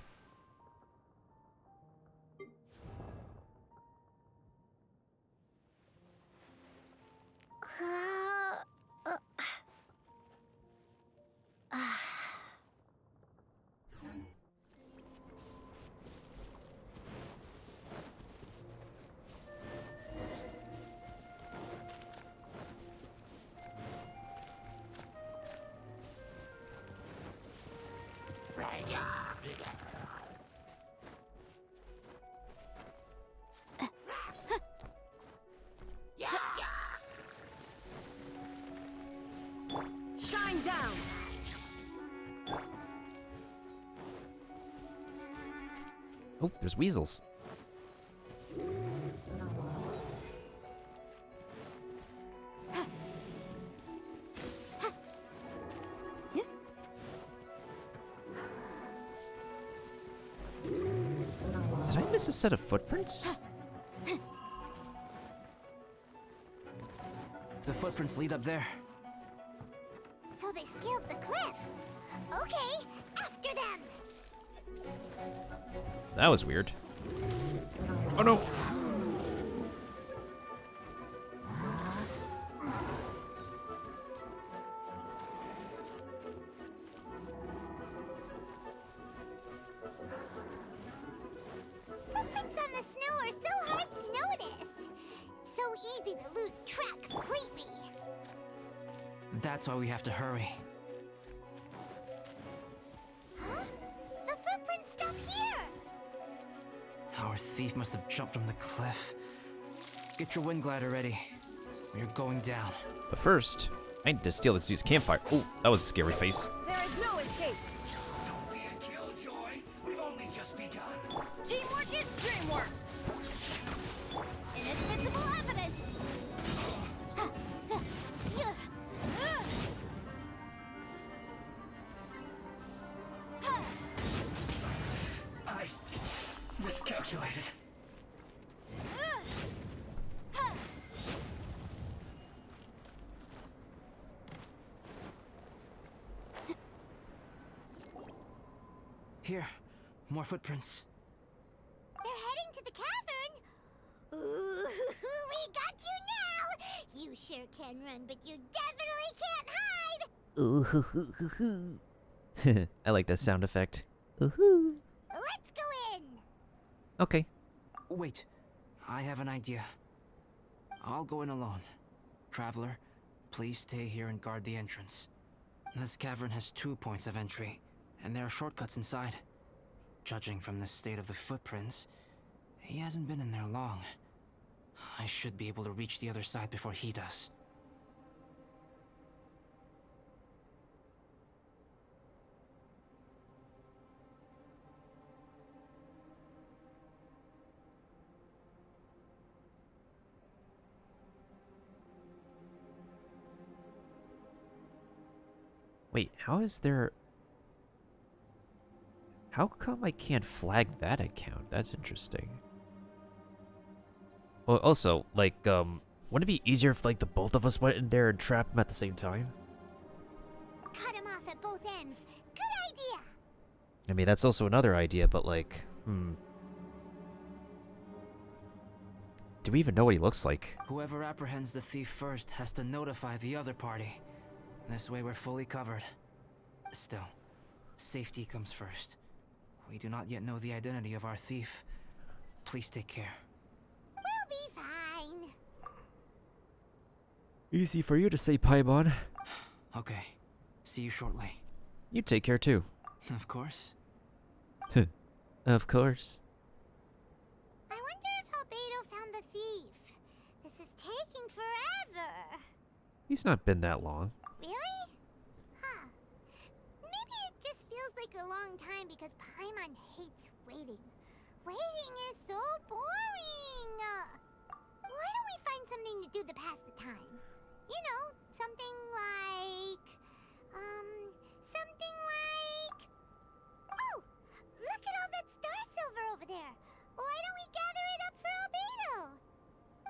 Shine down! Oh, there's weasels. Did I miss a set of footprints? The footprints lead up there. So they scaled the cliff. Okay, after them. That was weird. Oh no! Footprints on the snow are so hard to notice. It's so easy to lose track completely. That's why we have to hurry. Huh? The footprints stop here. Our thief must have jumped from the cliff. Get your wind glider ready. We're going down. But first, I need to steal this dude's campfire. Oh, that was a scary face. There is no escape. Don't be a killjoy. We've only just begun. Teamwork is dreamwork. Inadmissible evidence. I miscalculated. Here, more footprints. They're heading to the cavern. Ooh, we got you now. You sure can run, but you definitely can't hide. Ooh. I like that sound effect. Ooh. Let's go in. Okay. Wait, I have an idea. I'll go in alone. Traveler, please stay here and guard the entrance. This cavern has 2 points of entry, and there are shortcuts inside. Judging from the state of the footprints, he hasn't been in there long. I should be able to reach the other side before he does. Wait, how is there... How come I can't flag that account? That's interesting. Well, also, like, wouldn't it be easier if, like, the both of us went in there and trapped him at the same time? Cut him off at both ends. Good idea. I mean, that's also another idea, but, like, do we even know what he looks like? Whoever apprehends the thief first has to notify the other party. This way we're fully covered. Still, safety comes first. We do not yet know the identity of our thief. Please take care. We'll be fine. Easy for you to say, Paimon. Okay. See you shortly. You take care, too. Of course. Of course. I wonder if Albedo found the thief. This is taking forever. He's not been that long. Really? Huh. Maybe it just feels like a long time because Paimon hates waiting. Waiting is so boring. Why don't we find something to do to pass the time? You know, something like... something like... Oh! Look at all that star silver over there. Why don't we gather it up for Albedo?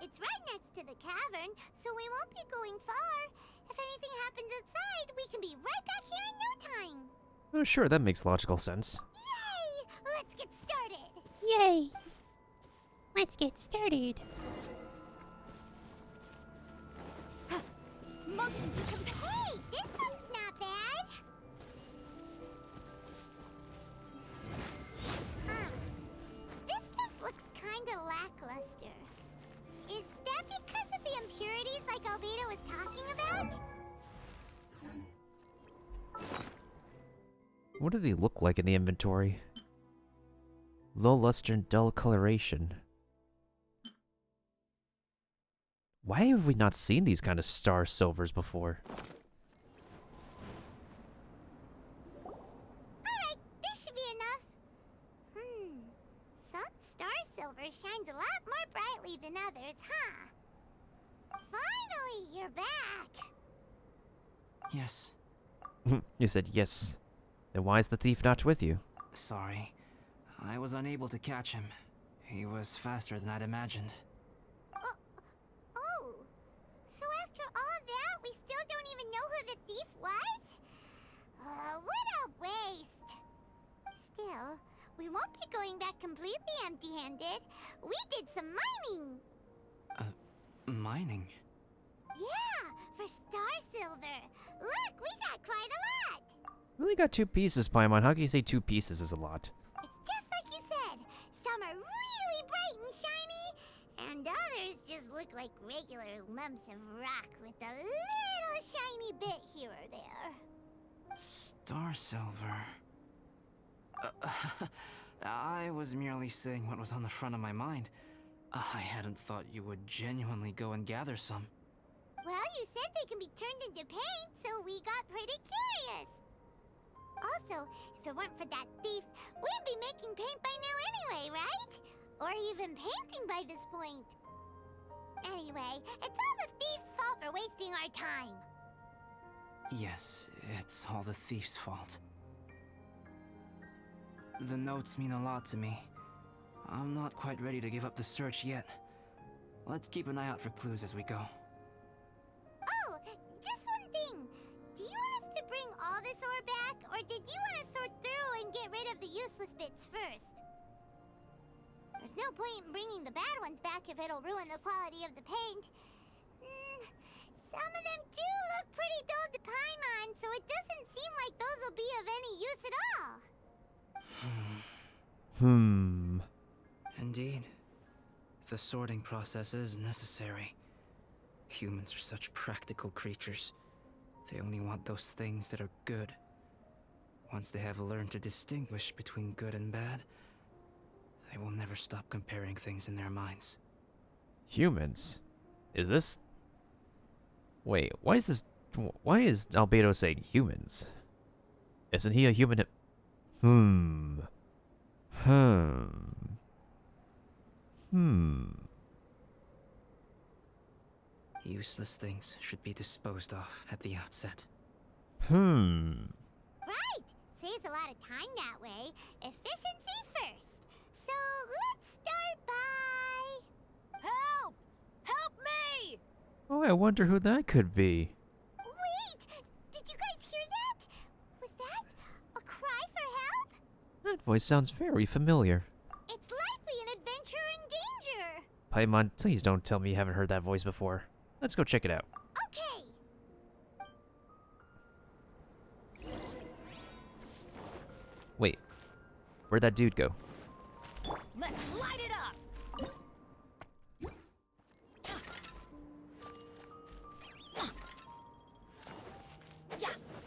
It's right next to the cavern, so we won't be going far. If anything happens outside, we can be right back here in no time. Oh, sure, that makes logical sense. Yay! Let's get started. Yay! Let's get started. Motion to compare. Hey, this one's not bad. This stuff looks kinda lackluster. Is that because of the impurities like Albedo was talking about? What do they look like in the inventory? Low luster and dull coloration. Why have we not seen these kind of star silvers before? Alright, this should be enough. Some star silver shines a lot more brightly than others, huh? Finally, you're back. Yes. You said yes. Then why is the thief not with you? Sorry. I was unable to catch him. He was faster than I'd imagined. Oh. So after all that, we still don't even know who the thief was? Still, we won't be going back completely empty-handed. We did some mining. Mining? Yeah, for star silver. Look, we got quite a lot. Really got 2 pieces, Paimon. How can you say 2 pieces is a lot? It's just like you said. Some are really bright and shiny, and others just look like regular lumps of rock with a little shiny bit here or there. Star silver. I was merely saying what was on the front of my mind. I hadn't thought you would genuinely go and gather some. Well, you said they can be turned into paint, so we got pretty curious. Also, if it weren't for that thief, we'd be making paint by now anyway, right? Or even painting by this point. Anyway, it's all the thief's fault for wasting our time. Yes, it's all the thief's fault. The notes mean a lot to me. I'm not quite ready to give up the search yet. Let's keep an eye out for clues as we go. Oh, just one thing. Do you want us to bring all this ore back, or did you want to sort through and get rid of the useless bits first? There's no point in bringing the bad ones back if it'll ruin the quality of the paint. Some of them do look pretty dull to Paimon, so it doesn't seem like those will be of any use at all. Indeed. The sorting process is necessary. Humans are such practical creatures. They only want those things that are good. Once they have learned to distinguish between good and bad, they will never stop comparing things in their minds. Humans? Is this... Wait, why is Albedo saying humans? Isn't he a human? Useless things should be disposed of at the outset. Right! Saves a lot of time that way. Efficiency first. So let's start by... Help! Help me! Oh, I wonder who that could be. Wait! Did you guys hear that? Was that a cry for help? That voice sounds very familiar. It's likely an adventurer in danger. Paimon, please don't tell me you haven't heard that voice before. Let's go check it out. Okay. Wait, where'd that dude go? Let's light it up!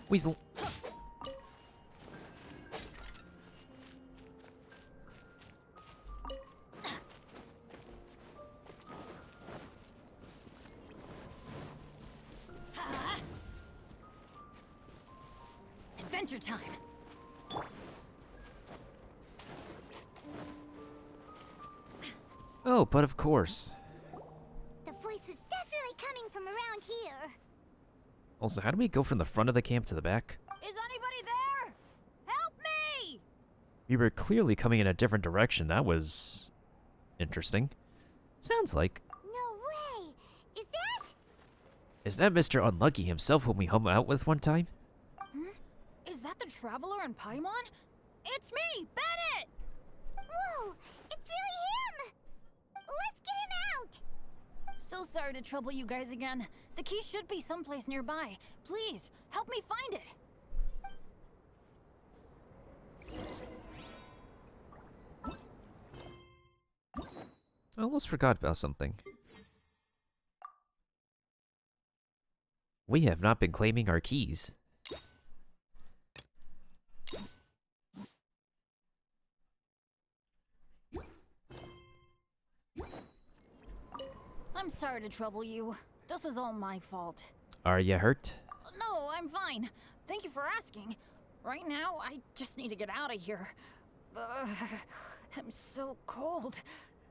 Weasel. Adventure time! Oh, but of course. The voice was definitely coming from around here. Also, how do we go from the front of the camp to the back? Is anybody there? Help me! We were clearly coming in a different direction. That was... interesting. Sounds like... No way! Is that... Is that Mr. Unlucky himself whom we hung out with one time? Is that the Traveler and Paimon? It's me, Bennett! Whoa! It's really him! Let's get him out! So sorry to trouble you guys again. The key should be someplace nearby. Please, help me find it. I almost forgot about something. We have not been claiming our keys. I'm sorry to trouble you. This was all my fault. Are you hurt? No, I'm fine. Thank you for asking. Right now, I just need to get out of here. I'm so cold.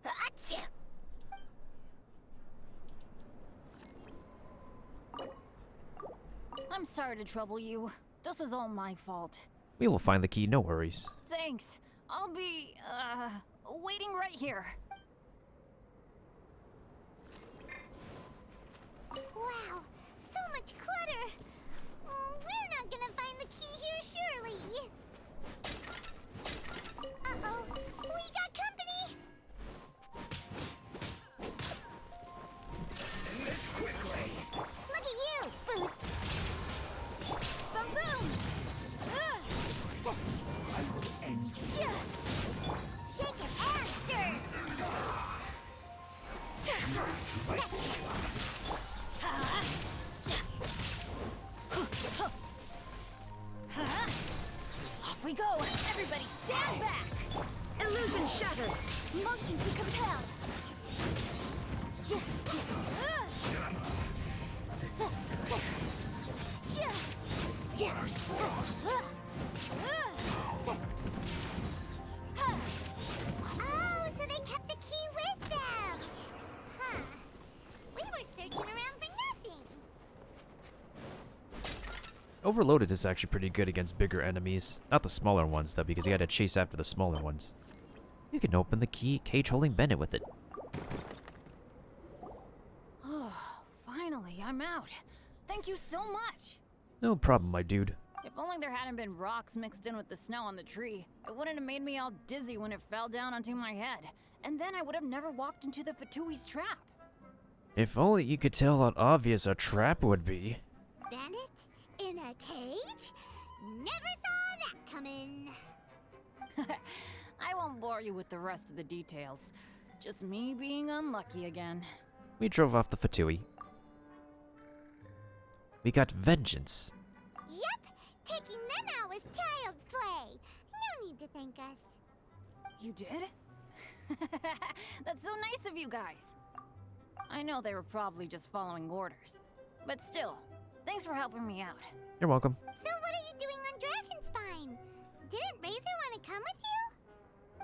Achoo! I'm sorry to trouble you. This was all my fault. We will find the key, no worries. Thanks. I'll be, waiting right here. Wow, so much clutter! Oh, we're not gonna find the key here, surely! we go! Everybody stand back! Illusion shattered! Motion to compel! Oh, so they kept the key with them! Huh. We were searching around for nothing. Overloaded is actually pretty good against bigger enemies. Not the smaller ones, though, because you gotta chase after the smaller ones. You can open the key cage holding Bennett with it. Oh, finally, I'm out. Thank you so much. No problem, my dude. If only there hadn't been rocks mixed in with the snow on the tree, it wouldn't have made me all dizzy when it fell down onto my head. And then I would have never walked into the Fatui's trap. If only you could tell how obvious a trap would be. Bennett? In a cage? Never saw that coming. I won't bore you with the rest of the details. Just me being unlucky again. We drove off the Fatui. We got vengeance. Yep, taking them out was child's play. No need to thank us. You did? That's so nice of you guys. I know they were probably just following orders. But still, thanks for helping me out. You're welcome. So what are you doing on Dragonspine? Didn't Razor want to come with you?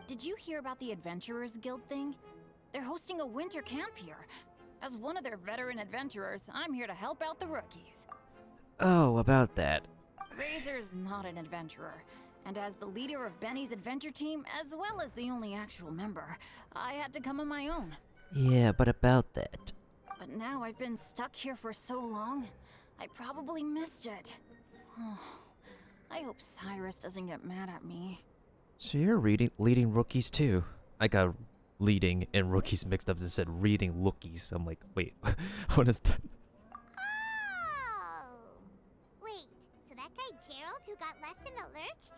Did you hear about the Adventurers Guild thing? They're hosting a winter camp here. As one of their veteran adventurers, I'm here to help out the rookies. Oh, about that. Razor's not an adventurer, and as the leader of Benny's adventure team, as well as the only actual member, I had to come on my own. Yeah, but about that. But now I've been stuck here for so long, I probably missed it. Oh, I hope Cyrus doesn't get mad at me. So you're leading rookies too. I got leading and rookies mixed up and said reading lookies. I'm like, wait, what is that? Oh! Wait, so that guy Gerald who got left in the lurch,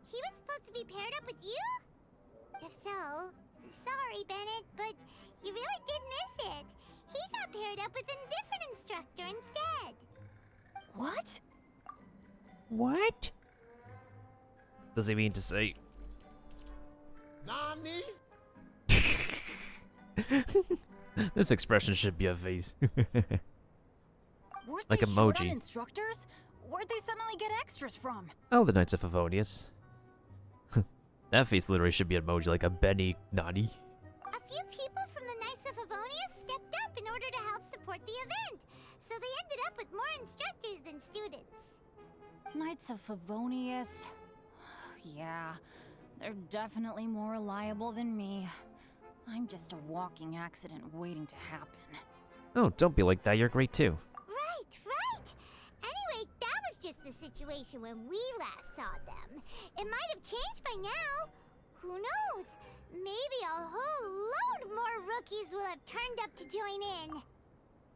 he was supposed to be paired up with you? If so, sorry Bennett, but you really did miss it. He got paired up with a different instructor instead. What? What? Does he mean to say? Nani? This expression should be a face. Weren't Like they short on emoji. instructors? Where'd they suddenly get extras from? Oh, the Knights of Favonius. That face literally should be an emoji, like a Benny Nani. A few people from the Knights of Favonius stepped up in order to help support the event, so they ended up with more instructors than students. Knights of Favonius? Yeah, they're definitely more reliable than me. I'm just a walking accident waiting to happen. Oh, don't be like that, you're great too. Right. Anyway, that was just the situation when we last saw them. It might have changed by now. Who knows? Maybe a whole load more rookies will have turned up to join in.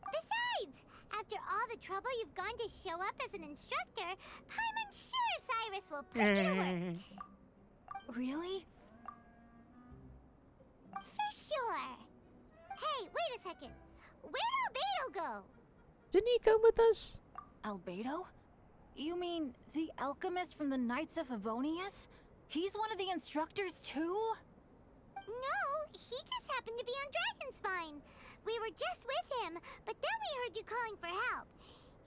Besides, after all the trouble you've gone to show up as an instructor, I'm sure Cyrus will put you to work. Really? For sure. Hey, wait a second. Where'd Albedo go? Didn't he come with us? Albedo? You mean the alchemist from the Knights of Favonius? He's one of the instructors too? No, he just happened to be on Dragonspine. We were just with him, but then we heard you calling for help.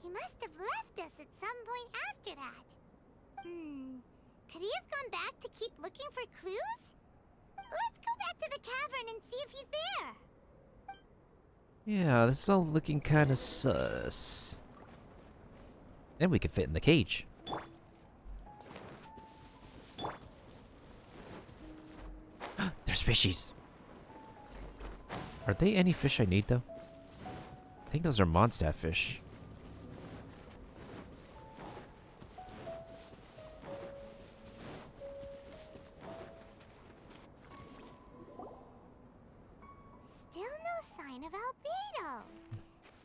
He must have left us at some point after that. Could he have gone back to keep looking for clues? Let's go back to the cavern and see if he's there. Yeah, this is all looking kind of sus. And we could fit in the cage. There's fishies. Are they any fish I need, though? I think those are Mondstadt fish. Still no sign of Albedo.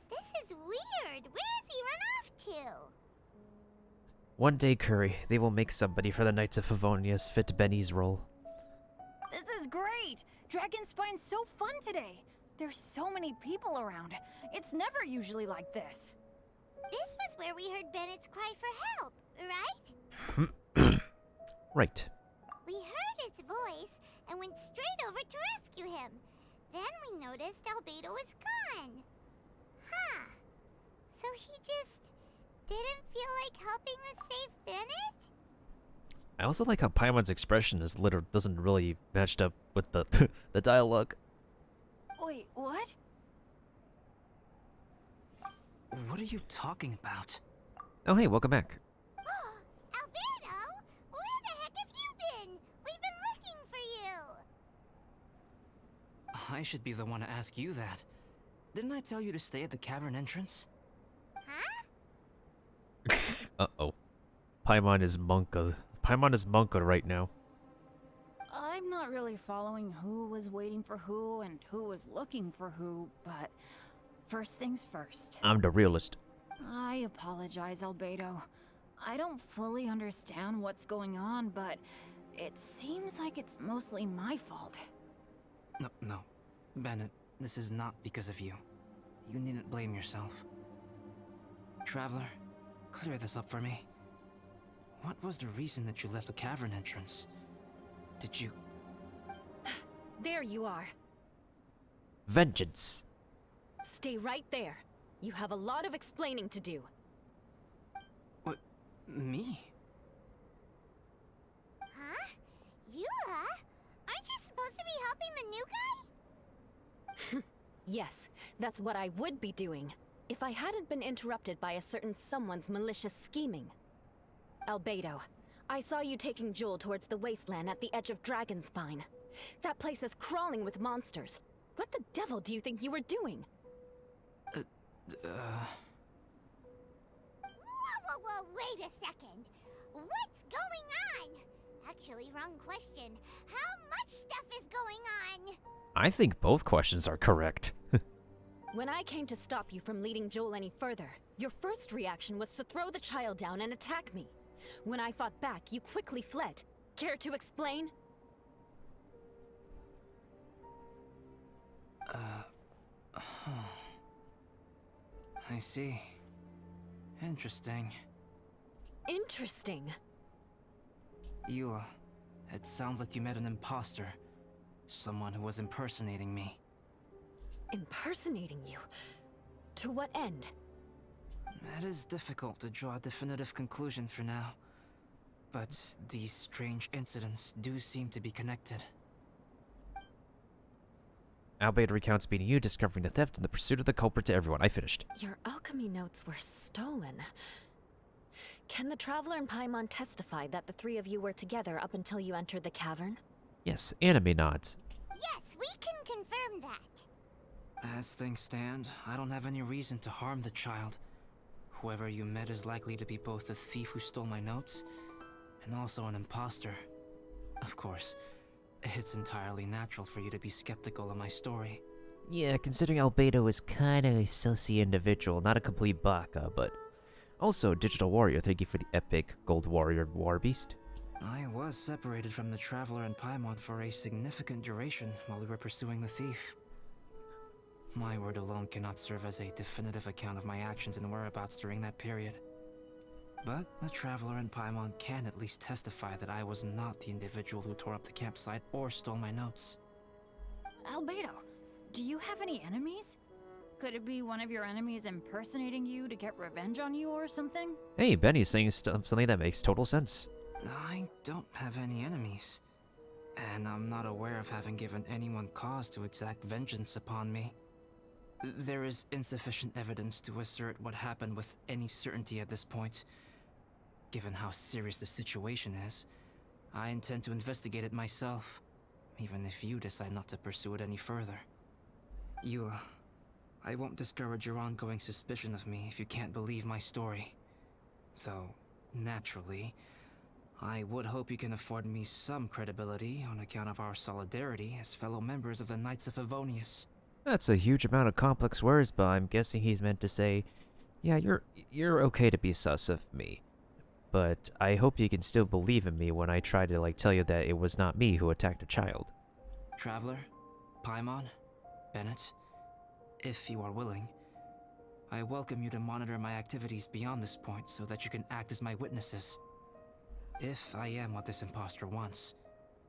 This is weird. Where has he run off to? One day, Curry, they will make somebody for the Knights of Favonius fit Benny's role. This is great! Dragonspine's so fun today! There's so many people around. It's never usually like this. This was where we heard Bennett's cry for help, right? Right. We heard his voice and went straight over to rescue him. Then we noticed Albedo was gone. Huh. So he just didn't feel like helping us save Bennett? I also like how Paimon's expression is doesn't really match up with the the dialogue. Wait, what? What are you talking about? Oh hey, welcome back. Albedo, where the heck have you been? We've been looking for you. I should be the one to ask you that. Didn't I tell you to stay at the cavern entrance? Huh? Uh-oh. Paimon is Monka. Paimon is Monka right now. I'm not really following who was waiting for who and who was looking for who, but first things first. I'm the realist. I apologize, Albedo. I don't fully understand what's going on, but it seems like it's mostly my fault. No. Bennett, this is not because of you. You needn't blame yourself. Traveler, clear this up for me. What was the reason that you left the cavern entrance? Did you... There you are. Vengeance. Stay right there. You have a lot of explaining to do. What? Me? Huh? Eula? Aren't you supposed to be helping the new guy? Yes, that's what I would be doing, if I hadn't been interrupted by a certain someone's malicious scheming. Albedo, I saw you taking Joel towards the wasteland at the edge of Dragonspine. That place is crawling with monsters. What the devil do you think you were doing? Whoa, wait a second. What's going on? Actually, wrong question. How much stuff is going on? I think both questions are correct. When I came to stop you from leading Joel any further, your first reaction was to throw the child down and attack me. When I fought back, you quickly fled. Care to explain? I see. Interesting. Interesting. Eula, it sounds like you met an imposter. Someone who was impersonating me. Impersonating you? To what end? It is difficult to draw a definitive conclusion for now. But these strange incidents do seem to be connected. Albedo recounts meeting you, discovering the theft, and the pursuit of the culprit to everyone. I finished. Your alchemy notes were stolen. Can the Traveler and Paimon testify that the three of you were together up until you entered the cavern? Yes, anime nods. Yes, we can confirm that. As things stand, I don't have any reason to harm the child. Whoever you met is likely to be both the thief who stole my notes and also an imposter. Of course, it's entirely natural for you to be skeptical of my story. Yeah, considering Albedo is kinda a sussy individual, not a complete baka, but... Also, Digital Warrior, thank you for the epic Gold Warrior War Beast. I was separated from the Traveler and Paimon for a significant duration while we were pursuing the thief. My word alone cannot serve as a definitive account of my actions and whereabouts during that period. But the Traveler and Paimon can at least testify that I was not the individual who tore up the campsite or stole my notes. Albedo, do you have any enemies? Could it be one of your enemies impersonating you to get revenge on you or something? Hey, Benny's saying something that makes total sense. I don't have any enemies, and I'm not aware of having given anyone cause to exact vengeance upon me. There is insufficient evidence to assert what happened with any certainty at this point. Given how serious the situation is, I intend to investigate it myself, even if you decide not to pursue it any further. Eula, I won't discourage your ongoing suspicion of me if you can't believe my story. Though, naturally, I would hope you can afford me some credibility on account of our solidarity as fellow members of the Knights of Favonius. That's a huge amount of complex words, but I'm guessing he's meant to say, yeah, you're okay to be sus of me. But I hope you can still believe in me when I try to, like, tell you that it was not me who attacked a child. Traveler, Paimon, Bennett, if you are willing, I welcome you to monitor my activities beyond this point so that you can act as my witnesses. If I am what this imposter wants,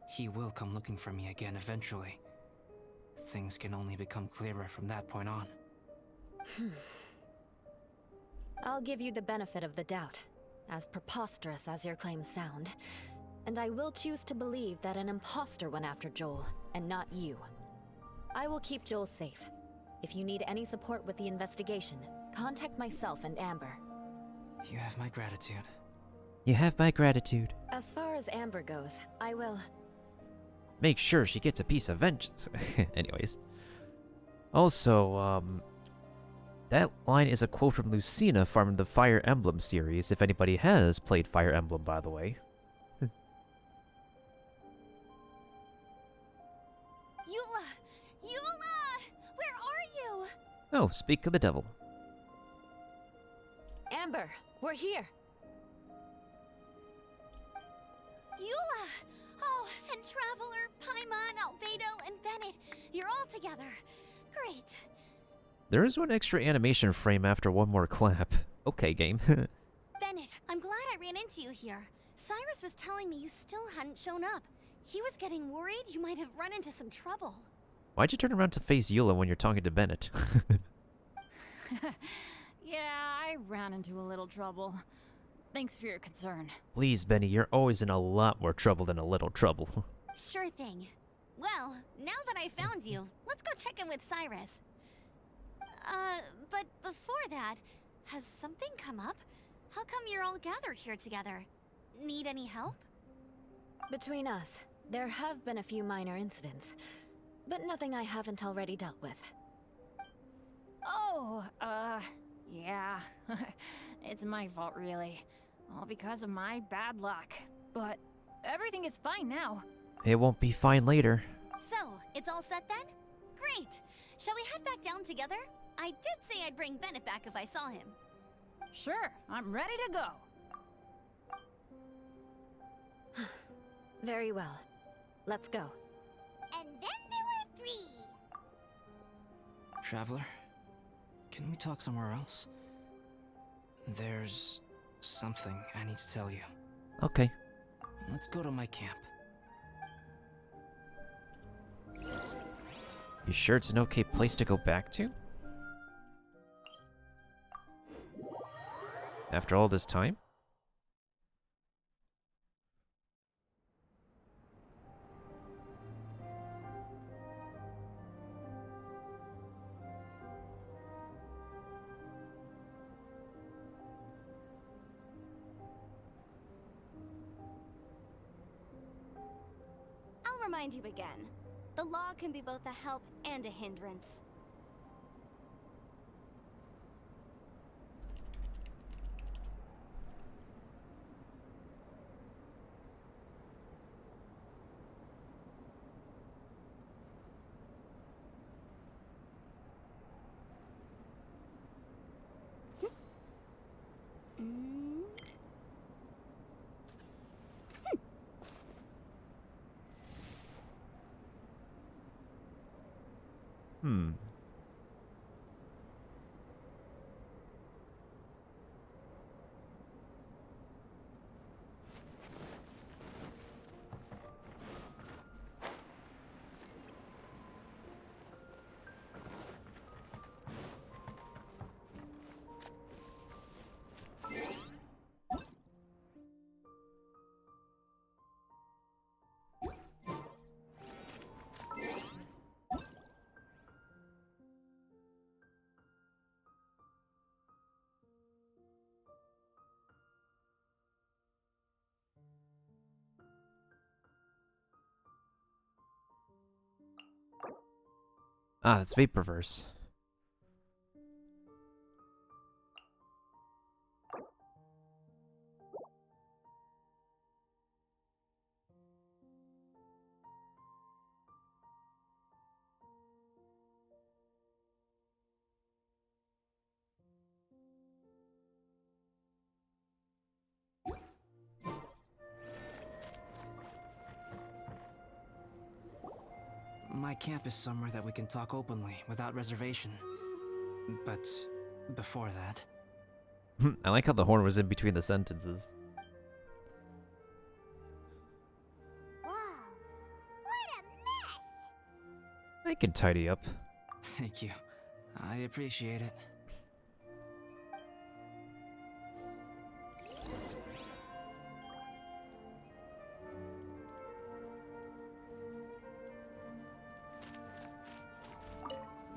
he will come looking for me again eventually. Things can only become clearer from that point on. I'll give you the benefit of the doubt, as preposterous as your claims sound. And I will choose to believe that an imposter went after Joel, and not you. I will keep Joel safe. If you need any support with the investigation, contact myself and Amber. You have my gratitude. You have my gratitude. As far as Amber goes, I will... Make sure she gets a piece of vengeance. Anyways. Also, that line is a quote from Lucina from the Fire Emblem series, if anybody has played Fire Emblem, by the way. Eula! Eula! Where are you? Oh, speak of the devil. Amber, we're here! Eula! Oh, and Traveler, Paimon, Albedo, and Bennett. You're all together. Great. There is one extra animation frame after one more clap. Okay, game. Bennett, I'm glad I ran into you here. Cyrus was telling me you still hadn't shown up. He was getting worried you might have run into some trouble. Why'd you turn around to face Eula when you're talking to Bennett? Yeah, I ran into a little trouble. Thanks for your concern. Please, Benny, you're always in a lot more trouble than a little trouble. Sure thing. Well, now that I found you, let's go check in with Cyrus. But before that, has something come up? How come you're all gathered here together? Need any help? Between us, there have been a few minor incidents, but nothing I haven't already dealt with. Oh, yeah. It's my fault, really. All because of my bad luck. But everything is fine now. It won't be fine later. So, it's all set then? Great! Shall we head back down together? I did say I'd bring Bennett back if I saw him. Sure, I'm ready to go. Very well. Let's go. And then there were 3. Traveler, can we talk somewhere else? There's something I need to tell you. Okay. Let's go to my camp. You sure it's an okay place to go back to? After all this time? I'll remind you again. The law can be both a help and a hindrance. Hmm. Ah, that's Vaporverse. My camp is somewhere that we can talk openly, without reservation. But before that... I like how the horn was in between the sentences. I can tidy up. Thank you. I appreciate it.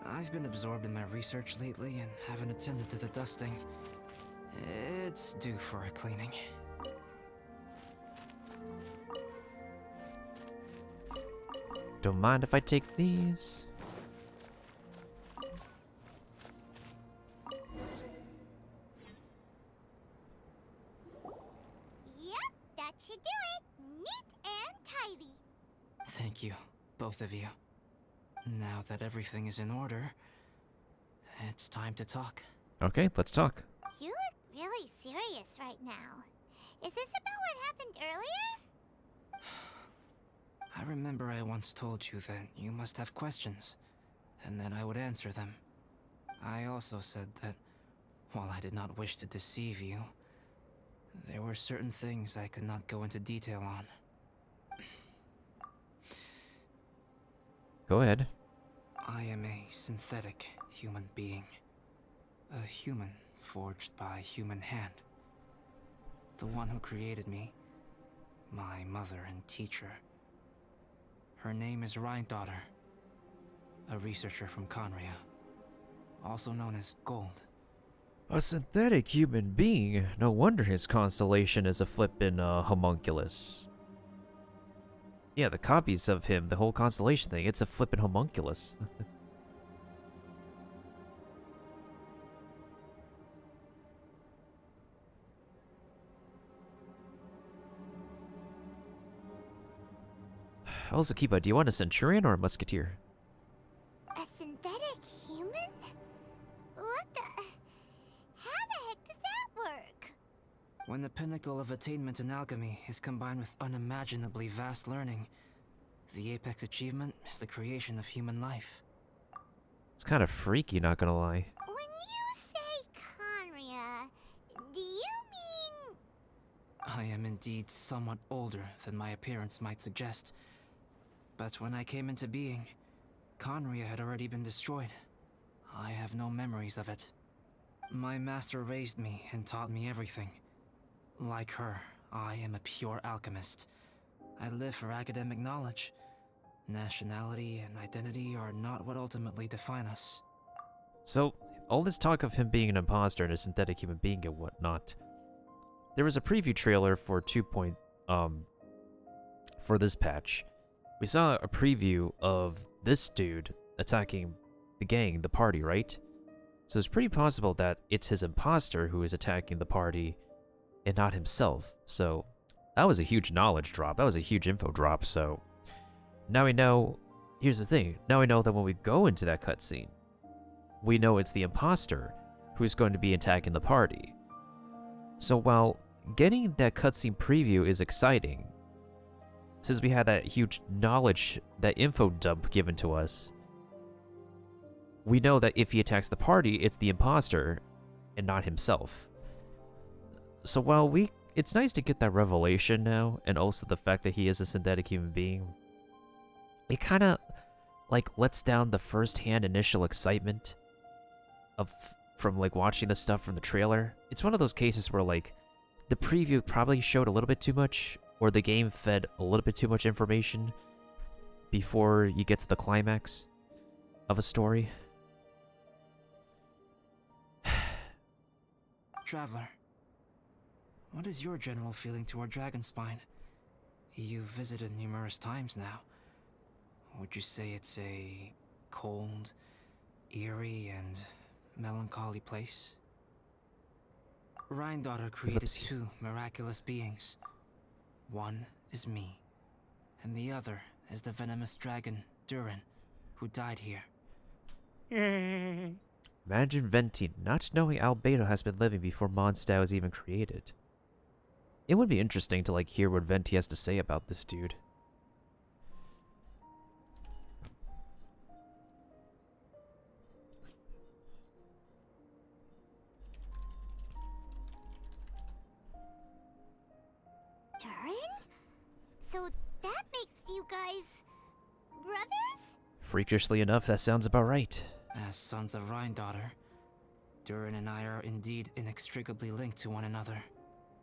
I've been absorbed in my research lately and haven't attended to the dusting. It's due for a cleaning. Don't mind if I take these. Yep, that should do it. Neat and tidy. Thank you, both of you. Now that everything is in order, it's time to talk. Okay, let's talk. You look really serious right now. Is this about what happened earlier? I remember I once told you that you must have questions, and that I would answer them. I also said that, while I did not wish to deceive you, there were certain things I could not go into detail on. Go ahead. I am a synthetic human being. A human forged by human hand. The one who created me, my mother and teacher. Her name is Rhynedaughter, a researcher from Conria, also known as Gold. A synthetic human being? No wonder his constellation is a flippin' homunculus. Yeah, the copies of him, the whole constellation thing, it's a flippin' homunculus. Also, Kiba, do you want a centurion or a musketeer? A synthetic human? What the... How the heck does that work? When the pinnacle of attainment in alchemy is combined with unimaginably vast learning, the apex achievement is the creation of human life. It's kind of freaky, not gonna lie. When you say Conria, do you mean... I am indeed somewhat older than my appearance might suggest. But when I came into being, Conria had already been destroyed. I have no memories of it. My master raised me and taught me everything. Like her, I am a pure alchemist. I live for academic knowledge. Nationality and identity are not what ultimately define us. So, all this talk of him being an imposter and a synthetic human being and whatnot, there was a preview trailer for for this patch. We saw a preview of this dude attacking the gang, the party, right? So it's pretty possible that it's his imposter who is attacking the party and not himself. So that was a huge knowledge drop. That was a huge info drop. So now we know, here's the thing. Now we know that when we go into that cutscene, we know it's the imposter who's going to be attacking the party. So while getting that cutscene preview is exciting, since we had that huge knowledge, that info dump given to us, we know that if he attacks the party, it's the imposter and not himself. So while it's nice to get that revelation now, and also the fact that he is a synthetic human being, it kind of like lets down the first-hand initial excitement from like watching the stuff from the trailer. It's one of those cases where like the preview probably showed a little bit too much, or the game fed a little bit too much information before you get to the climax of a story. Traveler, what is your general feeling toward Dragonspine? You've visited numerous times now. Would you say it's a cold, eerie, and melancholy place? Rhynedaughter created two miraculous beings. One is me, and the other is the venomous dragon, Durin, who died here. Imagine Venti not knowing Albedo has been living before Mondstadt was even created. It would be interesting to like hear what Venti has to say about this dude. Durin? So that makes you guys... brothers? Freakishly enough, that sounds about right. As sons of Rhine-daughter, Durin and I are indeed inextricably linked to one another.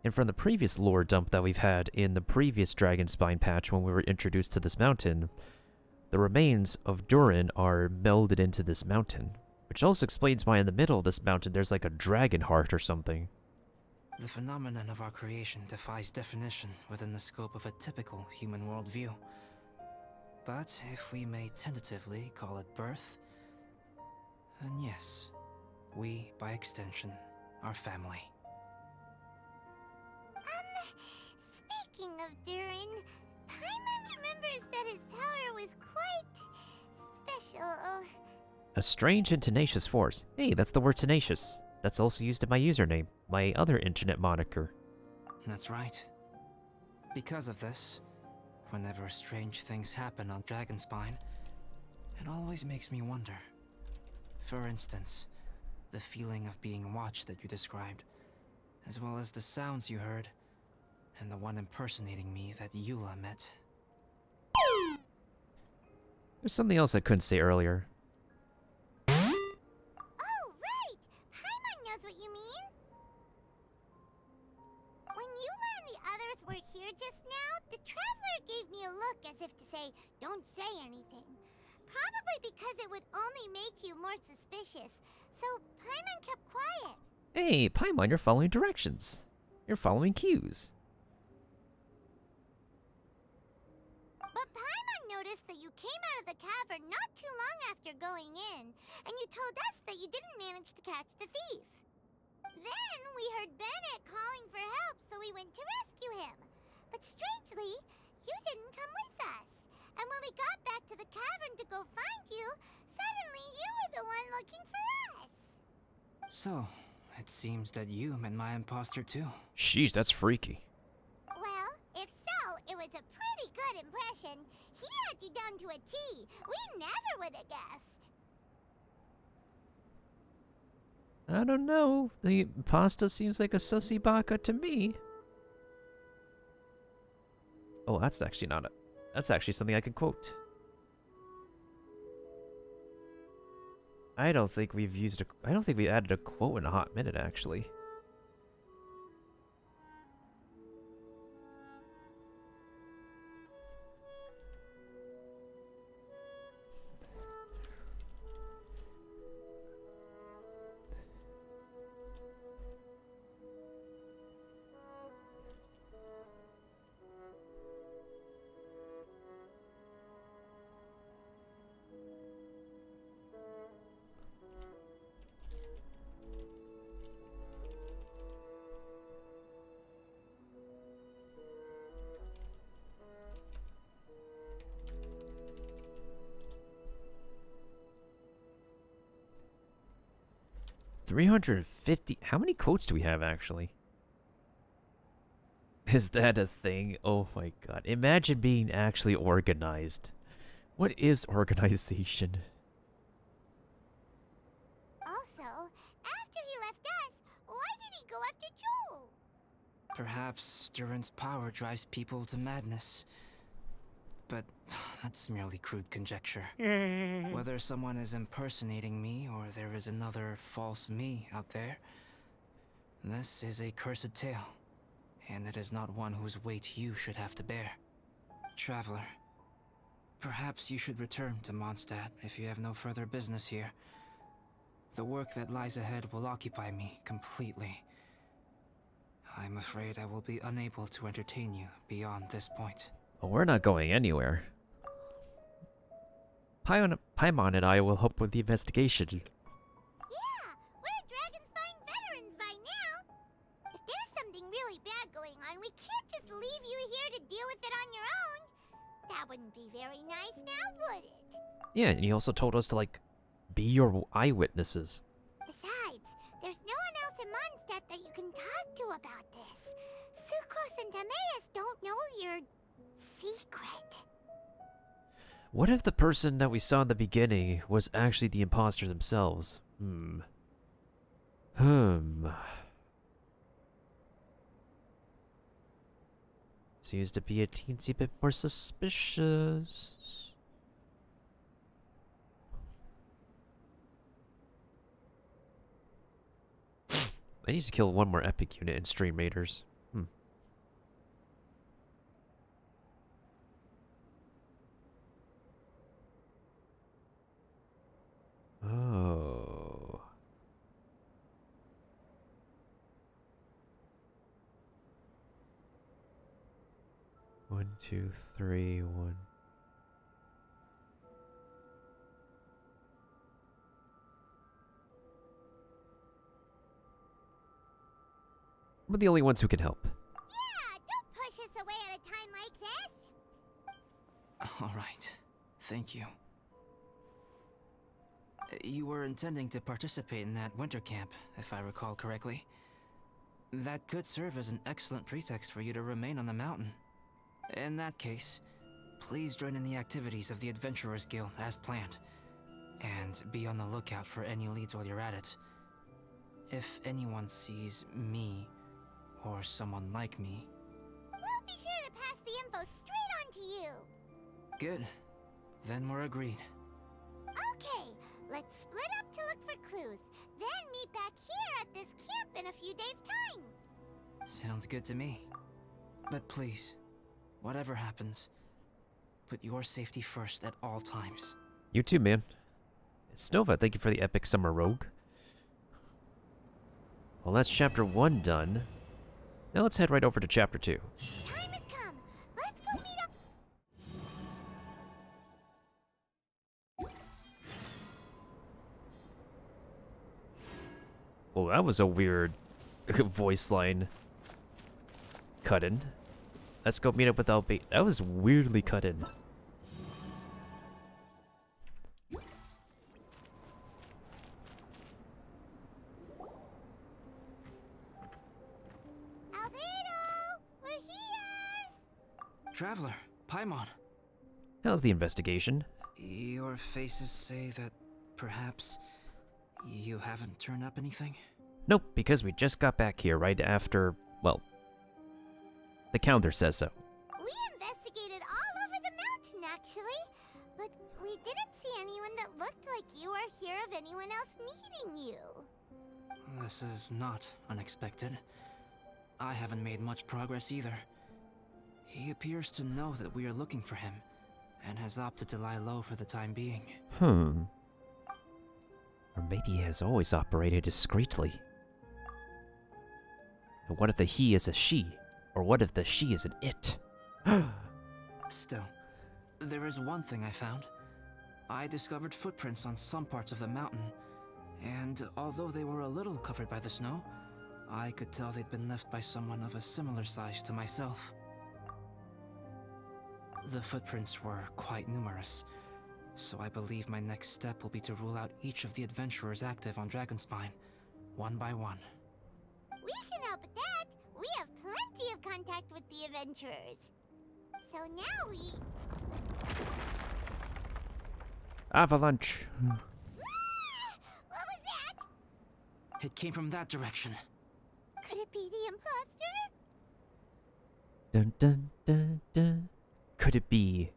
And from the previous lore dump that we've had in the previous Dragonspine patch when we were introduced to this mountain, the remains of Durin are melded into this mountain, which also explains why in the middle of this mountain there's like a dragon heart or something. The phenomenon of our creation defies definition within the scope of a typical human worldview. But if we may tentatively call it birth, then yes, we, by extension, are family. Speaking of Durin, Paimon remembers that his power was quite special. A strange and tenacious force. Hey, that's the word tenacious. That's also used in my username, my other internet moniker. That's right. Because of this, whenever strange things happen on Dragonspine, it always makes me wonder. For instance, the feeling of being watched that you described, as well as the sounds you heard, and the one impersonating me that Eula met. There's something else I couldn't say earlier. Oh, right! Paimon knows what you mean! When Eula and the others were here just now, the Traveler gave me a look as if to say, don't say anything. Probably because it would only make you more suspicious, so Paimon kept quiet. Hey, Paimon, you're following directions. You're following cues. But Paimon noticed that you came out of the cavern not too long after going in, and you told us that you didn't manage to catch the thief. Then we heard Bennett calling for help, so we went to rescue him. But strangely, you didn't come with us. And when we got back to the cavern to go find you, suddenly you were the one looking for us. So, it seems that you met my imposter too. Sheesh, that's freaky. Well, if so, it was a pretty good impression. He had you down to a T. We never would have guessed. I don't know. The pasta seems like a sussy baka to me. Oh, that's actually not a... That's actually something I can quote. I don't think we've used a... I don't think we added a quote in a hot minute, actually. $350. How many quotes do we have, actually? Is that a thing? Oh my god. Imagine being actually organized. What is organization? Also, after he left us, why did he go after Joel? Perhaps Durin's power drives people to madness. But that's merely crude conjecture. Whether someone is impersonating me or there is another false me out there, this is a cursed tale, and it is not one whose weight you should have to bear. Traveler, perhaps you should return to Mondstadt if you have no further business here. The work that lies ahead will occupy me completely. I'm afraid I will be unable to entertain you beyond this point. Well, we're not going anywhere. Paimon and I will help with the investigation. Yeah, we're Dragonspine veterans by now. If there's something really bad going on, we can't just leave you here to deal with it on your own. That wouldn't be very nice now, would it? Yeah, and you also told us to, like, be your eyewitnesses. Besides, there's no one else in Mondstadt that you can talk to about this. Sucrose and Timaeus don't know your secret. What if the person that we saw in the beginning was actually the imposter themselves? Seems to be a teensy bit more suspicious. I need to kill one more epic unit in Stream Raiders. Oh. One, two, three, one. We're the only ones who can help. Yeah, don't push us away at a time like this. All right. Thank you. You were intending to participate in that winter camp, if I recall correctly. That could serve as an excellent pretext for you to remain on the mountain. In that case, please join in the activities of the Adventurers Guild as planned, and be on the lookout for any leads while you're at it. If anyone sees me, or someone like me... We'll be sure to pass the info straight on to you. Good. Then we're agreed. Okay, let's split up to look for clues, then meet back here at this camp in a few days' time. Sounds good to me. But please, whatever happens, put your safety first at all times. You too, man. Snova, thank you for the epic summer rogue. Well, that's chapter 1 done. Now let's head right over to chapter 2. Time has come. Let's go meet up. Well, that was a weird voice line cut in. Let's go meet up with Albedo. That was weirdly cut in. Albedo, we're here. Traveler, Paimon. How's the investigation? Your faces say that perhaps you haven't turned up anything? Nope, because we just got back here right after, well, the calendar says so. We investigated all over the mountain, actually, but we didn't see anyone that looked like you or hear of anyone else meeting you. This is not unexpected. I haven't made much progress either. He appears to know that we are looking for him, and has opted to lie low for the time being. Or maybe he has always operated discreetly. And what if the he is a she? Or what if the she is an it? Still, there is one thing I found. I discovered footprints on some parts of the mountain, and although they were a little covered by the snow, I could tell they'd been left by someone of a similar size to myself. The footprints were quite numerous, so I believe my next step will be to rule out each of the adventurers active on Dragonspine, one by one. We can help with that. We have plenty of contact with the adventurers. So now we... Avalanche. What was that? It came from that direction. Could it be the imposter? Dun dun dun dun. Could it be?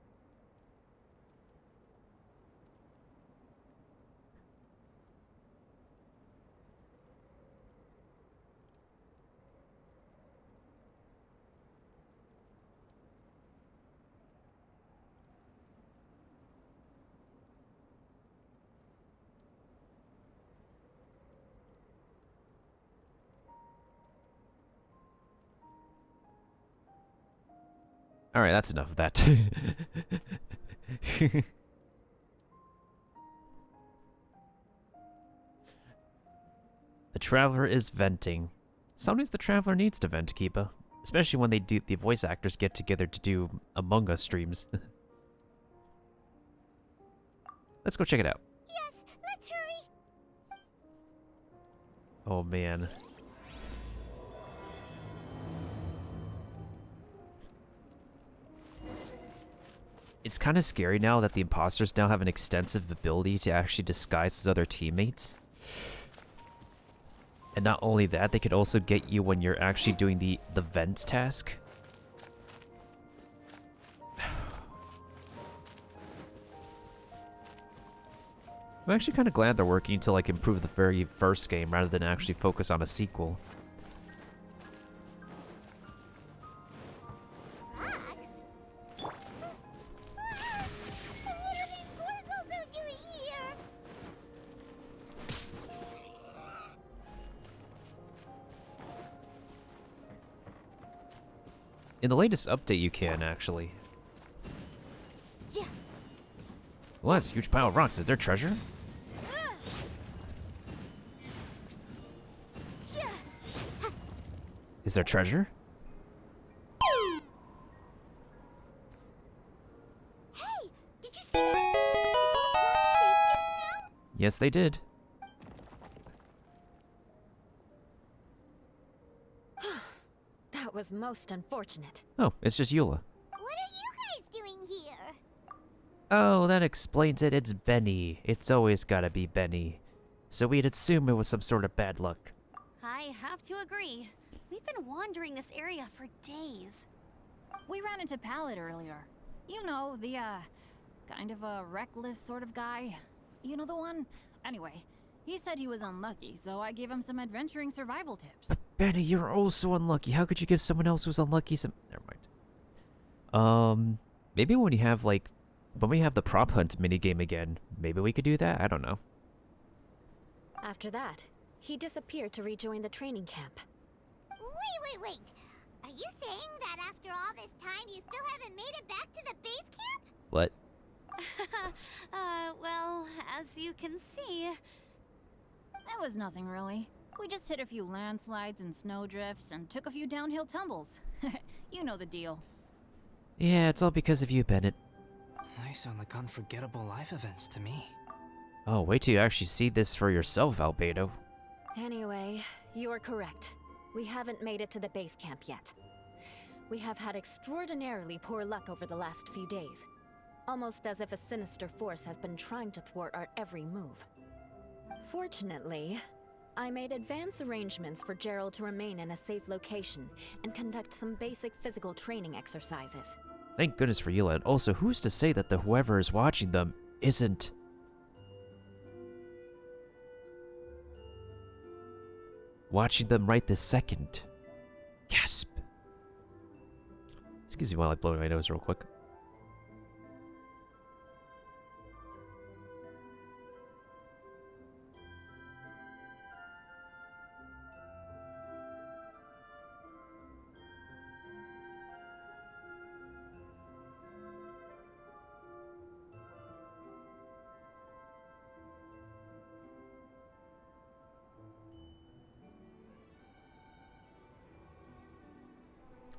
Alright, that's enough of that. The Traveler is venting. Sometimes the Traveler needs to vent, Kiba. Especially when the voice actors get together to do Among Us streams. Let's go check it out. Yes, let's hurry. Oh man. It's kind of scary now that the imposters now have an extensive ability to actually disguise as other teammates. And not only that, they could also get you when you're actually doing the vent task. I'm actually kind of glad they're working to like improve the very first game rather than actually focus on a sequel. In the latest update, you can actually. Well, that's a huge pile of rocks. Is there treasure? Is there treasure? Hey, did you see that? Yes, they did. That was most unfortunate. Oh, it's just Eula. What are you guys doing here? Oh, that explains it. It's Benny. It's always gotta be Benny. So we'd assume it was some sort of bad luck. I have to agree. We've been wandering this area for days. We ran into Pallet earlier. You know, the, kind of a reckless sort of guy. You know the one? Anyway, he said he was unlucky, so I gave him some adventuring survival tips. Benny, you're also unlucky. How could you give someone else who's unlucky some... Never mind. Maybe when you have, like... When we have the prop hunt minigame again, maybe we could do that? I don't know. After that, he disappeared to rejoin the training camp. Wait. Are you saying that after all this time you still haven't made it back to the base camp? What? Well, as you can see... That was nothing really. We just hit a few landslides and snowdrifts and took a few downhill tumbles. You know the deal. Yeah, it's all because of you, Bennett. They sound like unforgettable life events to me. Oh, wait till you actually see this for yourself, Albedo. Anyway, you are correct. We haven't made it to the base camp yet. We have had extraordinarily poor luck over the last few days. Almost as if a sinister force has been trying to thwart our every move. Fortunately, I made advance arrangements for Gerald to remain in a safe location and conduct some basic physical training exercises. Thank goodness for Eula. And also, who's to say that the whoever is watching them isn't... watching them right this second? Gasp. Excuse me while I blow my nose real quick.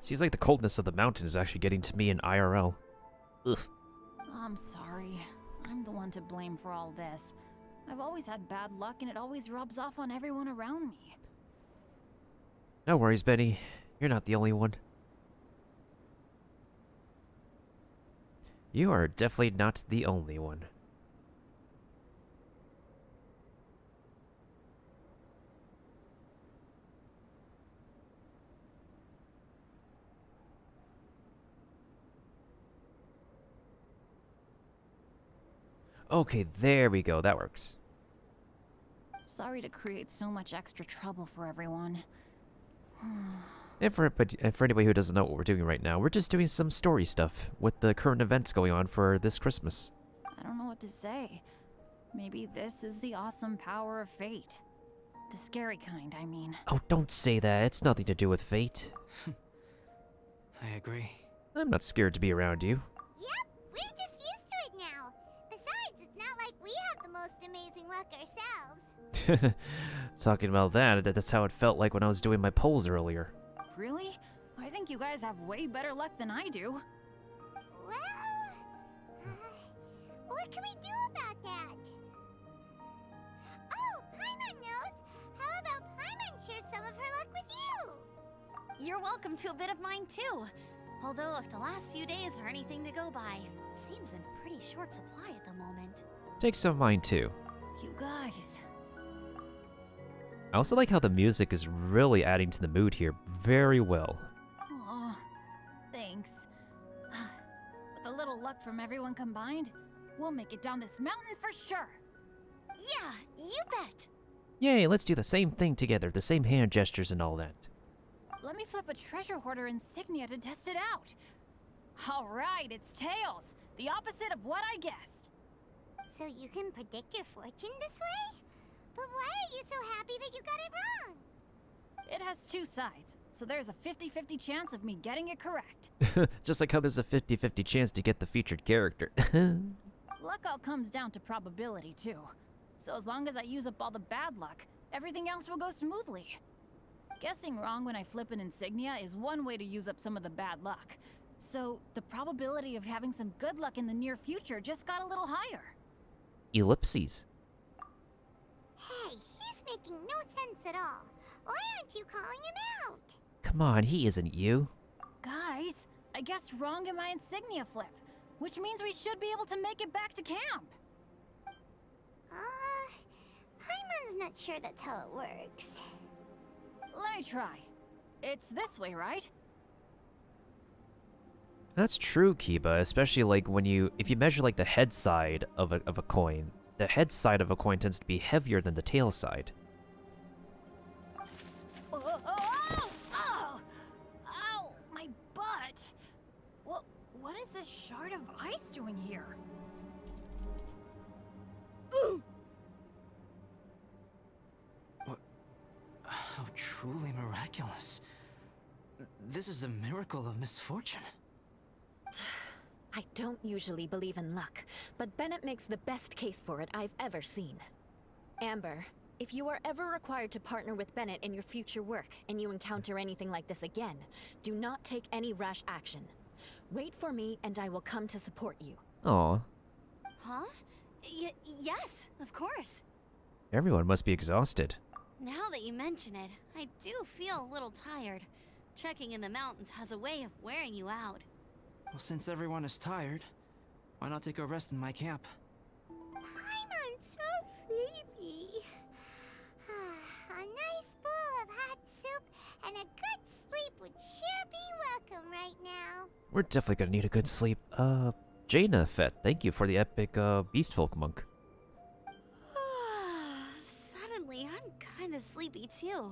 Seems like the coldness of the mountain is actually getting to me in IRL. Ugh. I'm sorry. I'm the one to blame for all this. I've always had bad luck and it always rubs off on everyone around me. No worries, Benny. You're not the only one. You are definitely not the only one. Okay, there we go. That works. Sorry to create so much extra trouble for everyone. And for anybody who doesn't know what we're doing right now, we're just doing some story stuff with the current events going on for this Christmas. I don't know what to say. Maybe this is the awesome power of fate. The scary kind, I mean. Oh, don't say that. It's nothing to do with fate. I agree. I'm not scared to be around you. Yep, we're just used to it now. Besides, it's not like we have the most amazing luck ourselves. Talking about that, that's how it felt like when I was doing my polls earlier. Really? I think you guys have way better luck than I do. Well, what can we do about that? Oh, Paimon knows! How about Paimon share some of her luck with you? You're welcome to a bit of mine too. Although if the last few days are anything to go by, it seems in pretty short supply at the moment. Take some of mine too. You guys. I also like how the music is really adding to the mood here very well. Aw, thanks. With a little luck from everyone combined, we'll make it down this mountain for sure. Yeah, you bet. Yay, let's do the same thing together, the same hand gestures and all that. Let me flip a treasure hoarder insignia to test it out. Alright, it's tails. The opposite of what I guessed. So you can predict your fortune this way? But why are you so happy that you got it wrong? It has two sides, so there's a 50-50 chance of me getting it correct. Just like how there's a 50-50 chance to get the featured character. Luck all comes down to probability, too. So as long as I use up all the bad luck, everything else will go smoothly. Guessing wrong when I flip an insignia is one way to use up some of the bad luck. So the probability of having some good luck in the near future just got a little higher. Ellipses. Hey, he's making no sense at all. Why aren't you calling him out? Come on, he isn't you. Guys, I guessed wrong in my insignia flip, which means we should be able to make it back to camp. Paimon's not sure that's how it works. Let me try. It's this way, right? That's true, Kiba, especially like when if you measure like the head side of a coin, the head side of a coin tends to be heavier than the tail side. Oh! Ow! My butt! What is this shard of ice doing here? How truly miraculous. This is a miracle of misfortune. I don't usually believe in luck, but Bennett makes the best case for it I've ever seen. Amber, if you are ever required to partner with Bennett in your future work, and you encounter anything like this again, do not take any rash action. Wait for me, and I will come to support you. Aw. Huh? Yes, of course. Everyone must be exhausted. Now that you mention it, I do feel a little tired. Trekking in the mountains has a way of wearing you out. Well, since everyone is tired, why not take a rest in my camp? Paimon's so sleepy. A nice bowl of hot soup and a good sleep would sure be welcome right now. We're definitely gonna need a good sleep. Jaina Fett, thank you for the epic, Beast Folk Monk. Suddenly, I'm kinda sleepy too.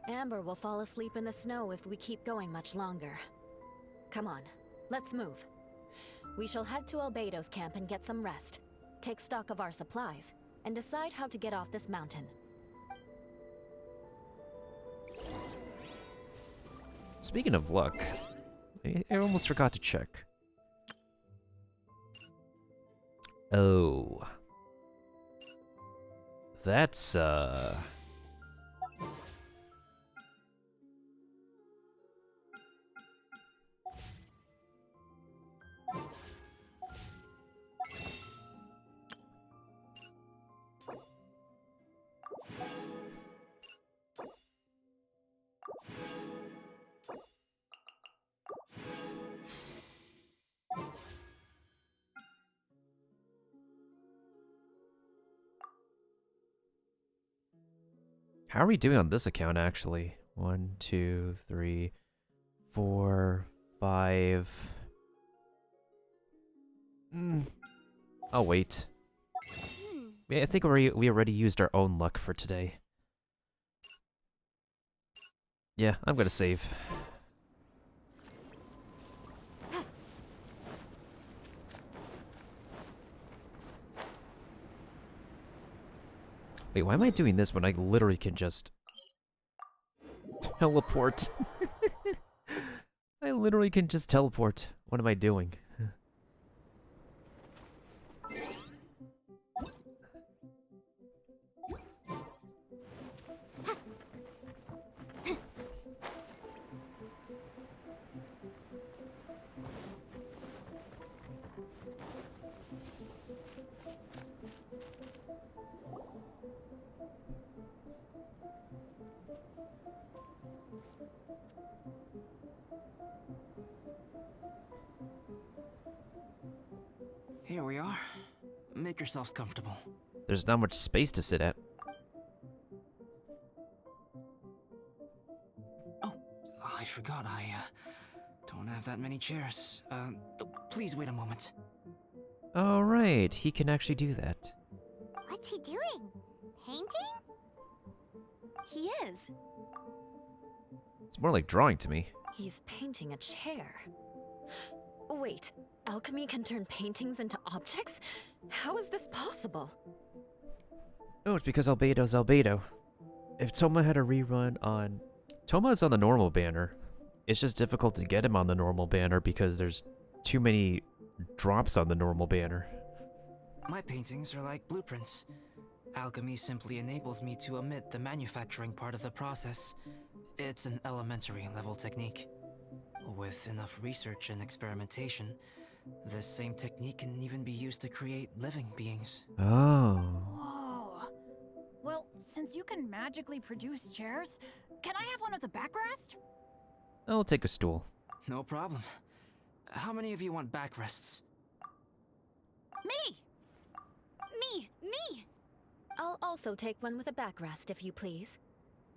Amber will fall asleep in the snow if we keep going much longer. Come on, let's move. We shall head to Albedo's camp and get some rest, take stock of our supplies, and decide how to get off this mountain. Speaking of luck, I almost forgot to check. Oh. That's, how are we doing on this account, actually? 1, 2, 3, 4, 5... I'll wait. I think we already used our own luck for today. Yeah, I'm gonna save. Wait, why am I doing this when I literally can just teleport? I literally can just teleport. What am I doing? Here we are. Make yourselves comfortable. There's not much space to sit at. Oh, I forgot I don't have that many chairs. Please wait a moment. Oh, right. He can actually do that. What's What's he doing? Painting? He is. It's more like drawing to me. He's painting a chair. Wait, alchemy can turn paintings into objects? How is this possible? Oh, it's because Albedo's Albedo. If Toma had a rerun on... Toma's on the normal banner. It's just difficult to get him on the normal banner because there's too many drops on the normal banner. My paintings are like blueprints. Alchemy simply enables me to omit the manufacturing part of the process. It's an elementary level technique. With enough research and experimentation, this same technique can even be used to create living beings. Oh. Whoa. Well, since you can magically produce chairs, can I have one of the backrest? I'll take a stool. No problem. How many of you want backrests? Me! Me! I'll also take one with a backrest, if you please.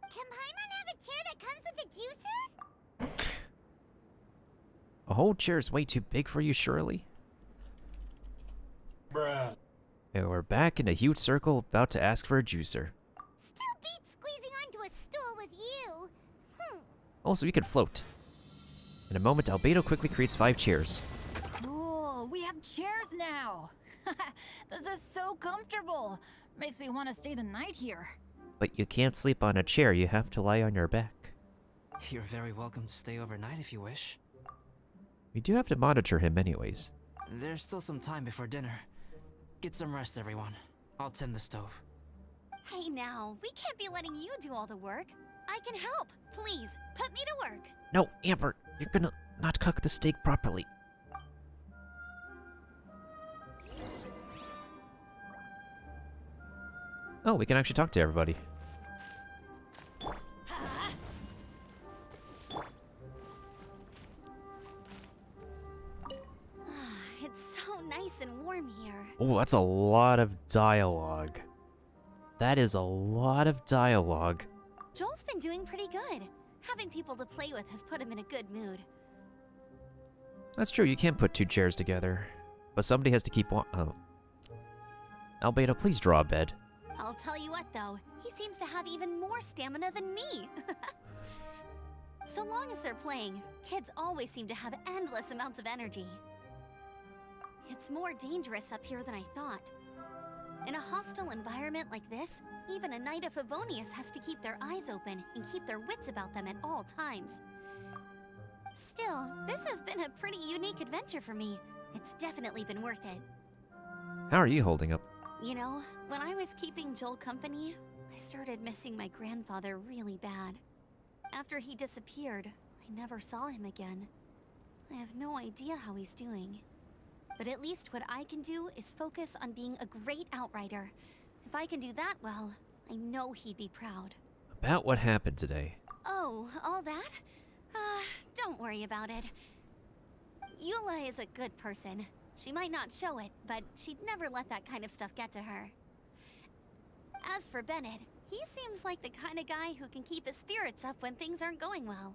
Can Paimon have a chair that comes with a juicer? A whole chair's way too big for you, Shirley. Bruh. And we're back in a huge circle about to ask for a juicer. Still beats squeezing onto a stool with you. Also, you can float. In a moment, Albedo quickly creates 5 chairs. Cool, we have chairs now. This is so comfortable. Makes me want to stay the night here. But you can't sleep on a chair, you have to lie on your back. You're very welcome to stay overnight if you wish. We do have to monitor him anyways. There's still some time before dinner. Get some rest, everyone. I'll tend the stove. Hey now, we can't be letting you do all the work. I can help. Please, put me to work. No, Amber, you're gonna not cook the steak properly. Oh, we can actually talk to everybody. It's so nice and warm here. Oh, that's a lot of dialogue. That is a lot of dialogue. Joel's been doing pretty good. Having people to play with has put him in a good mood. That's true, you can't put 2 chairs together. But somebody has to keep one. Oh. Albedo, please draw a bed. I'll tell you what though, he seems to have even more stamina than me. So long as they're playing, kids always seem to have endless amounts of energy. It's more dangerous up here than I thought. In a hostile environment like this, even a Knight of Favonius has to keep their eyes open and keep their wits about them at all times. Still, this has been a pretty unique adventure for me. It's definitely been worth it. How are you holding up? You know, when I was keeping Joel company, I started missing my grandfather really bad. After he disappeared, I never saw him again. I have no idea how he's doing. But at least what I can do is focus on being a great outrider. If I can do that well, I know he'd be proud. About what happened today. Oh, all that? Don't worry about it. Eula is a good person. She might not show it, but she'd never let that kind of stuff get to her. As for Bennett, he seems like the kind of guy who can keep his spirits up when things aren't going well.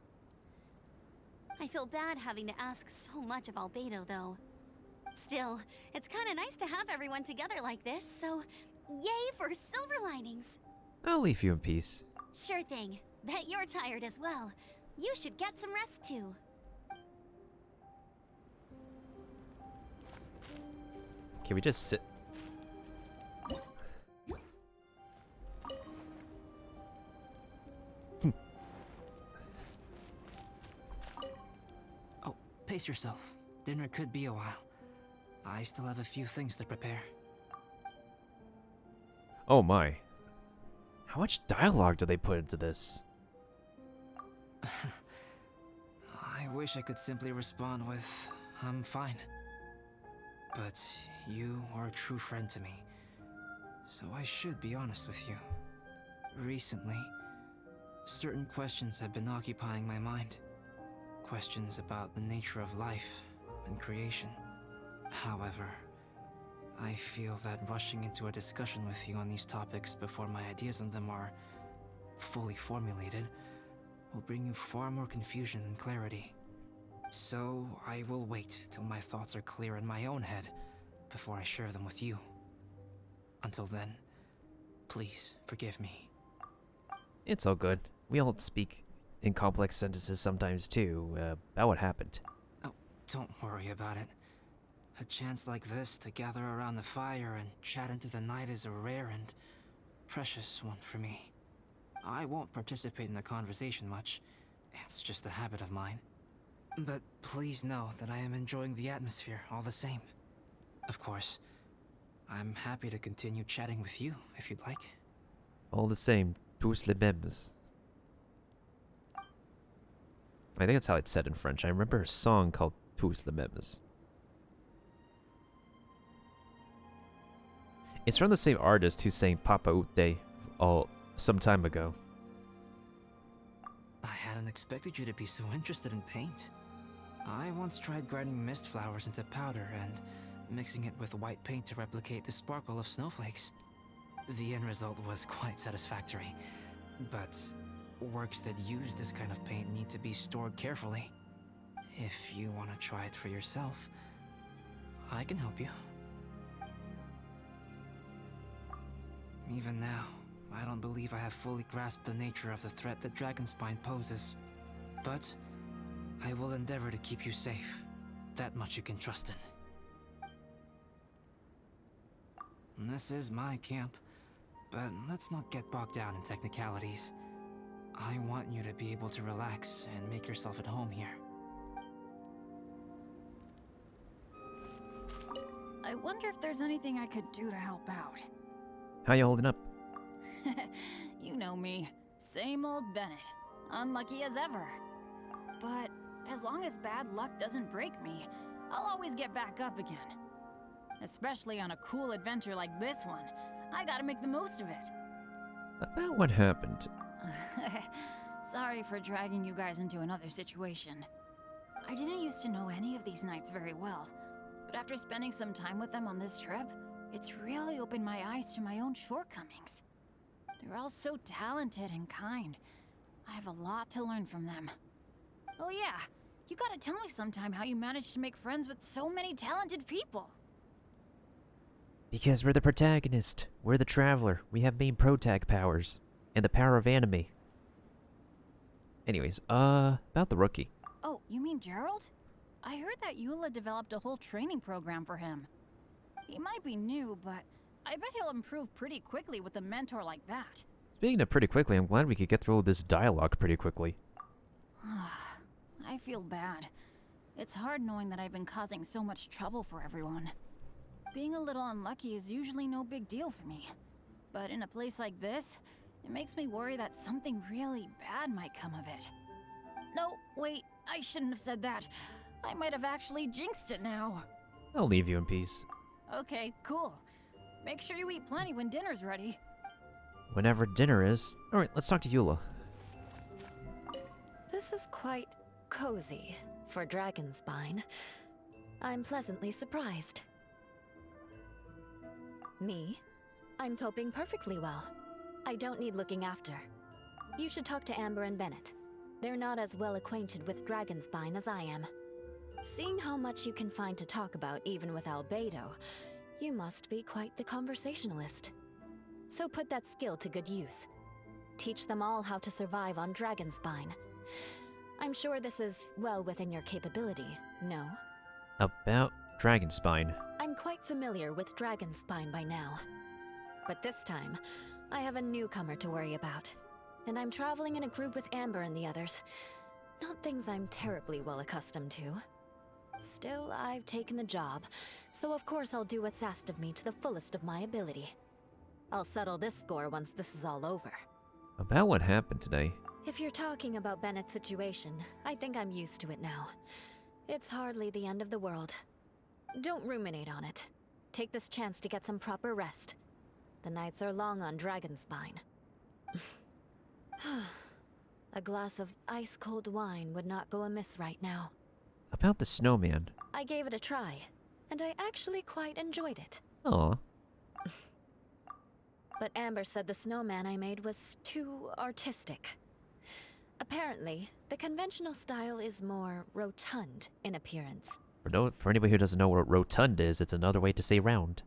I feel bad having to ask so much of Albedo, though. Still, it's kind of nice to have everyone together like this, so yay for silver linings! I'll leave you in peace. Sure thing. Bet you're tired as well. You should get some rest too. Can we just sit? Oh, pace yourself. Dinner could be a while. I still have a few things to prepare. Oh my. How much dialogue do they put into this? I wish I could simply respond with, I'm fine. But you are a true friend to me, so I should be honest with you. Recently, certain questions have been occupying my mind. Questions about the nature of life and creation. However, I feel that rushing into a discussion with you on these topics before my ideas on them are fully formulated will bring you far more confusion than clarity. So I will wait till my thoughts are clear in my own head before I share them with you. Until then, Please, forgive me. It's all good. We all speak in complex sentences sometimes too, about what happened. Oh, don't worry about it. A chance like this to gather around the fire and chat into the night is a rare and precious one for me. I won't participate in the conversation much. It's just a habit of mine. But please know that I am enjoying the atmosphere all the same. Of course, I'm happy to continue chatting with you if you'd like. All the same, tous les mêmes. I think that's how it's said in French. I remember a song called Tous les mêmes. It's from the same artist who sang Papa Ute some time ago. I hadn't expected you to be so interested in paint. I once tried grinding mist flowers into powder and mixing it with white paint to replicate the sparkle of snowflakes. The end result was quite satisfactory, but works that use this kind of paint need to be stored carefully. If you want to try it for yourself, I can help you. Even now, I don't believe I have fully grasped the nature of the threat that Dragonspine poses. But I will endeavor to keep you safe. That much you can trust in. This is my camp, but let's not get bogged down in technicalities. I want you to be able to relax and make yourself at home here. I wonder if there's anything I could do to help out. How you holding up? You know me. Same old Bennett. Unlucky as ever. But as long as bad luck doesn't break me, I'll always get back up again. Especially on a cool adventure like this one. I gotta make the most of it. About what happened? Sorry for dragging you guys into another situation. I didn't used to know any of these knights very well, but after spending some time with them on this trip, it's really opened my eyes to my own shortcomings. They're all so talented and kind. I have a lot to learn from them. Oh yeah, you gotta tell me sometime how you managed to make friends with so many talented people. Because we're the protagonist. We're the traveler. We have main protag powers. And the power of anime. Anyways, about the rookie. Oh, you mean Gerald? I heard that Eula developed a whole training program for him. He might be new, but I bet he'll improve pretty quickly with a mentor like that. Speaking of pretty quickly, I'm glad we could get through this dialogue pretty quickly. I feel bad. It's hard knowing that I've been causing so much trouble for everyone. Being a little unlucky is usually no big deal for me. But in a place like this, it makes me worry that something really bad might come of it. No, wait, I shouldn't have said that. I might have actually jinxed it now. I'll leave you in peace. Okay, cool. Make sure you eat plenty when dinner's ready. Whenever dinner is. Alright, let's talk to Eula. This is quite cozy for Dragonspine. I'm pleasantly surprised. Me? I'm coping perfectly well. I don't need looking after. You should talk to Amber and Bennett. They're not as well acquainted with Dragonspine as I am. Seeing how much you can find to talk about even with Albedo, you must be quite the conversationalist. So put that skill to good use. Teach them all how to survive on Dragonspine. I'm sure this is well within your capability, no? About Dragonspine. I'm quite familiar with Dragonspine by now. But this time, I have a newcomer to worry about. And I'm traveling in a group with Amber and the others. Not things I'm terribly well accustomed to. Still, I've taken the job, so of course I'll do what's asked of me to the fullest of my ability. I'll settle this score once this is all over. About what happened today? If you're talking about Bennett's situation, I think I'm used to it now. It's hardly the end of the world. Don't ruminate on it. Take this chance to get some proper rest. The nights are long on Dragonspine. A glass of ice-cold wine would not go amiss right now. About the snowman. I gave it a try, and I actually quite enjoyed it. Aw. But Amber said the snowman I made was too artistic. Apparently, the conventional style is more rotund in appearance. For anybody who doesn't know what rotund is, it's another way to say round.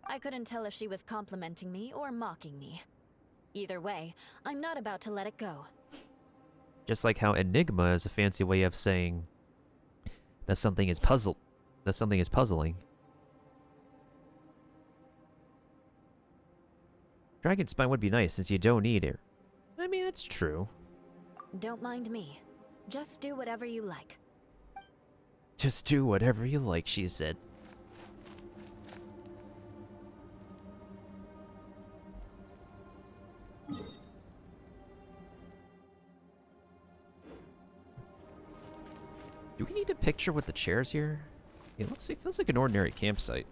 I couldn't tell if she was complimenting me or mocking me. Either way, I'm not about to let it go. Just like how enigma is a fancy way of saying that something is puzzling. Dragon spine would be nice since you don't need it. I mean, it's true. Don't mind me. Just do whatever you like. Just do whatever you like, she said. Do we need a picture with the chairs here? Yeah, let's see. It feels like an ordinary campsite.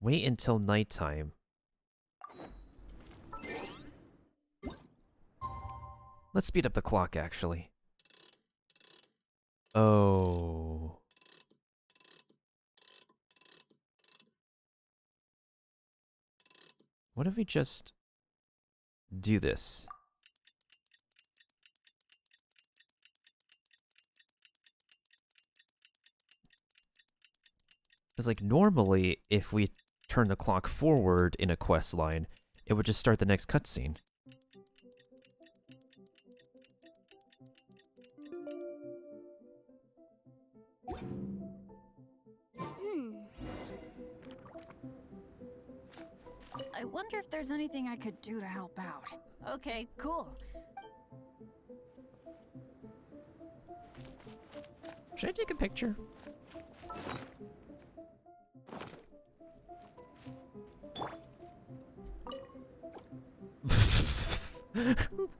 Wait until nighttime. Let's speed up the clock, actually. Oh. What if we just do this? Because, like, normally, if we turn the clock forward in a quest line, it would just start the next cutscene. I wonder if there's anything I could do to help out. Okay, cool. Should I take a picture?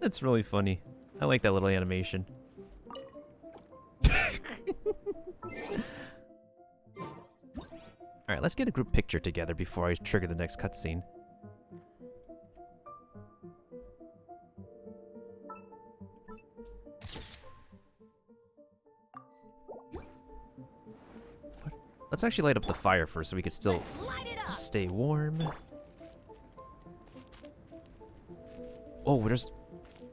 That's really funny. I like that little animation. Alright, let's get a group picture together before I trigger the next cutscene. Let's actually light up the fire first so we can still stay warm. Oh, there's...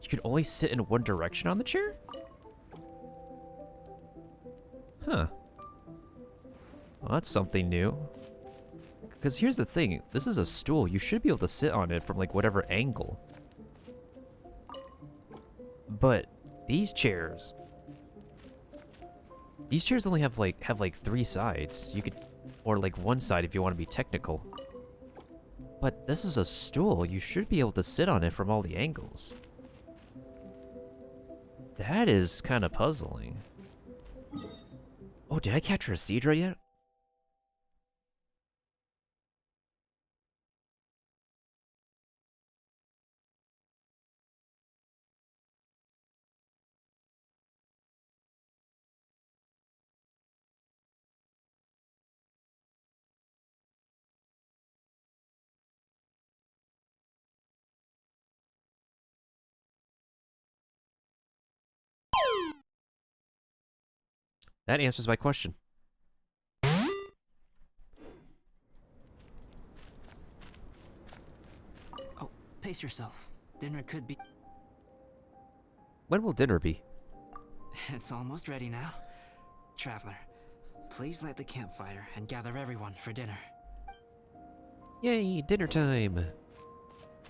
You can only sit in one direction on the chair? Huh. Well, that's something new. Because here's the thing. This is a stool. You should be able to sit on it from, like, whatever angle. But these chairs... These chairs only have like 3 sides. You could, or like 1 side if you want to be technical. But this is a stool. You should be able to sit on it from all the angles. That is kind of puzzling. Oh, did I capture a Seedra yet? That answers my question. Oh, pace yourself. Dinner could be... When will dinner be? It's almost ready now. Traveler, please light the campfire and gather everyone for dinner. Yay, dinner time!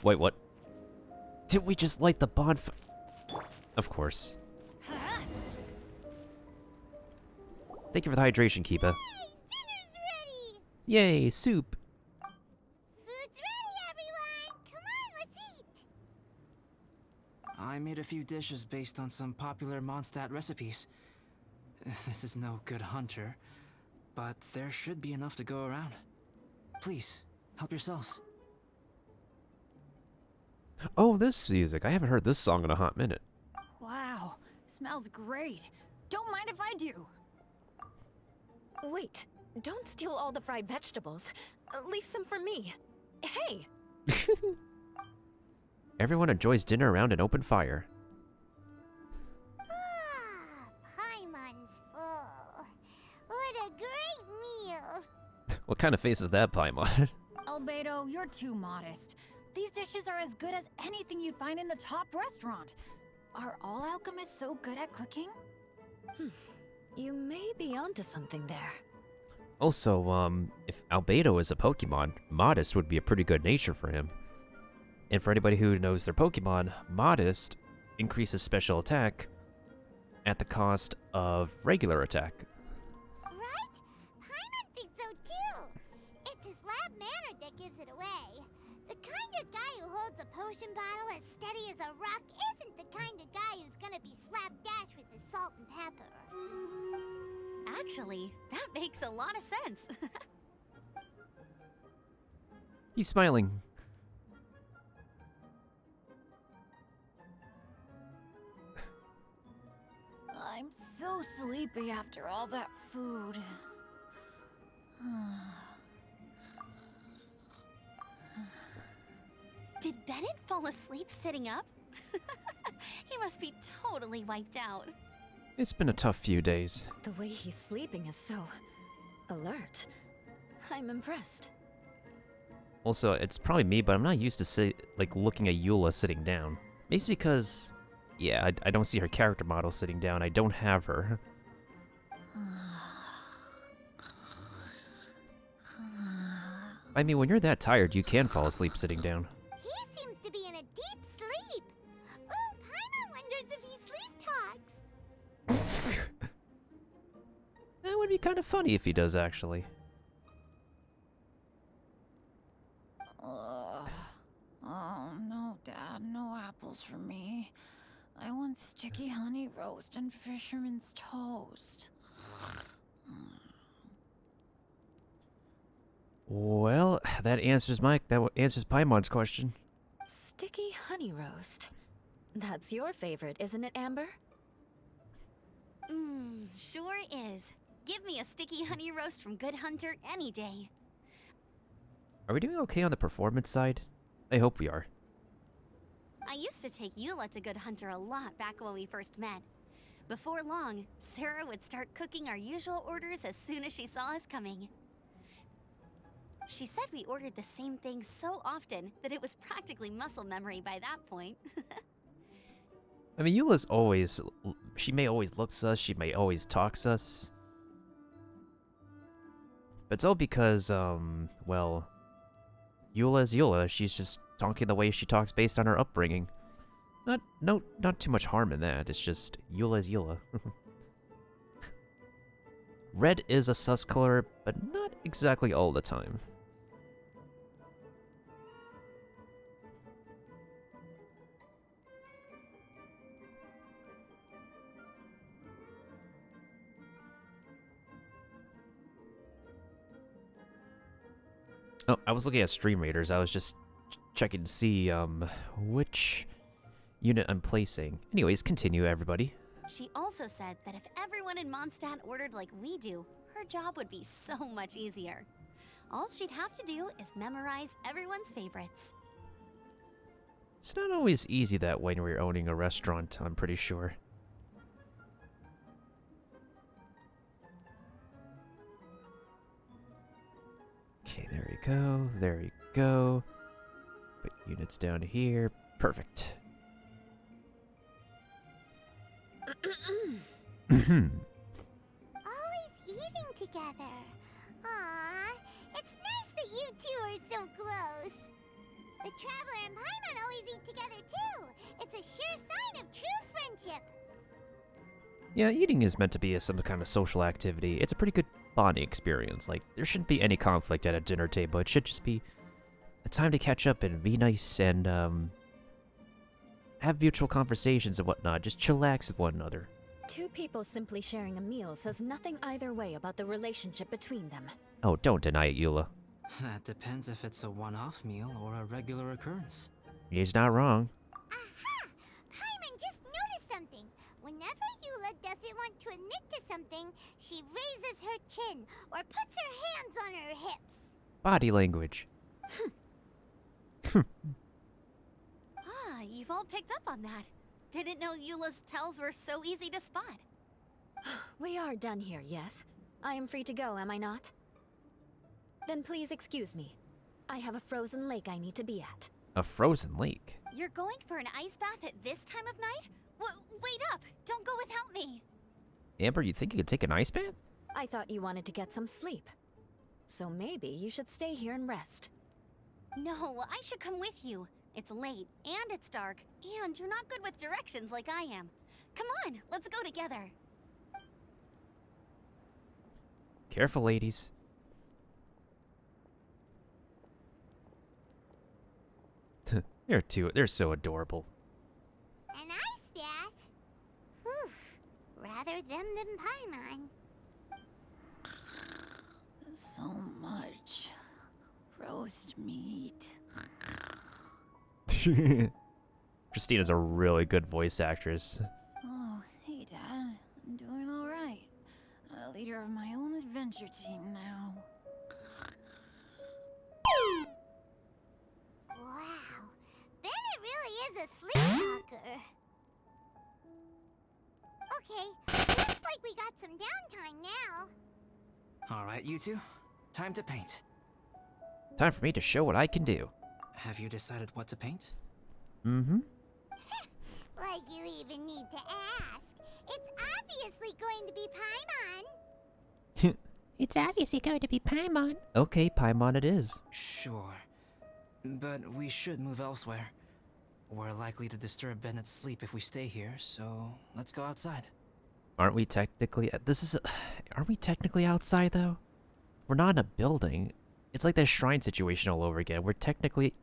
Wait, what? Didn't we just light the bonfire? Of course. Thank you for the hydration, Kipa. Dinner's ready! Yay, soup! Food's ready, everyone! Come on, let's eat! I made a few dishes based on some popular Mondstadt recipes. This is no good hunter, but there should be enough to go around. Please, help yourselves. Oh, this music. I haven't heard this song in a hot minute. Wow, smells great. Don't mind if I do. Wait, don't steal all the fried vegetables. Leave some for me. Hey! Everyone enjoys dinner around an open fire. Paimon's full. What a great meal! What kind of face is that, Paimon? Albedo, you're too modest. These dishes are as good as anything you'd find in a top restaurant. Are all alchemists so good at cooking? You may be onto something there. Also, if Albedo is a Pokemon, Modest would be a pretty good nature for him. And for anybody who knows their Pokemon, Modest increases special attack at the cost of regular attack. Right? Paimon thinks so too. It's his lab manner that gives it away. The kind of guy who holds a potion bottle as steady as a rock isn't the kind of guy who's gonna be slapdash with his salt and pepper. Actually, that makes a lot of sense. He's smiling. I'm so sleepy after all that food. Did Bennett fall asleep sitting up? He must be totally wiped out. It's been a tough few days. The way he's sleeping is so alert. I'm impressed. Also, it's probably me, but I'm not used to looking at Eula sitting down. Maybe it's because, yeah, I don't see her character model sitting down. I don't have her. I mean, when you're that tired, you can fall asleep sitting down. He seems to be in a deep sleep. Ooh, Paimon wonders if he sleep talks. That would be kind of funny if he does, actually. Oh, no, Dad, no apples for me. I want sticky honey roast and fisherman's toast. Well, that answers Paimon's question. Sticky honey roast. That's your favorite, isn't it, Amber? Sure is. Give me a sticky honey roast from Good Hunter any day. Are we doing okay on the performance side? I hope we are. I used to take Eula to Good Hunter a lot back when we first met. Before long, Sarah would start cooking our usual orders as soon as she saw us coming. She said we ordered the same thing so often that it was practically muscle memory by that point. I mean, Eula's always... She may always look sus, she may always talk sus. But it's all because, well... Eula's Eula. She's just talking the way she talks based on her upbringing. Not too much harm in that. It's just Eula's Eula. Red is a sus color, but not exactly all the time. Oh, I was looking at Stream Raiders. I was just checking to see, which unit I'm placing. Anyways, continue, everybody. She also said that if everyone in Mondstadt ordered like we do, her job would be so much easier. All she'd have to do is memorize everyone's favorites. It's not always easy that way when you're owning a restaurant, I'm pretty sure. Okay, there we go, there we go. Put units down here. Perfect. Always eating together. Aww, it's nice that you two are so close. The Traveler and Paimon always eat together too. It's a sure sign of true friendship. Yeah, eating is meant to be some kind of social activity. It's a pretty good bonding experience. Like, there shouldn't be any conflict at a dinner table. It should just be a time to catch up and be nice and, have mutual conversations and whatnot. Just chillax with one another. Two people simply sharing a meal says nothing either way about the relationship between them. Oh, don't deny it, Eula. That depends if it's a one-off meal or a regular occurrence. He's not wrong. Aha! Paimon just noticed something. Whenever Eula doesn't want to admit to something, she raises her chin or puts her hands on her hips. Body language. Ah, you've all picked up on that. Didn't know Eula's tells were so easy to spot. We are done here, yes? I am free to go, am I not? Then please excuse me. I have a frozen lake I need to be at. A frozen lake. You're going for an ice bath at this time of night? Wait up! Don't go without me! Amber, you think you could take an ice bath? I thought you wanted to get some sleep. So maybe you should stay here and rest. No, I should come with you. It's late, and it's dark, and you're not good with directions like I am. Come on, let's go together. Careful, ladies. They're so adorable. An ice bath? Whew. Rather them than Paimon. So much roast meat. Christina's a really good voice actress. Oh, hey, Dad. I'm doing all right. A leader of my own adventure team now. Wow. Bennett really is a sleepwalker. Okay, looks like we got some downtime now. Alright, you two. Time to paint. Time for me to show what I can do. Have you decided what to paint? Mm-hmm. Like you even need to ask. It's obviously going to be Paimon. It's obviously going to be Paimon. Okay, Paimon it is. Sure. But we should move elsewhere. We're likely to disturb Bennett's sleep if we stay here, so let's go outside. Aren't we technically... Aren't we technically outside, though? We're not in a building. It's like that shrine situation all over again. We're technically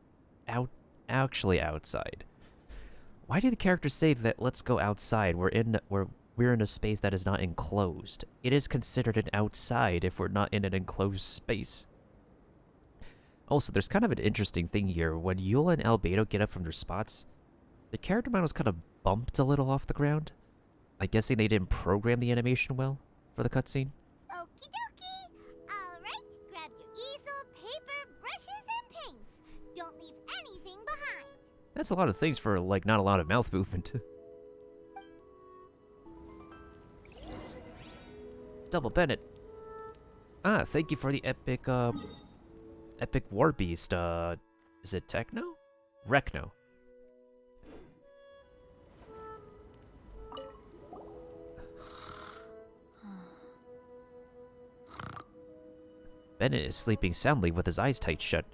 actually outside. Why do the characters say that let's go outside? We're in a space that is not enclosed. It is considered an outside if we're not in an enclosed space. Also, there's kind of an interesting thing here. When Eula and Albedo get up from their spots, the character model is kind of bumped a little off the ground. I'm guessing they didn't program the animation well for the cutscene. Okie dokie. Alright, grab your easel, paper, brushes, and paints. Don't leave anything behind. That's a lot of things for, like, not a lot of mouth movement. Double Bennett. Ah, thank you for the epic, epic war beast, is it Techno? Recno. Bennett is sleeping soundly with his eyes tight shut.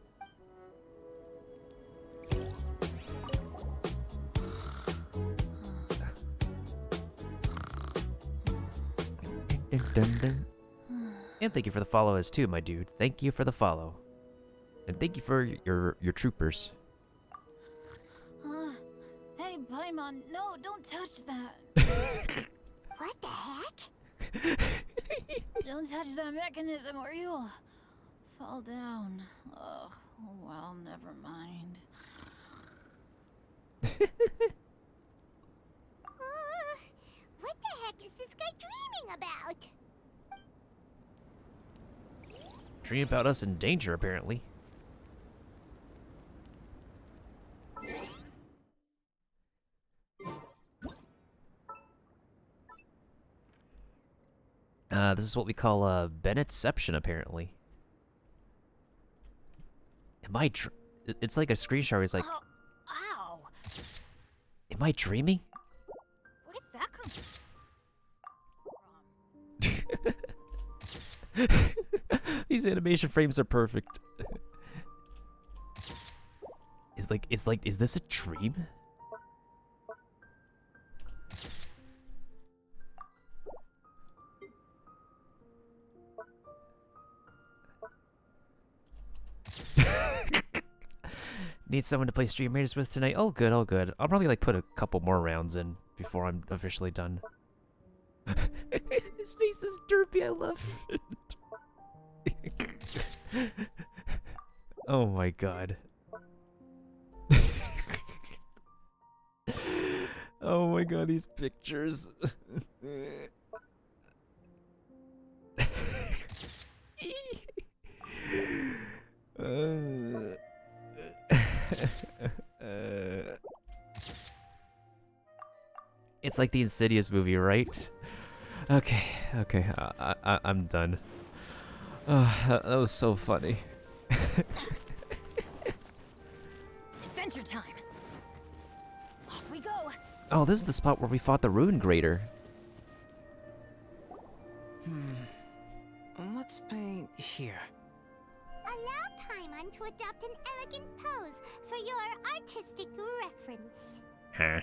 And thank you for the follow as too, my dude. Thank you for the follow. And thank you for your troopers. Hey, Paimon, no, don't touch that. What the heck? Don't touch that mechanism or you'll fall down. Ugh, oh well, never mind. What the heck is this guy dreaming about? Dream about us in danger, apparently. This is what we call Bennettception, apparently. Am I it's like a screenshot where it's like... Ow! Am I dreaming? Where did that come from? These animation frames are perfect. Is this a dream? Need someone to play Stream Raiders with tonight? Oh good, oh good. I'll probably like put a couple more rounds in before I'm officially done. His face is derpy, I love it. Oh my god. Oh my god, these pictures. It's like the Insidious movie, right? Okay, okay, I'm done. That was so funny. Adventure adventure time. Off we go. Oh, this is the spot where we fought the Rune Grader. Let's paint here. Allow Paimon to adopt an elegant pose for your artistic reference. Huh?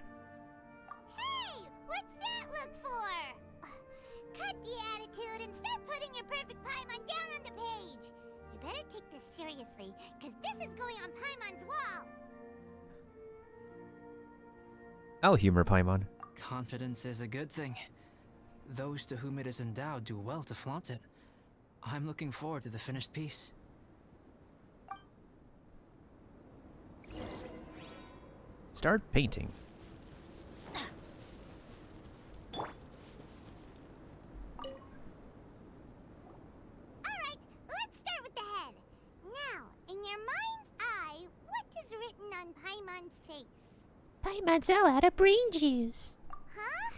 Hey, what's that look for? Cut the attitude and start putting your perfect Paimon down on the page. You better take this seriously, because this is going on Paimon's wall. I'll humor Paimon. Confidence is a good thing. Those to whom it is endowed do well to flaunt it. I'm looking forward to the finished piece. Start painting. Alright, let's start with the head. Now, in your mind's eye, what is written on Paimon's face? Paimon's all out of brain juice. Huh?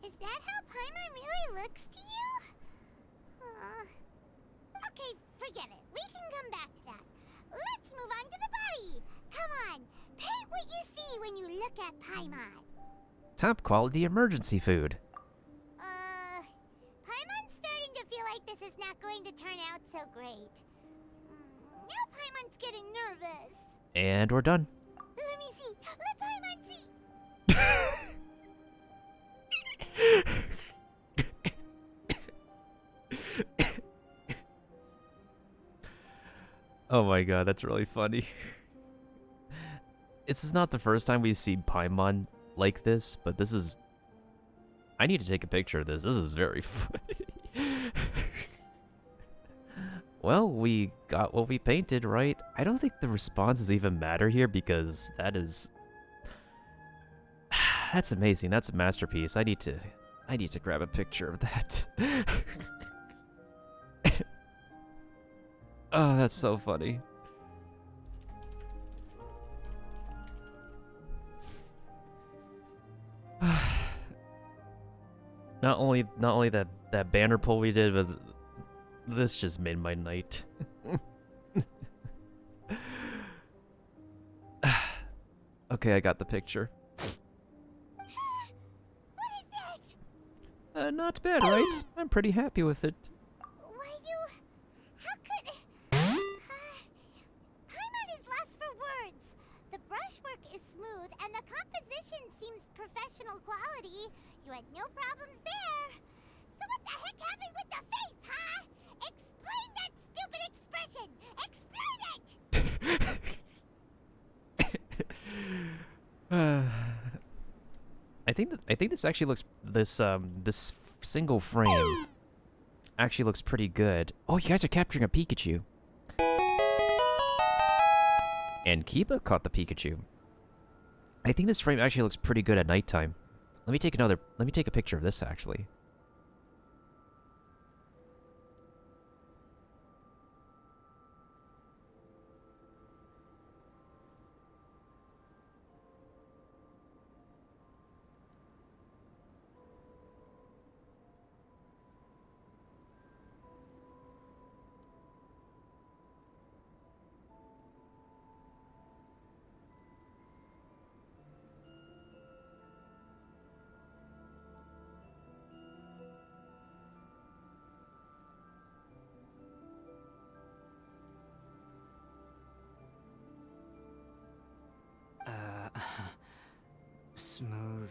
Is that how Paimon really looks to you? Okay, forget it. We can come back to that. Let's move on to the body. Come on, paint what you see when you look at Paimon. Top quality emergency food. Paimon's starting to feel like this is not going to turn out so great. Now Paimon's getting nervous. And we're done. Let me see. Let Paimon see. Oh my god, that's really funny. This is not the first time we've seen Paimon like this, but this is... I need to take a picture of this. This is very funny. Well, we got what we painted, right? I don't think the responses even matter here because that is... That's amazing. That's a masterpiece. I need to grab a picture of that. Oh, that's so funny. Not only that banner pull we did, but this just made my night. Okay, I got the picture. What is that? Not bad, right? I'm pretty happy with it. How could... Paimon is lost for words. The brushwork is smooth and the composition seems professional quality. You had no problems there. So what the heck happened with the face, huh? Explain that stupid expression! Explain it! I think this actually looks this single frame actually looks pretty good. Oh, you guys are capturing a Pikachu. And Kiba caught the Pikachu. I think this frame actually looks pretty good at nighttime. Let me take a picture of this actually. Smooth,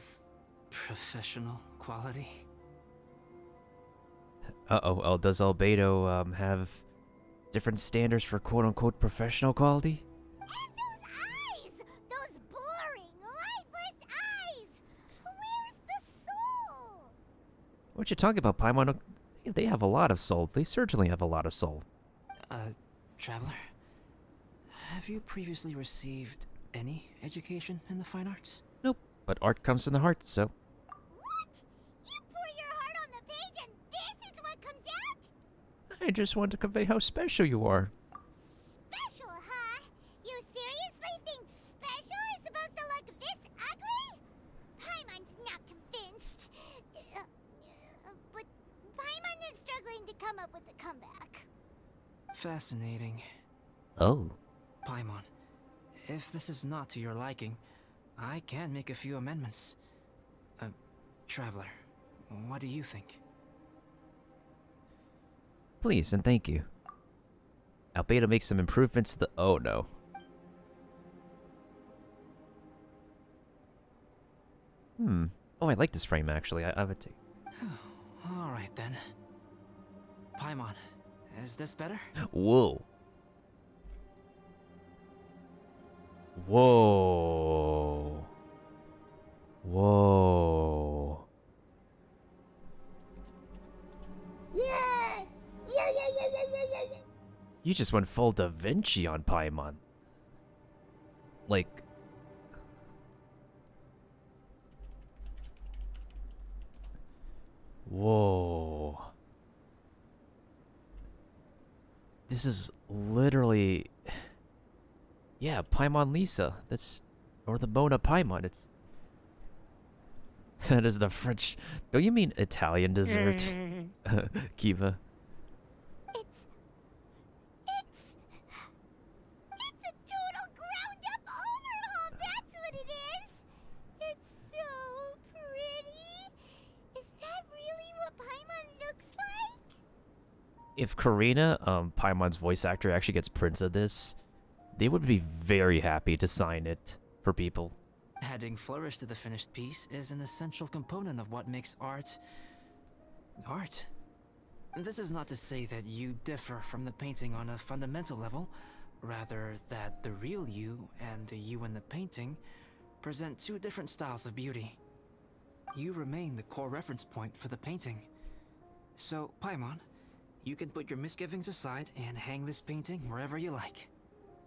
professional quality. Uh-oh, does Albedo have different standards for quote-unquote professional quality? And those eyes! Those boring, lifeless eyes! Where's the soul? What you talking about, Paimon? They have a lot of soul. They certainly have a lot of soul. Traveler? Have you previously received any education in the fine arts? Nope, but art comes from the heart, so... What? You pour your heart on the page and this is what comes out? I just want to convey how special you are. Special, huh? You seriously think special is supposed to look this ugly? Paimon's not convinced. But Paimon is struggling to come up with a comeback. Fascinating. Oh. Paimon, If this is not to your liking, I can make a few amendments. Traveler, what do you think? Please and thank you. Albedo makes some improvements to the. Oh no. Oh, I like this frame actually. I would take. Alright then. Paimon, is this better? Whoa. Whoa. Whoa. You just went full Da Vinci on Paimon. Like. Whoa. This is literally. Yeah, Paimon Lisa. That's. Or the Mona Paimon. It's. That is the French. Don't you mean Italian dessert? Kiva. It's a total ground-up overhaul, that's what it is! It's so pretty! Is that really what Paimon looks like? If Karina, Paimon's voice actor, actually gets prints of this, they would be very happy to sign it for people. Adding flourish to the finished piece is an essential component of what makes art... art. This is not to say that you differ from the painting on a fundamental level, rather that the real you and the you in the painting present two different styles of beauty. You remain the core reference point for the painting. So, Paimon, you can put your misgivings aside and hang this painting wherever you like.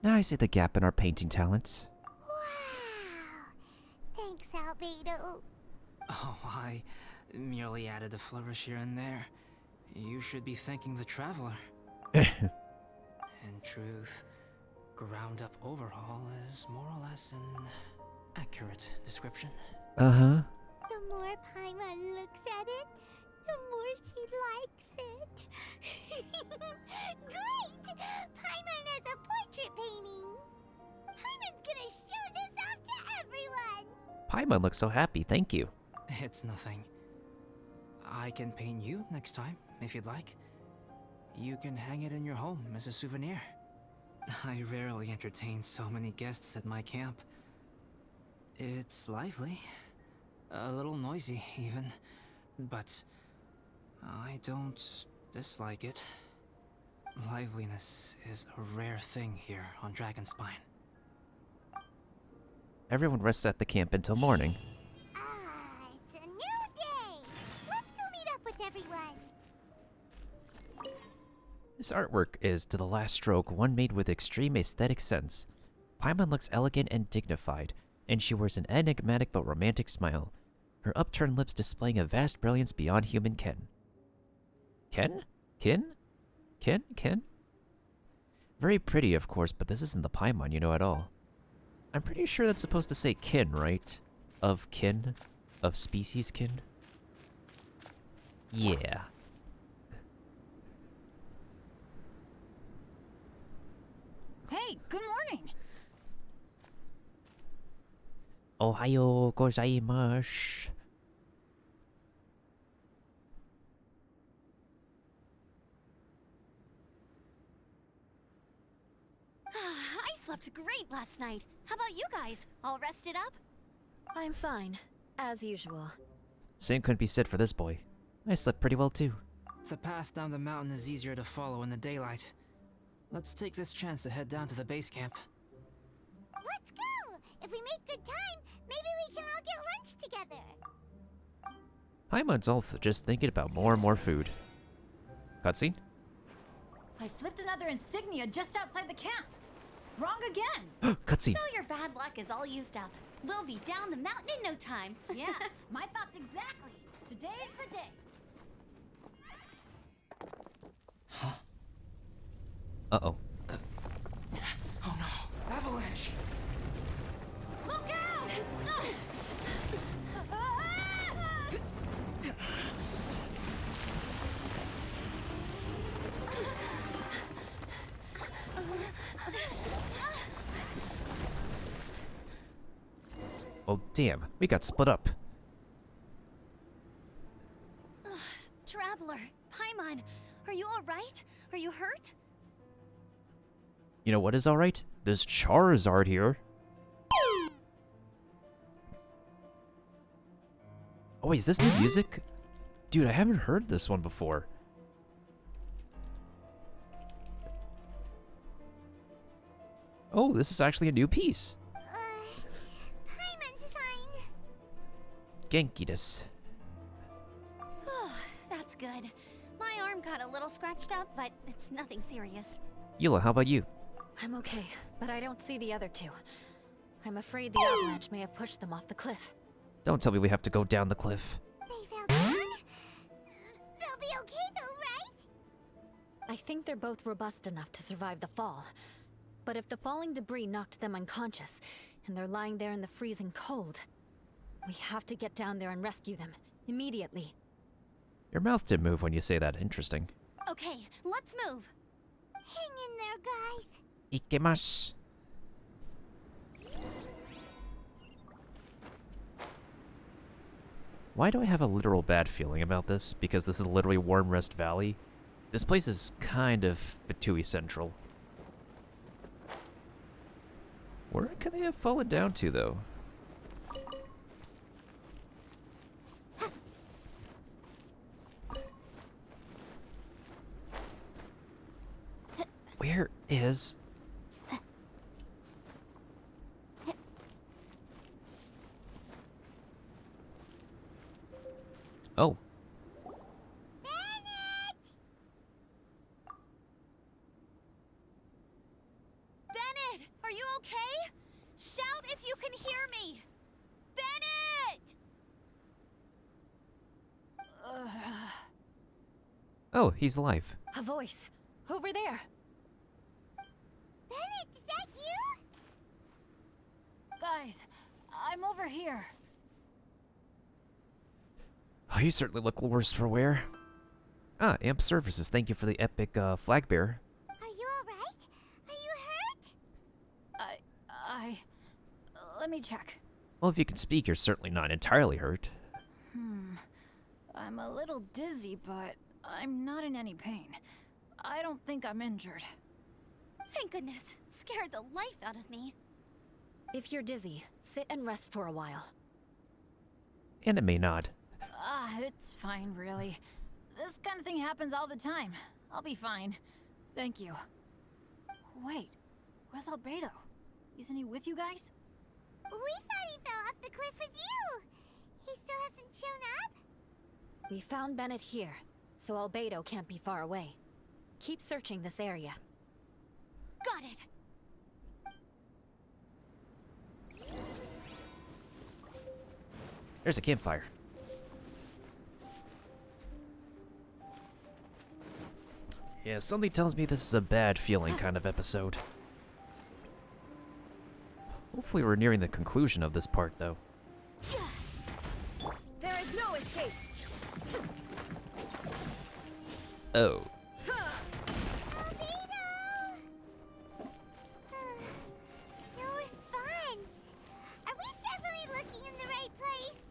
Now I see the gap in our painting talents. Thanks, Albedo. Oh, I merely added a flourish here and there. You should be thanking the traveler. In truth, ground-up overhaul is more or less an accurate description. Uh-huh. The more Paimon looks at it, the more she likes it. Great! Paimon has a portrait painting. Paimon's gonna show this off to everyone. Paimon looks so happy, thank you. It's nothing. I can paint you next time, if you'd like. You can hang it in your home as a souvenir. I rarely entertain so many guests at my camp. It's lively. A little noisy, even. But I don't dislike it. Liveliness is a rare thing here on Dragonspine. Everyone rests at the camp until morning. It's a new day. Let's go meet up with everyone. This artwork is, to the last stroke, one made with extreme aesthetic sense. Paimon looks elegant and dignified, and she wears an enigmatic but romantic smile, her upturned lips displaying a vast brilliance beyond human ken. Ken? Kin? Ken? Ken? Very pretty, of course, but this isn't the Paimon you know at all. I'm pretty sure that's supposed to say kin, right? Of kin? Of species kin? Yeah. Hey, good morning. Ohayo gozaimasu. I slept great last night. How about you guys? All rested up? I'm fine, as usual. Same couldn't be said for this boy. I slept pretty well too. The path down the mountain is easier to follow in the daylight. Let's take this chance to head down to the base camp. Let's go! If we make good time, maybe we can all get lunch together. Paimon's all just thinking about more and more food. Cutscene? I flipped another insignia just outside the camp. Wrong again. Cutscene. So your bad luck is all used up. We'll be down the mountain in no time. Yeah, my thoughts exactly. Today's the day. Uh-oh. Oh no, avalanche! Look out! Well, damn, we got split up. Traveler, Paimon, are you alright? Are you hurt? You know what is alright? There's Charizard here. Oh wait, is this new music? Dude, I haven't heard this one before. Oh, this is actually a new piece. Paimon's fine. Genki desu. That's good. My arm got a little scratched up, but it's nothing serious. Yula, how about you? I'm okay, but I don't see the other two. I'm afraid the avalanche may have pushed them off the cliff. Don't tell me we have to go down the cliff. They fell down? They'll be okay though, right? I think they're both robust enough to survive the fall. But if the falling debris knocked them unconscious, and they're lying there in the freezing cold, we have to get down there and rescue them, immediately. Your mouth did move when you say that. Interesting. Okay, let's move. Hang in there, guys. Ikemasu. Why do I have a literal bad feeling about this? Because this is literally Warm Rest Valley? This place is kind of Fatui Central. Where could they have fallen down to, though? Where is... Oh. Bennett, are you okay? Shout if you can hear me! Bennett! Oh, he's alive. A voice. Over there. Bennett, is that you? Guys, I'm over here. Oh, you certainly look worse for wear. Ah, Amp Services, thank you for the epic flag bearer. Are you alright? Are you hurt? Let me check. Well, if you can speak, you're certainly not entirely hurt. I'm a little dizzy, but I'm not in any pain. I don't think I'm injured. Thank goodness. Scared the life out of me. If you're dizzy, sit and rest for a while. And it may not. It's fine, really. This kind of thing happens all the time. I'll be fine. Thank you. Wait, where's Albedo? Isn't he with you guys? We thought he fell off the cliff with you. He still hasn't shown up? We found Bennett here, so Albedo can't be far away. Keep searching this area. Got it. There's a campfire. Yeah, something tells me this is a bad feeling kind of episode. Hopefully we're nearing the conclusion of this part, though. There is no escape. Oh. No response. Are we definitely looking in the right place?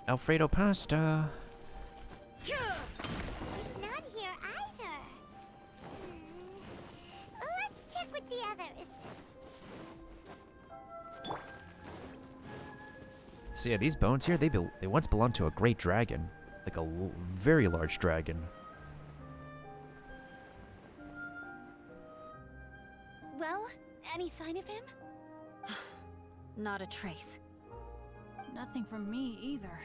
Alfredo pasta. He's not here either. Let's check with the others. So yeah, these bones here, they once belonged to a great dragon. Like a very large dragon. Well, any sign of him? Not a trace. Nothing from me either.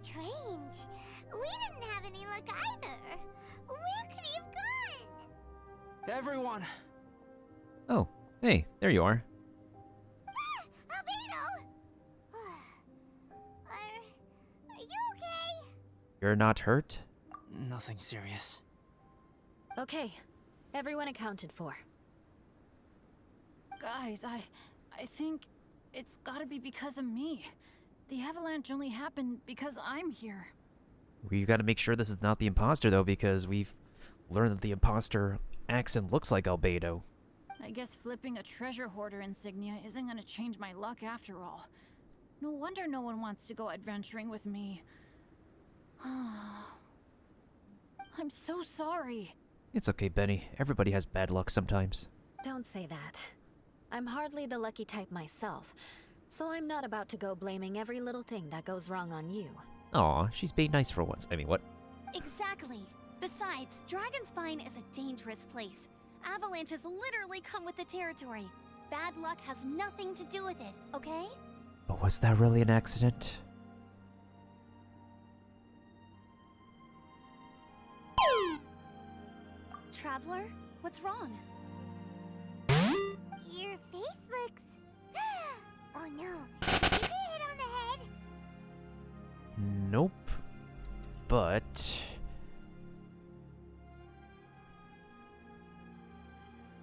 Strange. We didn't have any luck either. Where could he have gone? Everyone! Oh, hey, there you are. Albedo! Are you okay? You're not hurt? Nothing serious. Okay, everyone accounted for. Guys, I think it's gotta be because of me. The avalanche only happened because I'm here. We gotta make sure this is not the imposter, though, because we've learned that the imposter acts and looks like Albedo. I guess flipping a treasure hoarder insignia isn't gonna change my luck after all. No wonder no one wants to go adventuring with me. I'm so sorry. It's okay, Benny. Everybody has bad luck sometimes. Don't say that. I'm hardly the lucky type myself, so I'm not about to go blaming every little thing that goes wrong on you. Aw, she's being nice for once. I mean, what? Exactly. Besides, Dragonspine is a dangerous place. Avalanches literally come with the territory. Bad luck has nothing to do with it, okay? But was that really an accident? Traveler, what's wrong? Your face looks... Oh no. Did you get hit on the head? Nope. But...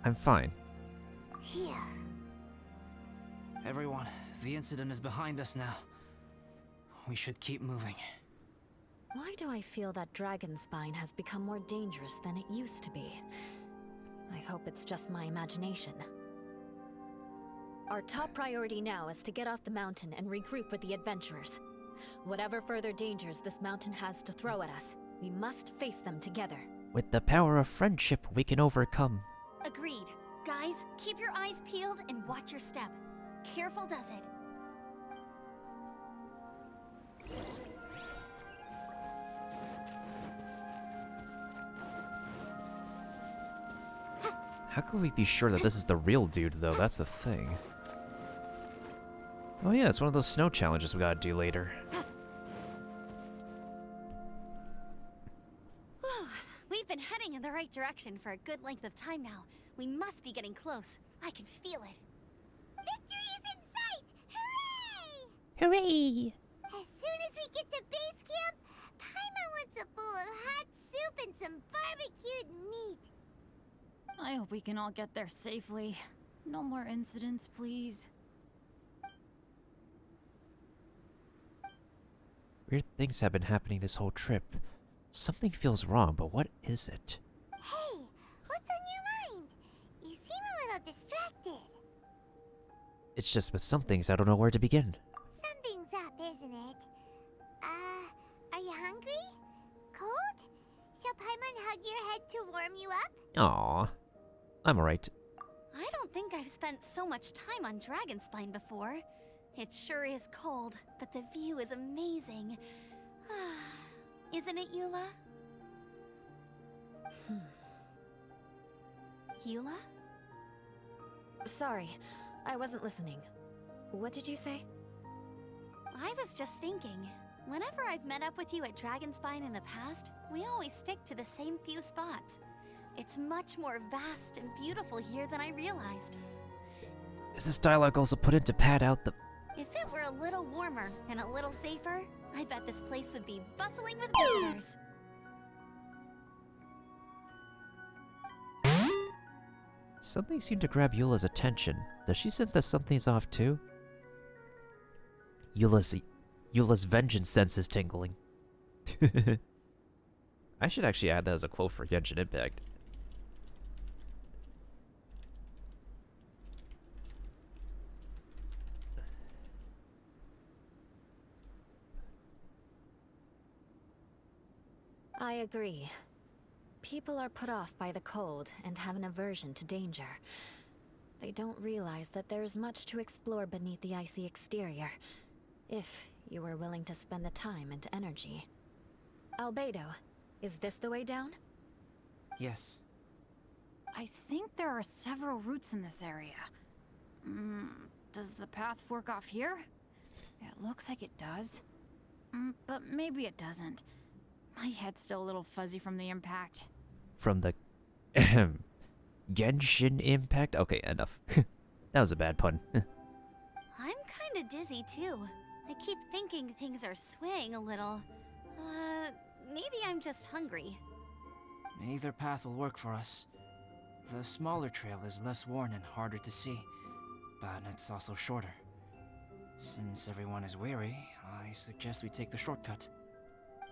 I'm fine. Phew. Everyone, the incident is behind us now. We should keep moving. Why do I feel that Dragonspine has become more dangerous than it used to be? I hope it's just my imagination. Our top priority now is to get off the mountain and regroup with the adventurers. Whatever further dangers this mountain has to throw at us, we must face them together. With the power of friendship, we can overcome. Agreed. Guys, keep your eyes peeled and watch your step. Careful does it. How can we be sure that this is the real dude, though? That's the thing. Oh yeah, it's one of those snow challenges we gotta do later. We've been heading in the right direction for a good length of time now. We must be getting close. I can feel it. Victory is in sight! Hooray! Hooray! As soon as we get to base camp, Paimon wants a bowl of hot soup and some barbecued meat. I hope we can all get there safely. No more incidents, please. Weird things have been happening this whole trip. Something feels wrong, but what is it? Hey, what's on your mind? You seem a little distracted. It's just with some things I don't know where to begin. Something's up, isn't it? Are you hungry? Cold? Shall Paimon hug your head to warm you up? Aw, I'm alright. I don't think I've spent so much time on Dragonspine before. It sure is cold, but the view is amazing. Isn't it, Eula? Eula? Sorry, I wasn't listening. What did you say? I was just thinking. Whenever I've met up with you at Dragonspine in the past, we always stick to the same few spots. It's much more vast and beautiful here than I realized. Is this dialogue also put in to pad out the... If it were a little warmer and a little safer, I bet this place would be bustling with visitors. Something seemed to grab Eula's attention. Does she sense that something's off too? Eula's vengeance sense is tingling. I should actually add that as a quote for Genshin Impact. I agree. People are put off by the cold and have an aversion to danger. They don't realize that there's much to explore beneath the icy exterior, if you were willing to spend the time and energy. Albedo, is this the way down? Yes. I think there are several routes in this area. Does the path fork off here? It looks like it does. But maybe it doesn't. My head's still a little fuzzy from the impact. From the... Genshin Impact? Okay, enough. That was a bad pun. I'm kinda dizzy too. I keep thinking things are swaying a little. Maybe I'm just hungry. Either path will work for us. The smaller trail is less worn and harder to see, but it's also shorter. Since everyone is weary, I suggest we take the shortcut.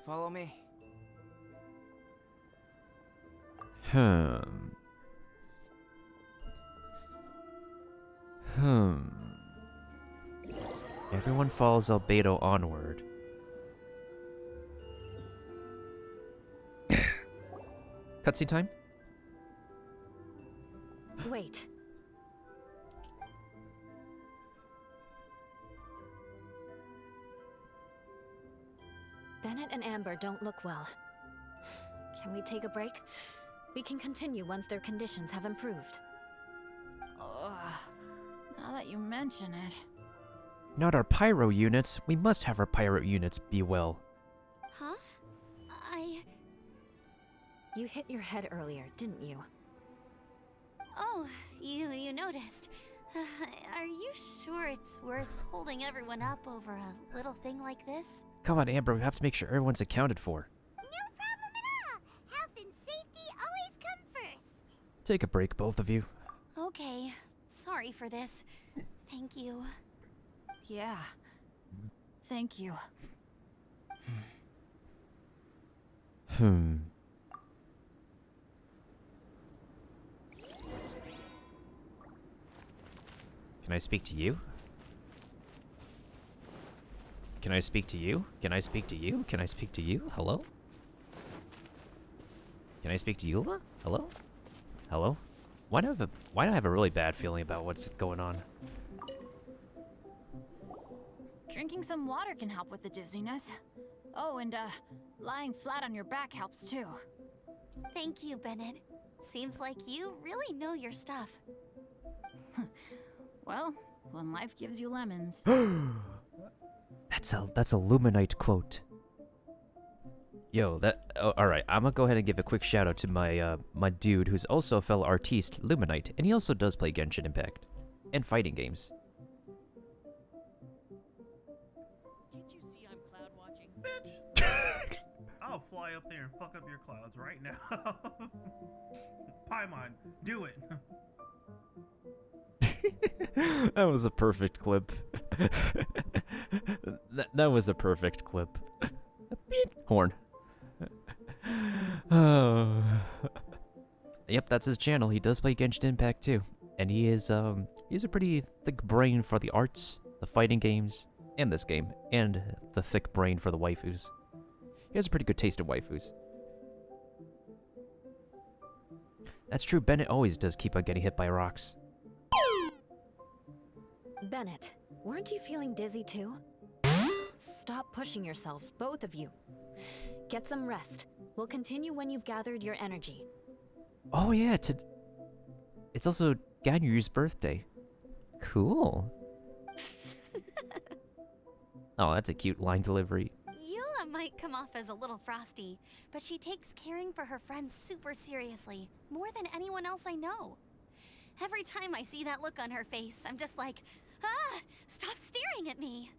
Follow me. Everyone follows Albedo onward. Cutscene time? Wait. Bennett and Amber don't look well. Can we take a break? We can continue once their conditions have improved. Ugh. Now that you mention it. Not our pyro units. We must have our pyro units be well. Huh? You hit your head earlier, didn't you? Oh, you noticed. Are you sure it's worth holding everyone up over a little thing like this? Come on, Amber, we have to make sure everyone's accounted for. No problem at all. Health and safety always come first. Take a break, both of you. Okay. Sorry for this. Thank you. Yeah. Thank you. Hmm. Can I speak to you? Can I speak to you? Can I speak to you? Can I speak to you? Hello? Can I speak to Eula? Hello? Hello? Why do I have a really bad feeling about what's going on? Drinking some water can help with the dizziness. Oh, and lying flat on your back helps too. Thank you, Bennett. Seems like you really know your stuff. Well, when life gives you lemons. That's a Luminite quote. Yo, alright, I'm gonna go ahead and give a quick shout out to my my dude who's also a fellow artiste, Luminite, and he also does play Genshin Impact and fighting games. Can't you see I'm cloud watching? Bitch! I'll fly up there and fuck up your clouds right now. Paimon, do it. That was a perfect clip. that was a perfect clip. Horn. Oh. Yep, that's his channel. He does play Genshin Impact too. And he's a pretty thick brain for the arts, the fighting games, and this game, and the thick brain for the waifus. He has a pretty good taste in waifus. That's true, Bennett always does keep on getting hit by rocks. Bennett, weren't you feeling dizzy too? Stop pushing yourselves, both of you. Get some rest. We'll continue when you've gathered your energy. Oh yeah, it's also Ganyu's birthday. Cool. Oh, that's a cute line delivery. Eula might come off as a little frosty, but she takes caring for her friends super seriously, more than anyone else I know. Every time I see that look on her face, I'm just like, ah, stop staring at me.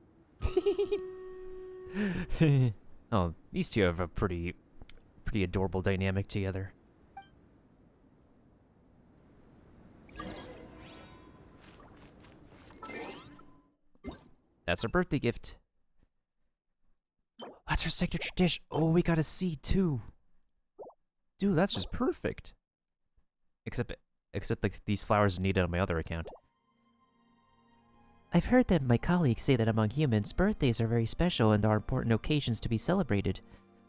Oh, these two have a pretty adorable dynamic together. That's her birthday gift. That's her signature dish. Oh, we got a seed too. Dude, that's just perfect. Except like these flowers are needed on my other account. I've heard that my colleagues say that among humans, birthdays are very special and are important occasions to be celebrated.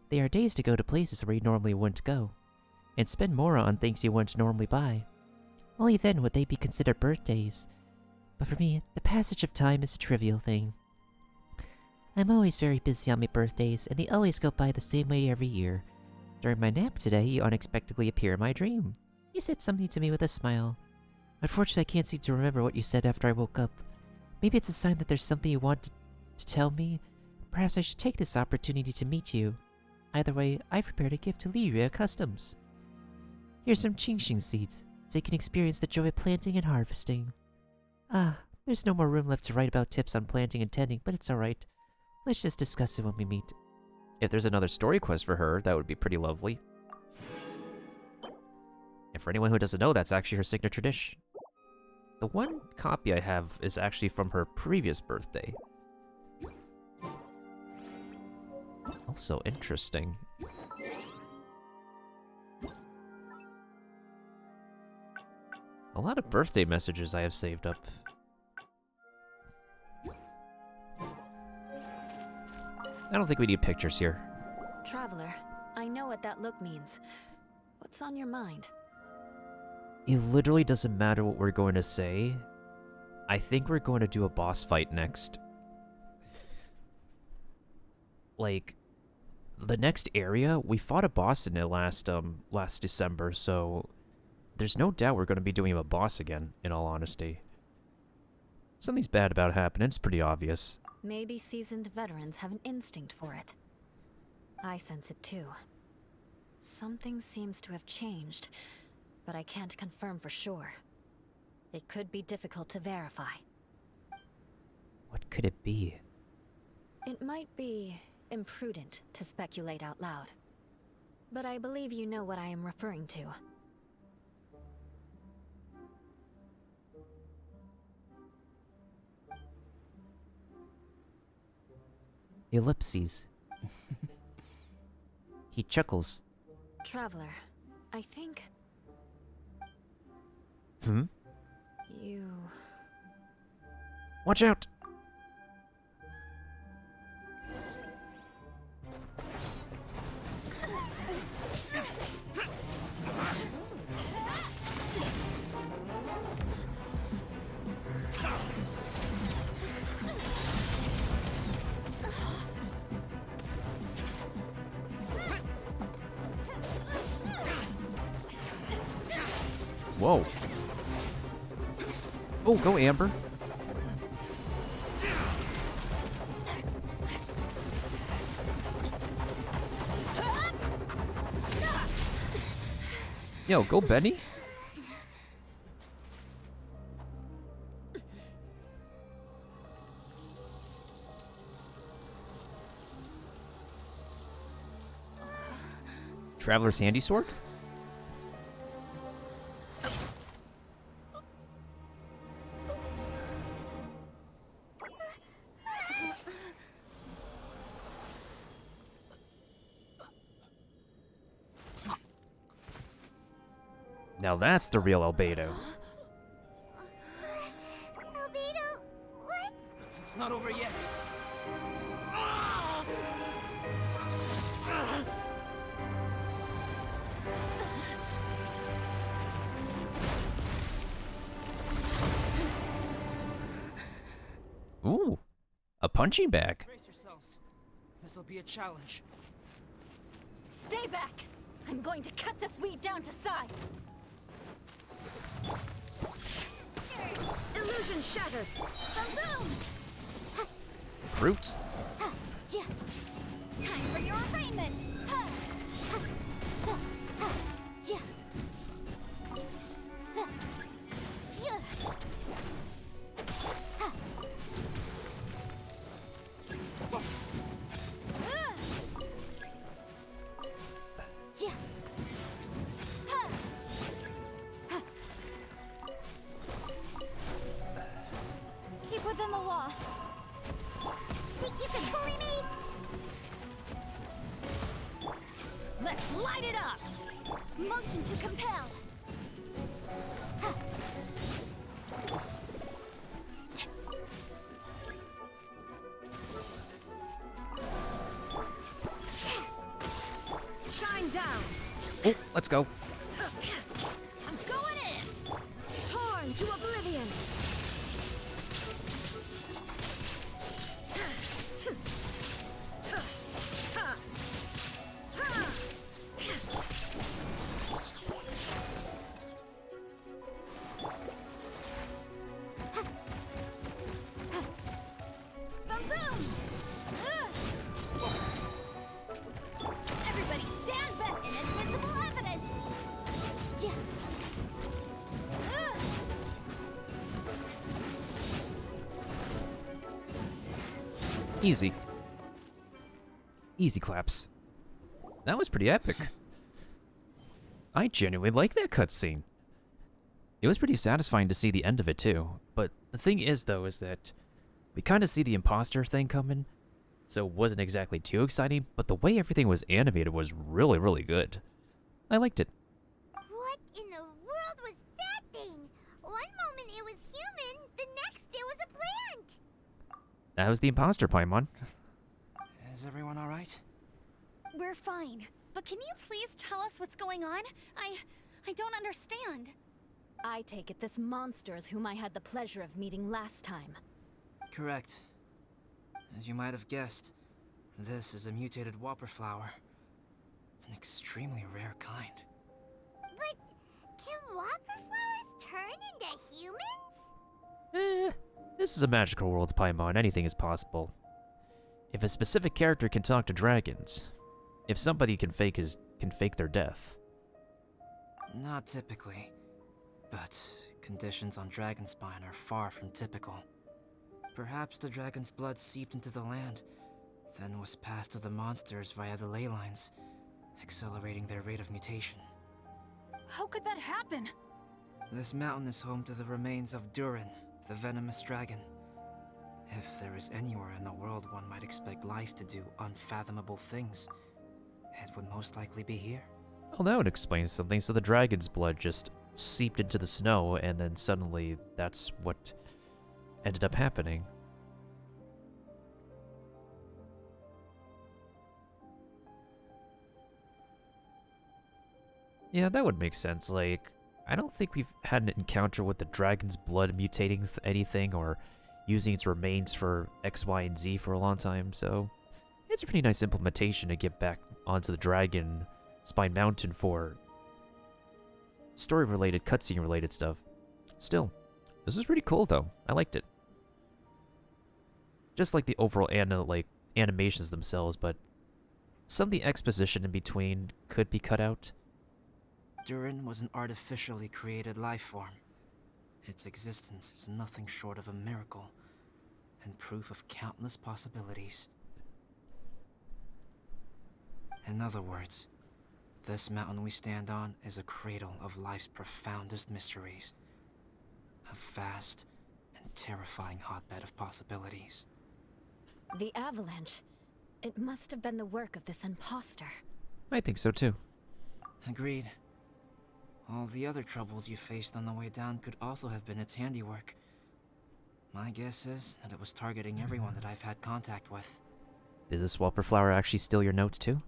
They are days to go to places where you normally wouldn't go, and spend more on things you wouldn't normally buy. Only then would they be considered birthdays. But for me, the passage of time is a trivial thing. I'm always very busy on my birthdays, and they always go by the same way every year. During my nap today, you unexpectedly appear in my dream. You said something to me with a smile. Unfortunately, I can't seem to remember what you said after I woke up. Maybe it's a sign that there's something you want to tell me. Perhaps I should take this opportunity to meet you. Either way, I've prepared a gift to Lyria Customs. Here's some Qingxing seeds, so you can experience the joy of planting and harvesting. Ah, there's no more room left to write about tips on planting and tending, but it's alright. Let's just discuss it when we meet. If there's another story quest for her, that would be pretty lovely. And for anyone who doesn't know, that's actually her signature dish. The one copy I have is actually from her previous birthday. Also interesting. A lot of birthday messages I have saved up. I don't think we need pictures here. Traveler, I know what that look means. What's on your mind? It literally doesn't matter what we're going to say. I think we're going to do a boss fight next. Like, the next area, we fought a boss in it last December, so there's no doubt we're going to be doing a boss again, in all honesty. Something's bad about to happen, it's pretty obvious. Maybe seasoned veterans have an instinct for it. I sense it too. Something seems to have changed, but I can't confirm for sure. It could be difficult to verify. What could it be? It might be imprudent to speculate out loud, but I believe you know what I am referring to. Ellipses. He chuckles. Traveler, I think... Hmm? You... Watch out! Whoa. Oh, go Amber. Yo, go Benny. Traveler's handy sword? Now that's the real Albedo. Albedo, what? It's not over yet. Ooh, a punching bag. Brace yourselves. This'll be a challenge. Stay back! I'm going to cut this weed down to size! Illusion shattered! Boom! Fruits. Time for your arraignment! Keep within the law. Think you can bully me? Let's light it up! Motion to compel! Shine down! Oh, let's go. I'm going in! Torn to oblivion! Boom boom! Everybody stand back! Inadmissible evidence! Easy. Easy claps. That was pretty epic. I genuinely like that cutscene. It was pretty satisfying to see the end of it too. But the thing is though, is that we kind of see the imposter thing coming, so it wasn't exactly too exciting, but the way everything was animated was really, really good. I liked it. What in the world was that thing? One moment it was human, the next it was a plant. That was the imposter, Paimon. As Is everyone alright? We're fine. But can you please tell us what's going on? I don't understand. I take it this monster is whom I had the pleasure of meeting last time. Correct. As you might have guessed, this is a mutated whopper flower. An extremely rare kind. But can whopper flowers turn into humans? This is a magical world, Paimon. Anything is possible. If a specific character can talk to dragons, if somebody can fake their death. Not typically, but conditions on Dragonspine are far from typical. Perhaps the dragon's blood seeped into the land, then was passed to the monsters via the ley lines, accelerating their rate of mutation. How could that happen? This mountain is home to the remains of Durin, the venomous dragon. If there is anywhere in the world one might expect life to do unfathomable things, it would most likely be here. Well, that would explain something. So the dragon's blood just seeped into the snow, and then suddenly that's what ended up happening. Yeah, that would make sense. Like, I don't think we've had an encounter with the dragon's blood mutating anything or using its remains for X, Y, and Z for a long time, so it's a pretty nice implementation to get back onto the Dragon Spine Mountain for story-related, cutscene-related stuff. Still, this is pretty cool, though. I liked it. Just like the overall animations themselves, but some of the exposition in between could be cut out. Durin was an artificially created life form. Its existence is nothing short of a miracle, and proof of countless possibilities. In other words, this mountain we stand on is a cradle of life's profoundest mysteries. A vast and terrifying hotbed of possibilities. The avalanche. It must have been the work of this imposter. I think so too. Agreed. All the other troubles you faced on the way down could also have been its handiwork. My guess is that it was targeting everyone that I've had contact with. Did this whopper flower actually steal your notes too?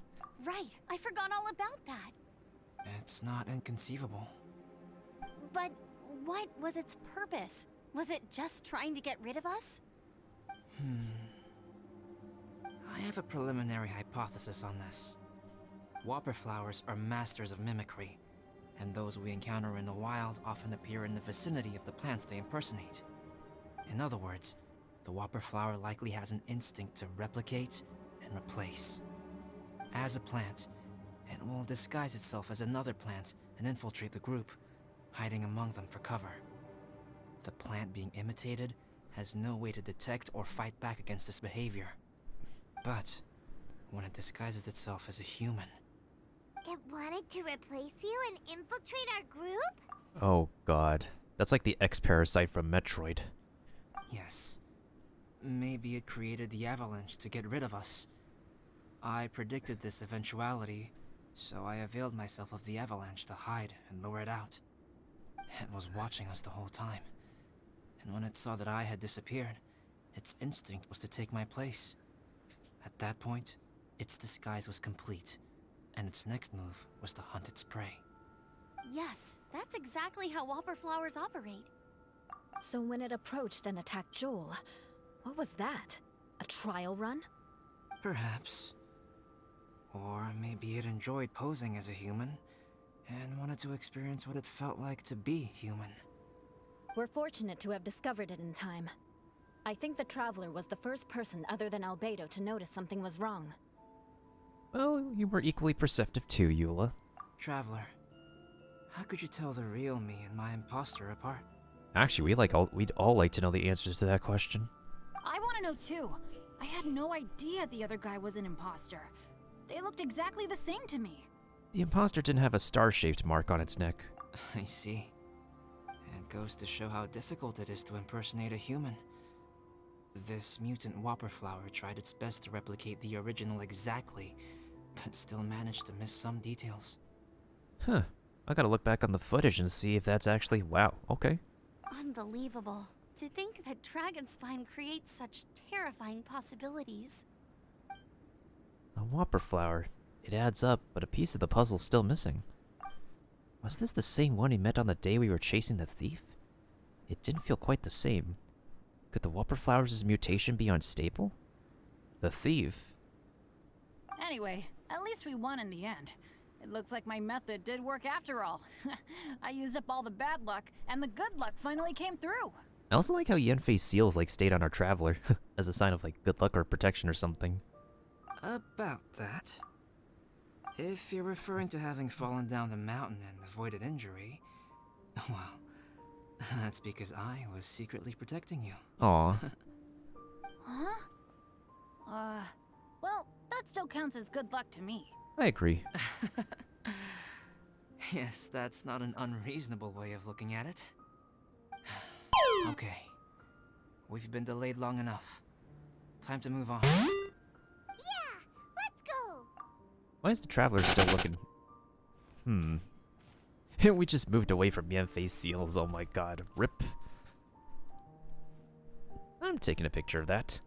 Right, I forgot all about that. It's not inconceivable. But what was its purpose? Was it just trying to get rid of us? I have a preliminary hypothesis on this. Whopper flowers are masters of mimicry, and those we encounter in the wild often appear in the vicinity of the plants they impersonate. In other words, the whopper flower likely has an instinct to replicate and replace. As a plant, it will disguise itself as another plant and infiltrate the group, hiding among them for cover. The plant being imitated has no way to detect or fight back against this behavior. But when it disguises itself as a human... It wanted to replace you and infiltrate our group? Oh god. That's like the X-Parasite from Metroid. Yes. Maybe it created the avalanche to get rid of us. I predicted this eventuality, so I availed myself of the avalanche to hide and lure it out. It was watching us the whole time, and when it saw that I had disappeared, its instinct was to take my place. At that point, its disguise was complete, and its next move was to hunt its prey. Yes, that's exactly how whopper flowers operate. So when it approached and attacked Joel, what was that? A trial run? Perhaps. Or maybe it enjoyed posing as a human, and wanted to experience what it felt like to be human. We're fortunate to have discovered it in time. I think the Traveler was the first person other than Albedo to notice something was wrong. Well, you were equally perceptive too, Eula. Traveler, how could you tell the real me and my imposter apart? Actually, we'd all like to know the answers to that question. I want to know too. I had no idea the other guy was an imposter. They looked exactly the same to me. The imposter didn't have a star-shaped mark on its neck. I see. It goes to show how difficult it is to impersonate a human. This mutant whopper flower tried its best to replicate the original exactly, but still managed to miss some details. Huh. I gotta look back on the footage and see if that's actually... Wow, okay. Unbelievable. To think that Dragonspine creates such terrifying possibilities. A whopper flower. It adds up, but a piece of the puzzle's still missing. Was this the same one he met on the day we were chasing the thief? It didn't feel quite the same. Could the whopper flower's mutation be unstable? The thief? Anyway, at least we won in the end. It looks like my method did work after all. I used up all the bad luck, and the good luck finally came through. I also like how yen-face seals stayed on our traveler, as a sign of good luck or protection or something. About that. If you're referring to having fallen down the mountain and avoided injury, well, that's because I was secretly protecting you. Aw. Huh? Well, that still counts as good luck to me. I agree. Yes, that's not an unreasonable way of looking at it. Okay. We've been delayed long enough. Time to move on. Yeah, let's go. Why is the traveler still looking... We just moved away from yen-face seals, oh my god. Rip. I'm taking a picture of that.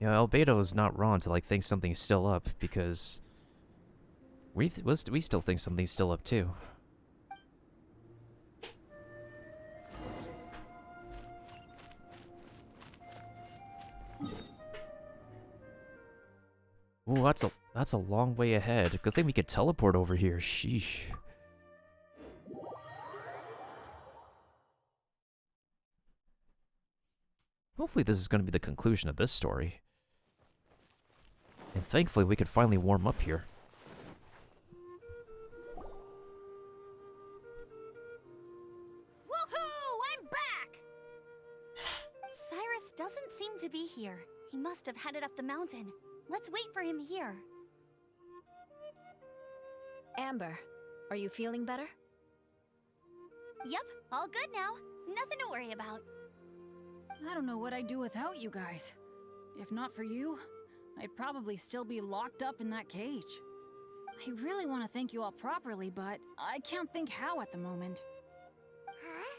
Yeah, Albedo is not wrong to think something's still up, because we still think something's still up too. Ooh, that's a long way ahead. Good thing we could teleport over here. Sheesh. Hopefully this is going to be the conclusion of this story. And thankfully we could finally warm up here. Woohoo! I'm back! Cyrus doesn't seem to be here. He must have headed up the mountain. Let's wait for him here. Amber, are you feeling better? Yep, all good now. Nothing to worry about. I don't know what I'd do without you guys. If not for you, I'd probably still be locked up in that cage. I really want to thank you all properly, but I can't think how at the moment. Huh?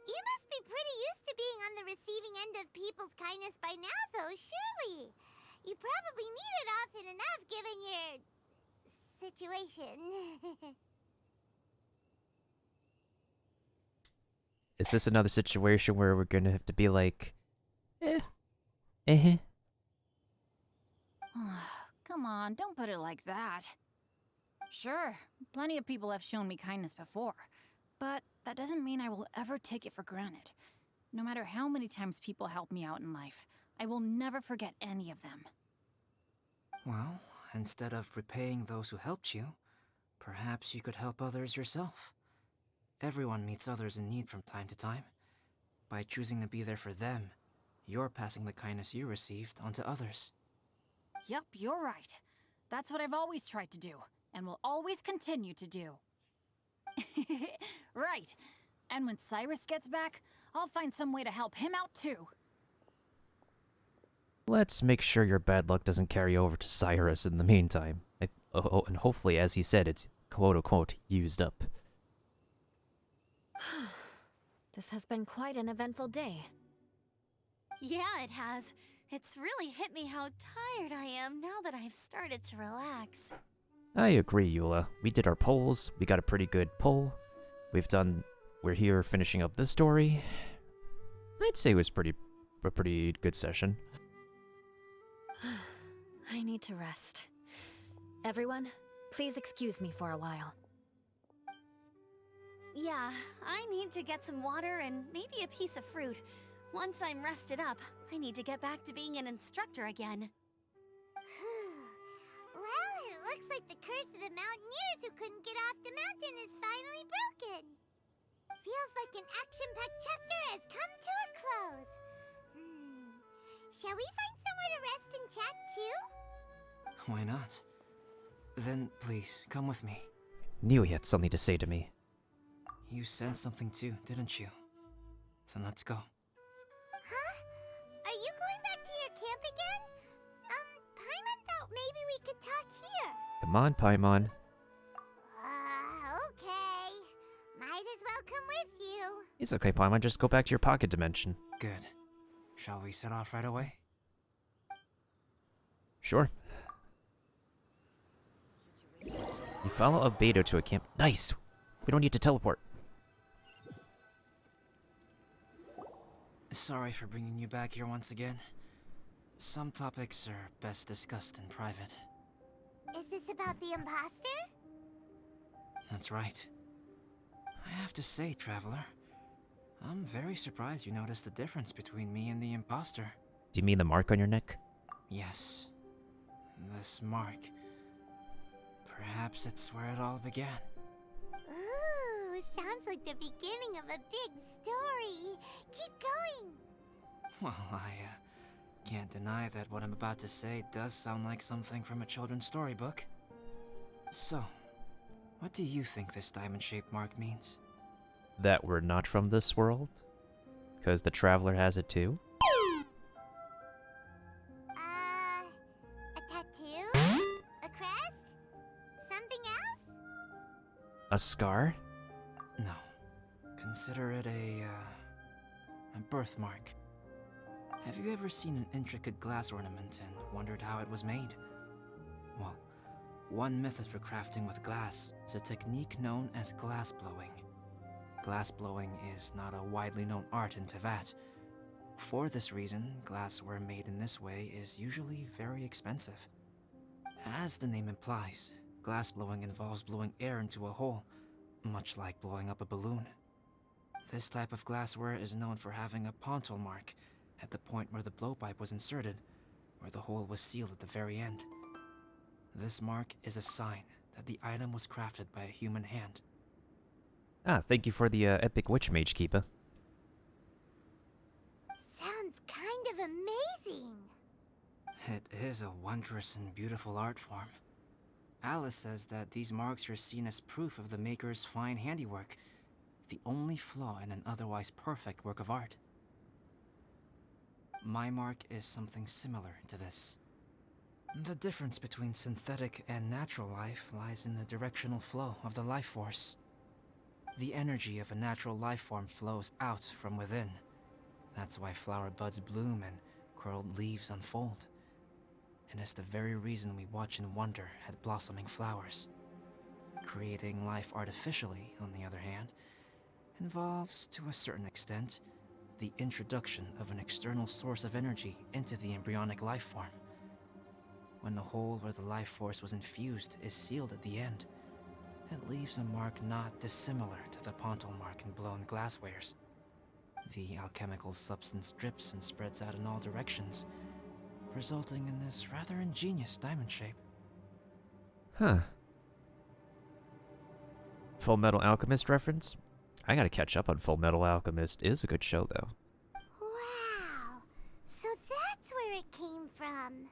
You must be pretty used to being on the receiving end of people's kindness by now, though, surely. You probably need it often enough, given your... situation. Is this another situation where we're gonna have to be like... Come on, don't put it like that. Sure, plenty of people have shown me kindness before, but that doesn't mean I will ever take it for granted. No matter how many times people help me out in life, I will never forget any of them. Well, instead of repaying those who helped you, perhaps you could help others yourself. Everyone meets others in need from time to time. By choosing to be there for them, you're passing the kindness you received on to others. Yep, you're right. That's what I've always tried to do, and will always continue to do. Right. And when Cyrus gets back, I'll find some way to help him out too. Let's make sure your bad luck doesn't carry over to Cyrus in the meantime. And hopefully, as he said, it's quote-unquote used up. This has been quite an eventful day. Yeah, it has. It's really hit me how tired I am now that I've started to relax. I agree, Eula. We did our polls. We got a pretty good poll. We're here finishing up this story. I'd say it was a pretty good session. I need to rest. Everyone, please excuse me for a while. Yeah, I need to get some water and maybe a piece of fruit. Once I'm rested up, I need to get back to being an instructor again. Well, it looks like the curse of the mountaineers who couldn't get off the mountain is finally broken. Feels like an action-packed chapter has come to a close. Shall we find somewhere to rest and chat too? Why not? Then, please, come with me. Knew he had something to say to me. You sensed something too, didn't you? Then let's go. Huh? Are you going back to your camp again? Paimon thought maybe we could talk here. Come on, Paimon. Okay. Might as well come with you. It's okay, Paimon. Just go back to your pocket dimension. Good. Shall we set off right away? Sure. You follow Albedo to a camp. Nice! We don't need to teleport. Sorry for bringing you back here once again. Some topics are best discussed in private. Is this about the imposter? That's right. I have to say, Traveler, I'm very surprised you noticed the difference between me and the imposter. Do you mean the mark on your neck? Yes. This mark. Perhaps it's where it all began. Ooh, sounds like the beginning of a big story. Keep going. Well, I can't deny that what I'm about to say does sound like something from a children's storybook. So, what do you think this diamond-shaped mark means? That we're not from this world? Because the Traveler has it too? A tattoo? A crest? Something else? A scar? No. Consider it a birthmark. Have you ever seen an intricate glass ornament and wondered how it was made? Well, one method for crafting with glass is a technique known as glass blowing. Glass blowing is not a widely known art in Teyvat. For this reason, glassware made in this way is usually very expensive. As the name implies, glass blowing involves blowing air into a hole, much like blowing up a balloon. This type of glassware is known for having a pontal mark at the point where the blowpipe was inserted, where the hole was sealed at the very end. This mark is a sign that the item was crafted by a human hand. Ah, thank you for the epic witch mage, Keepa. Sounds kind of amazing. It is a wondrous and beautiful art form. Alice says that these marks are seen as proof of the maker's fine handiwork, the only flaw in an otherwise perfect work of art. My mark is something similar to this. The difference between synthetic and natural life lies in the directional flow of the life force. The energy of a natural life form flows out from within. That's why flower buds bloom and curled leaves unfold. And it's the very reason we watch and wonder at blossoming flowers. Creating life artificially, on the other hand, involves, to a certain extent, the introduction of an external source of energy into the embryonic life form. When the hole where the life force was infused is sealed at the end, it leaves a mark not dissimilar to the pontal mark in blown glasswares. The alchemical substance drips and spreads out in all directions, resulting in this rather ingenious diamond shape. Huh. Full Metal Alchemist reference? I gotta catch up on Full Metal Alchemist. It is a good show, though. Wow. So that's where it came from.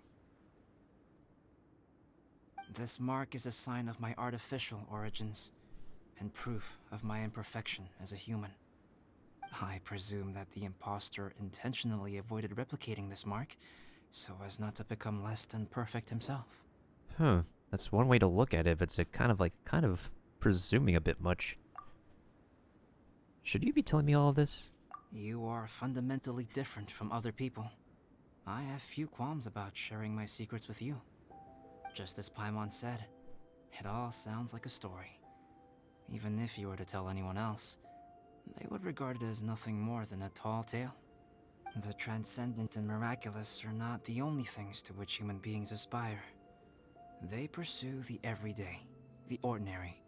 This mark is a sign of my artificial origins, and proof of my imperfection as a human. I presume that the imposter intentionally avoided replicating this mark, so as not to become less than perfect himself. Huh. That's one way to look at it, but it's a kind of presuming a bit much. Should you be telling me all of this? You are fundamentally different from other people. I have few qualms about sharing my secrets with you. Just as Paimon said, it all sounds like a story. Even if you were to tell anyone else, they would regard it as nothing more than a tall tale. The transcendent and miraculous are not the only things to which human beings aspire. They pursue the everyday, the ordinary,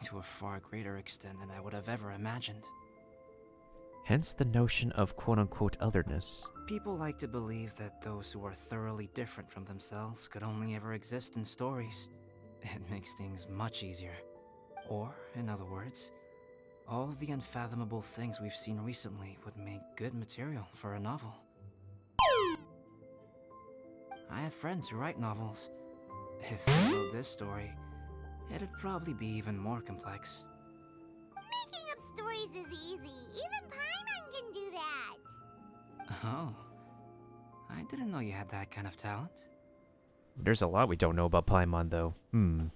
to a far greater extent than I would have ever imagined. Hence the notion of quote-unquote otherness. People like to believe that those who are thoroughly different from themselves could only ever exist in stories. It makes things much easier. Or, in other words, all the unfathomable things we've seen recently would make good material for a novel. I have friends who write novels. If they wrote this story, it'd probably be even more complex. Making up stories is easy. Even Paimon can do that. Oh. I didn't know you had that kind of talent. There's a lot we don't know about Paimon, though. Paimon's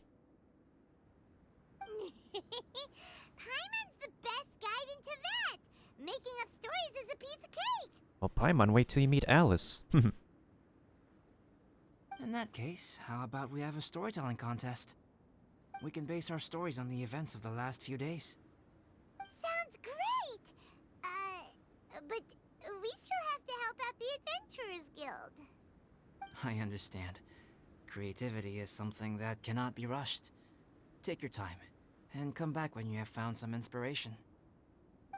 the best guide in Teyvat. Making up stories is a piece of cake. Well, Paimon, wait till you meet Alice. In that case, how about we have a storytelling contest? We can base our stories on the events of the last few days. Sounds great! But we still have to help out the Adventurers Guild. I understand. Creativity is something that cannot be rushed. Take your time, and come back when you have found some inspiration.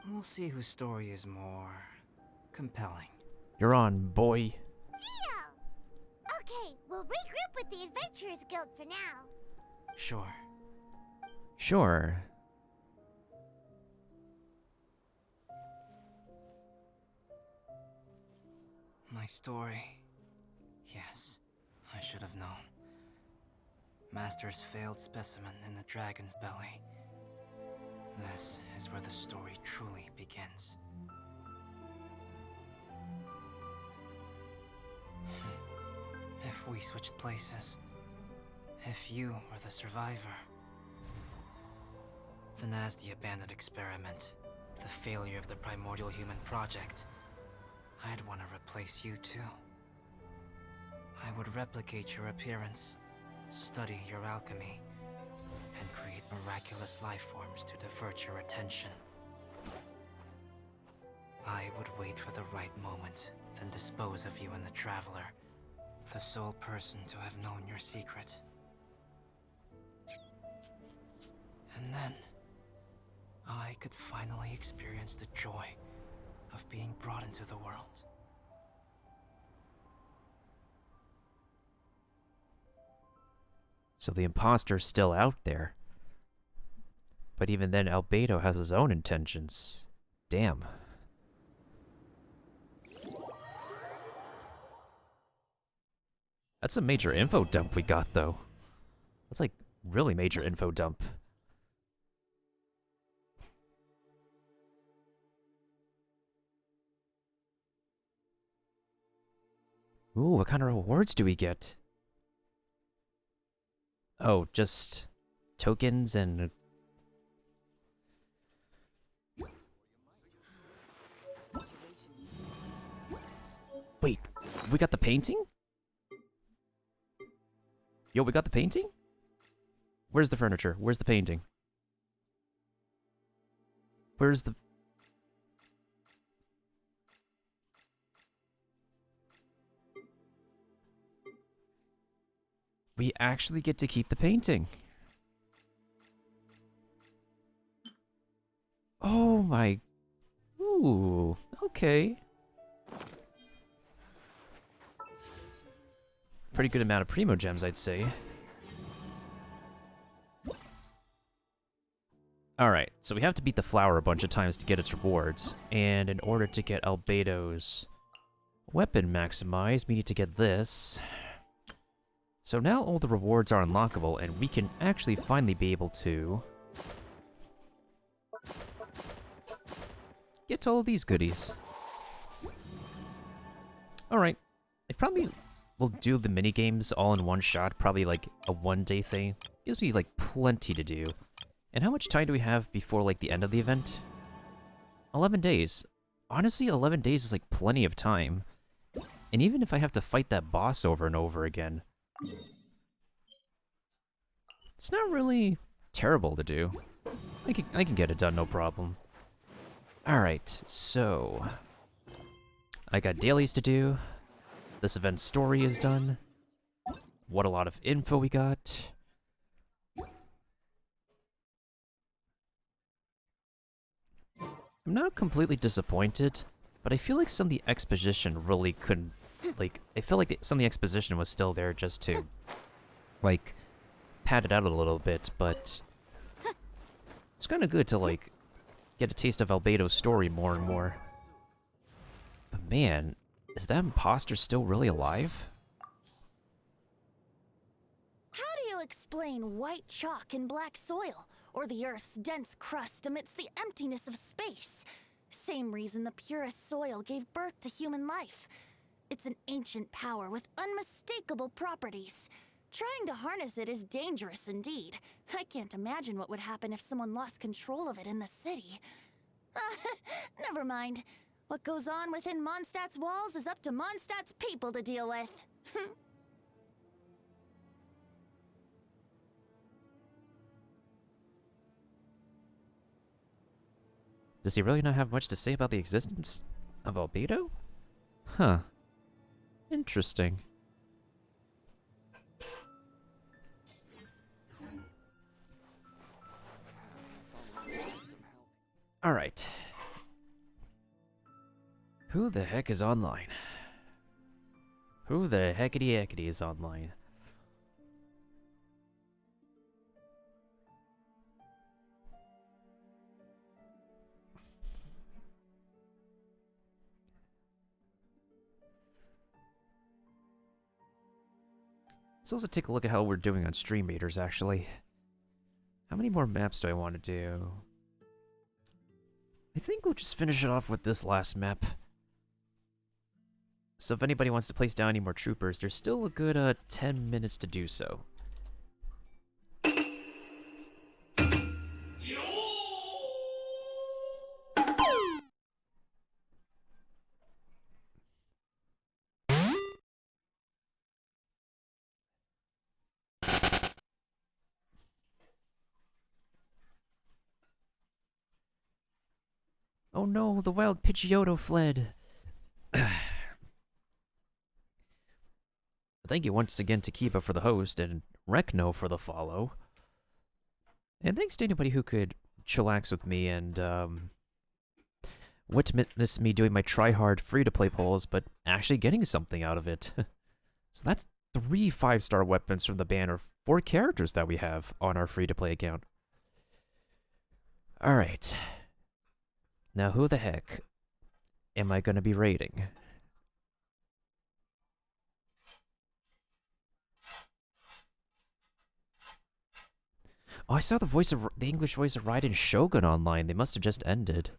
We'll see whose story is more compelling. You're on, boy. Deal! Okay, we'll regroup with the Adventurers Guild for now. Sure. Sure. My story. Yes, I should have known. Master's failed specimen in the dragon's belly. This is where the story truly begins. If we switched places, if you were the survivor, then as the abandoned experiment, the failure of the primordial human project, I'd want to replace you too. I would replicate your appearance, study your alchemy, and create miraculous life forms to divert your attention. I would wait for the right moment, then dispose of you and the Traveler, the sole person to have known your secret. And then, I could finally experience the joy of being brought into the world. So the imposter's still out there. But even then, Albedo has his own intentions. Damn. That's a major info dump we got, though. That's like really major info dump. Ooh, what kind of rewards do we get? Oh, just tokens and... Wait, we got the painting? Yo, we got the painting? Where's the furniture? Where's the painting? Where's the... We actually get to keep the painting. Oh my... Ooh, okay. Pretty good amount of Primo Gems, I'd say. Alright, so we have to beat the flower a bunch of times to get its rewards. And in order to get Albedo's weapon maximized, we need to get this. So now all the rewards are unlockable, and we can actually finally be able to get to all of these goodies. Alright, I probably will do the minigames all in one shot, probably like a one-day thing. Gives me like plenty to do. And how much time do we have before like the end of the event? 11 days. Honestly, 11 days is like plenty of time. And even if I have to fight that boss over and over again, it's not really terrible to do. I can get it done, no problem. Alright, so... I got dailies to do. This event's story is done. What a lot of info we got. I'm not completely disappointed, but I feel like some of the exposition really couldn't... Like, I feel like some of the exposition was still there just to, like, pad it out a little bit, but... It's kind of good to, like, get a taste of Albedo's story more and more. But man, is that imposter still really alive? How do you explain white chalk in black soil, or the Earth's dense crust amidst the emptiness of space? Same reason the purest soil gave birth to human life. It's an ancient power with unmistakable properties. Trying to harness it is dangerous indeed. I can't imagine what would happen if someone lost control of it in the city. Never mind. What goes on within Mondstadt's walls is up to Mondstadt's people to deal with. Does he really not have much to say about the existence of Albedo? Huh. Interesting. Alright. Who the heck is online? Who the heckity is online? Let's also take a look at how we're doing on stream meters, actually. How many more maps do I want to do? I think we'll just finish it off with this last map. So if anybody wants to place down any more troopers, there's still a good 10 minutes to do so. Oh no, the wild Pidgeotto fled. Thank you once again to Kiba for the host and Rekno for the follow. And thanks to anybody who could chillax with me and witness me doing my try-hard free-to-play polls, but actually getting something out of it. So that's 3 5-star weapons from the banner, 4 characters that we have on our free-to-play account. Alright. Now who the heck am I gonna be raiding? Oh, I saw the English voice of Raiden Shogun online. They must have just ended.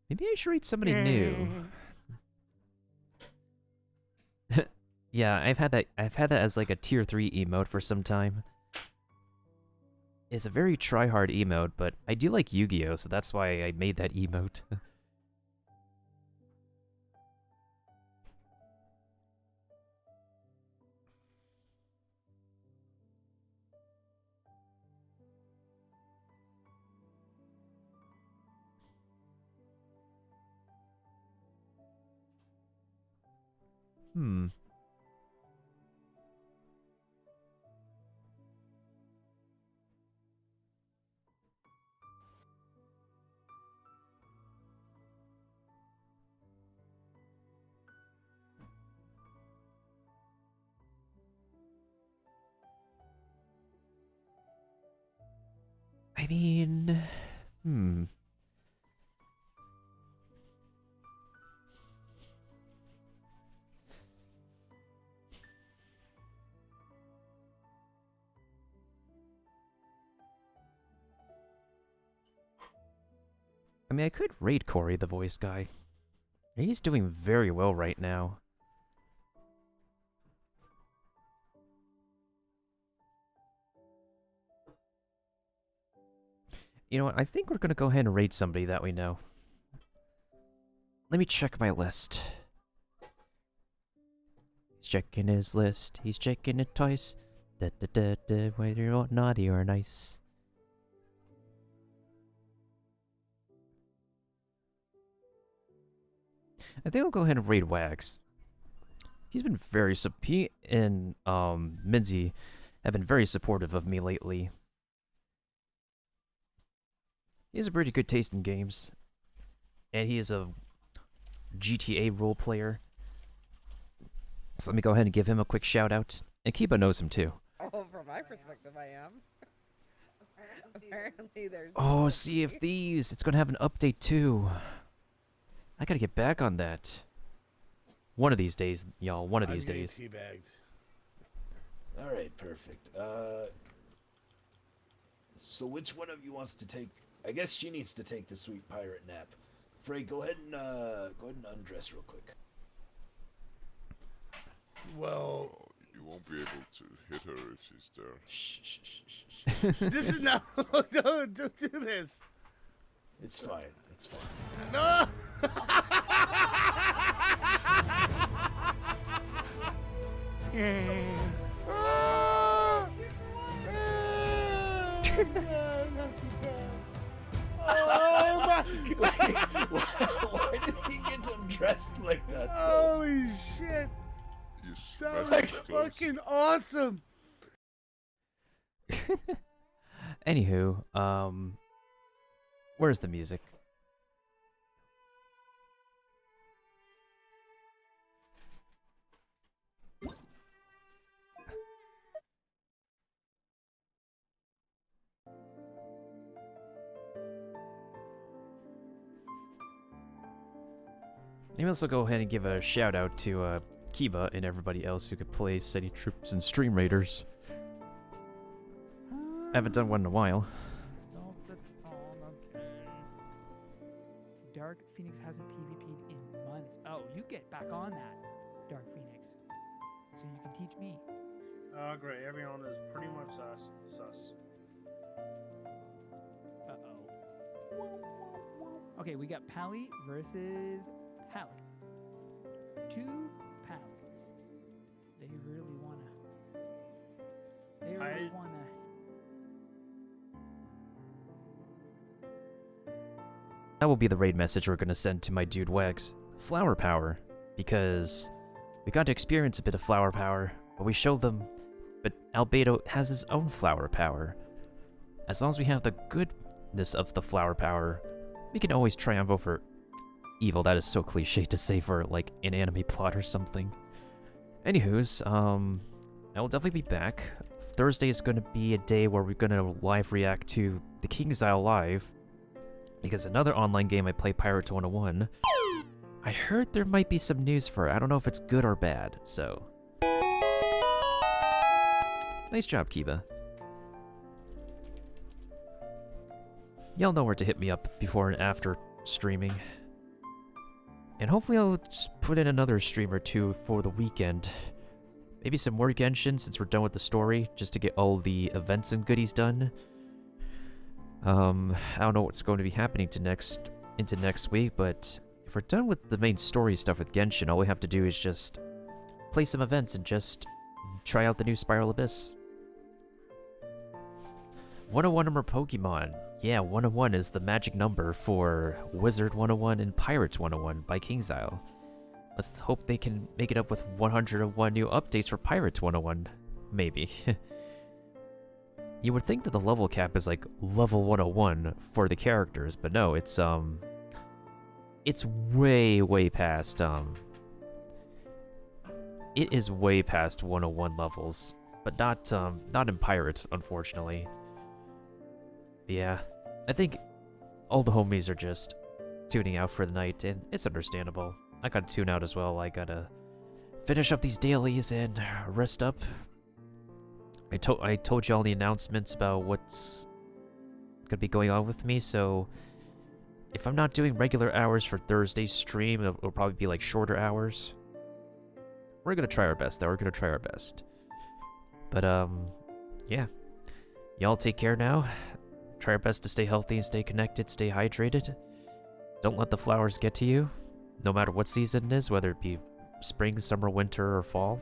Maybe I should read somebody new. Yeah, I've had that as like a tier 3 emote for some time. It's a very try-hard emote, but I do like Yu-Gi-Oh, so that's why I made that emote. Hmm. I mean... Hmm. I mean, I could raid Corey, the voice guy. He's doing very well right now. You know what, I think we're gonna go ahead and raid somebody that we know. Let me check my list. He's checking his list. He's checking it twice. Whether you're naughty or nice. I think I'll go ahead and raid Wags. He's been very he and Minzy have been very supportive of me lately. He has a pretty good taste in games. And he is a GTA role player. So let me go ahead and give him a quick shout out. And Kiba knows him too. Oh, from my perspective, I am. Apparently there's... Oh, Sea of Thieves! It's gonna have an update too. I gotta get back on that. One of these days, y'all. One of these days. Teabagged. All right, perfect. So which one of you wants to take? I guess she needs to take the sweet pirate nap. Frey, go ahead and undress real quick. Well, you won't be able to hit her if she's there. this is no, don't do this. It's fine. It's fine. No. Oh my god! Why did he get them dressed like that? Holy shit! That was fucking awesome. Anywho, where's the music? Maybe also go ahead and give a shout out to Kiba and everybody else who could play City Troops and Stream Raiders. Haven't done one in a while. Dark Phoenix hasn't PvP'd in months. Oh, you get back on that, Dark Phoenix, so you can teach me. Oh, great. Everyone is pretty much sus. Uh-oh. Okay, we got Pally versus Halleck. Two Pallies. They really wanna... That will be the raid message we're gonna send to my dude Wags. Flower power. Because we got to experience a bit of flower power, but we showed them... But Albedo has his own flower power. As long as we have the goodness of the flower power, we can always triumph over evil. That is so cliche to say for, like, an anime plot or something. Anywho's, I will definitely be back. Thursday is going to be a day where we're going to live react to The King's Isle Live, because another online game I play, Pirate 101. I heard there might be some news for it. I don't know if it's good or bad, so... Nice job, Kiba. Y'all know where to hit me up before and after streaming. And hopefully I'll just put in another stream or two for the weekend. Maybe some more Genshin since we're done with the story, just to get all the events and goodies done. I don't know what's going to be happening into next week, but if we're done with the main story stuff with Genshin, all we have to do is just play some events and just try out the new Spiral Abyss. 101 number Pokemon. Yeah, 101 is the magic number for Wizard 101 and Pirates 101 by King's Isle. Let's hope they can make it up with 101 new updates for Pirates 101. Maybe. You would think that the level cap is like level 101 for the characters, but no, it's way past, it is way past 101 levels, but not in Pirates, unfortunately. Yeah, I think all the homies are just tuning out for the night, and it's understandable. I gotta tune out as well. I gotta finish up these dailies and rest up. I told you all the announcements about what's gonna be going on with me, so if I'm not doing regular hours for Thursday's stream, it'll probably be like shorter hours. We're gonna try our best, though. We're gonna try our best. But, yeah. Y'all take care now. Try our best to stay healthy and stay connected, stay hydrated. Don't let the flowers get to you, no matter what season it is, whether it be spring, summer, winter, or fall.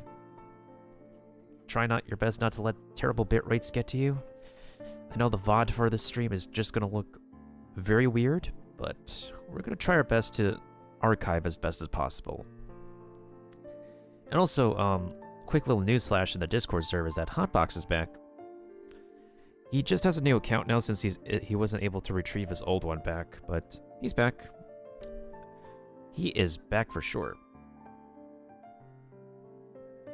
Try your best not to let terrible bit rates get to you. I know the VOD for this stream is just gonna look very weird, but we're gonna try our best to archive as best as possible. And also, quick little newsflash in the Discord server is that Hotbox is back. He just has a new account now since he wasn't able to retrieve his old one back, but he's back. He is back for sure.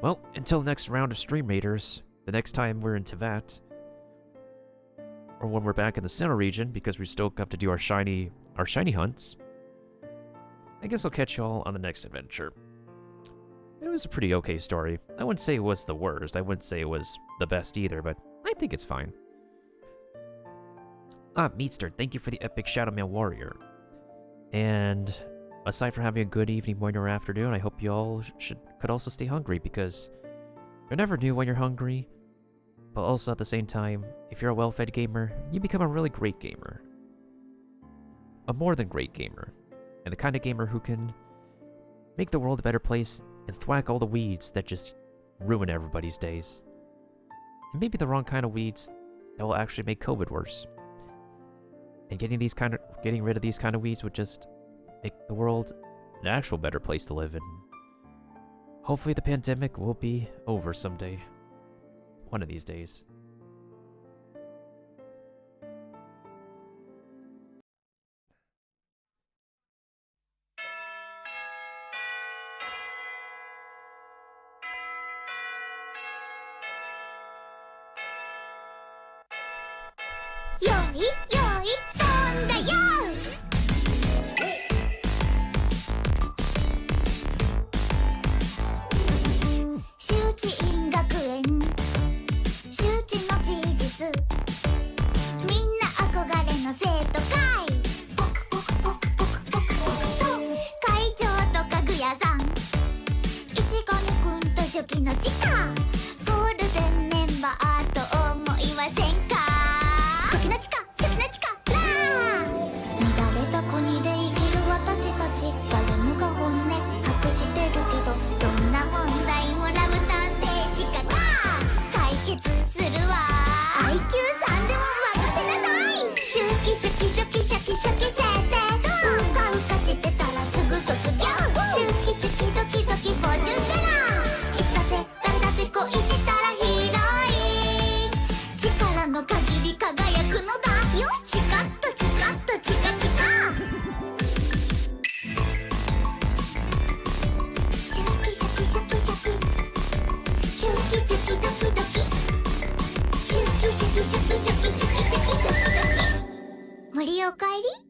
Well, until next round of Stream Raiders, the next time we're in Tevat, or when we're back in the Sinnoh region, because we still have to do our shiny hunts, I guess I'll catch y'all on the next adventure. It was a pretty okay story. I wouldn't say it was the worst, I wouldn't say it was the best either, but I think it's fine. Ah, Meatster, thank you for the epic Shadow Man Warrior. And aside from having a good evening, morning, or afternoon, I hope you all could also stay hungry, because you're never new when you're hungry. But also at the same time, if you're a well-fed gamer, you become a really great gamer. A more than great gamer. And the kind of gamer who can make the world a better place and thwack all the weeds that just ruin everybody's days. And maybe the wrong kind of weeds that will actually make COVID worse. And getting rid of these kind of weeds would just make the world an actual better place to live in. Hopefully the pandemic will be over someday. One of these days.森おかえり。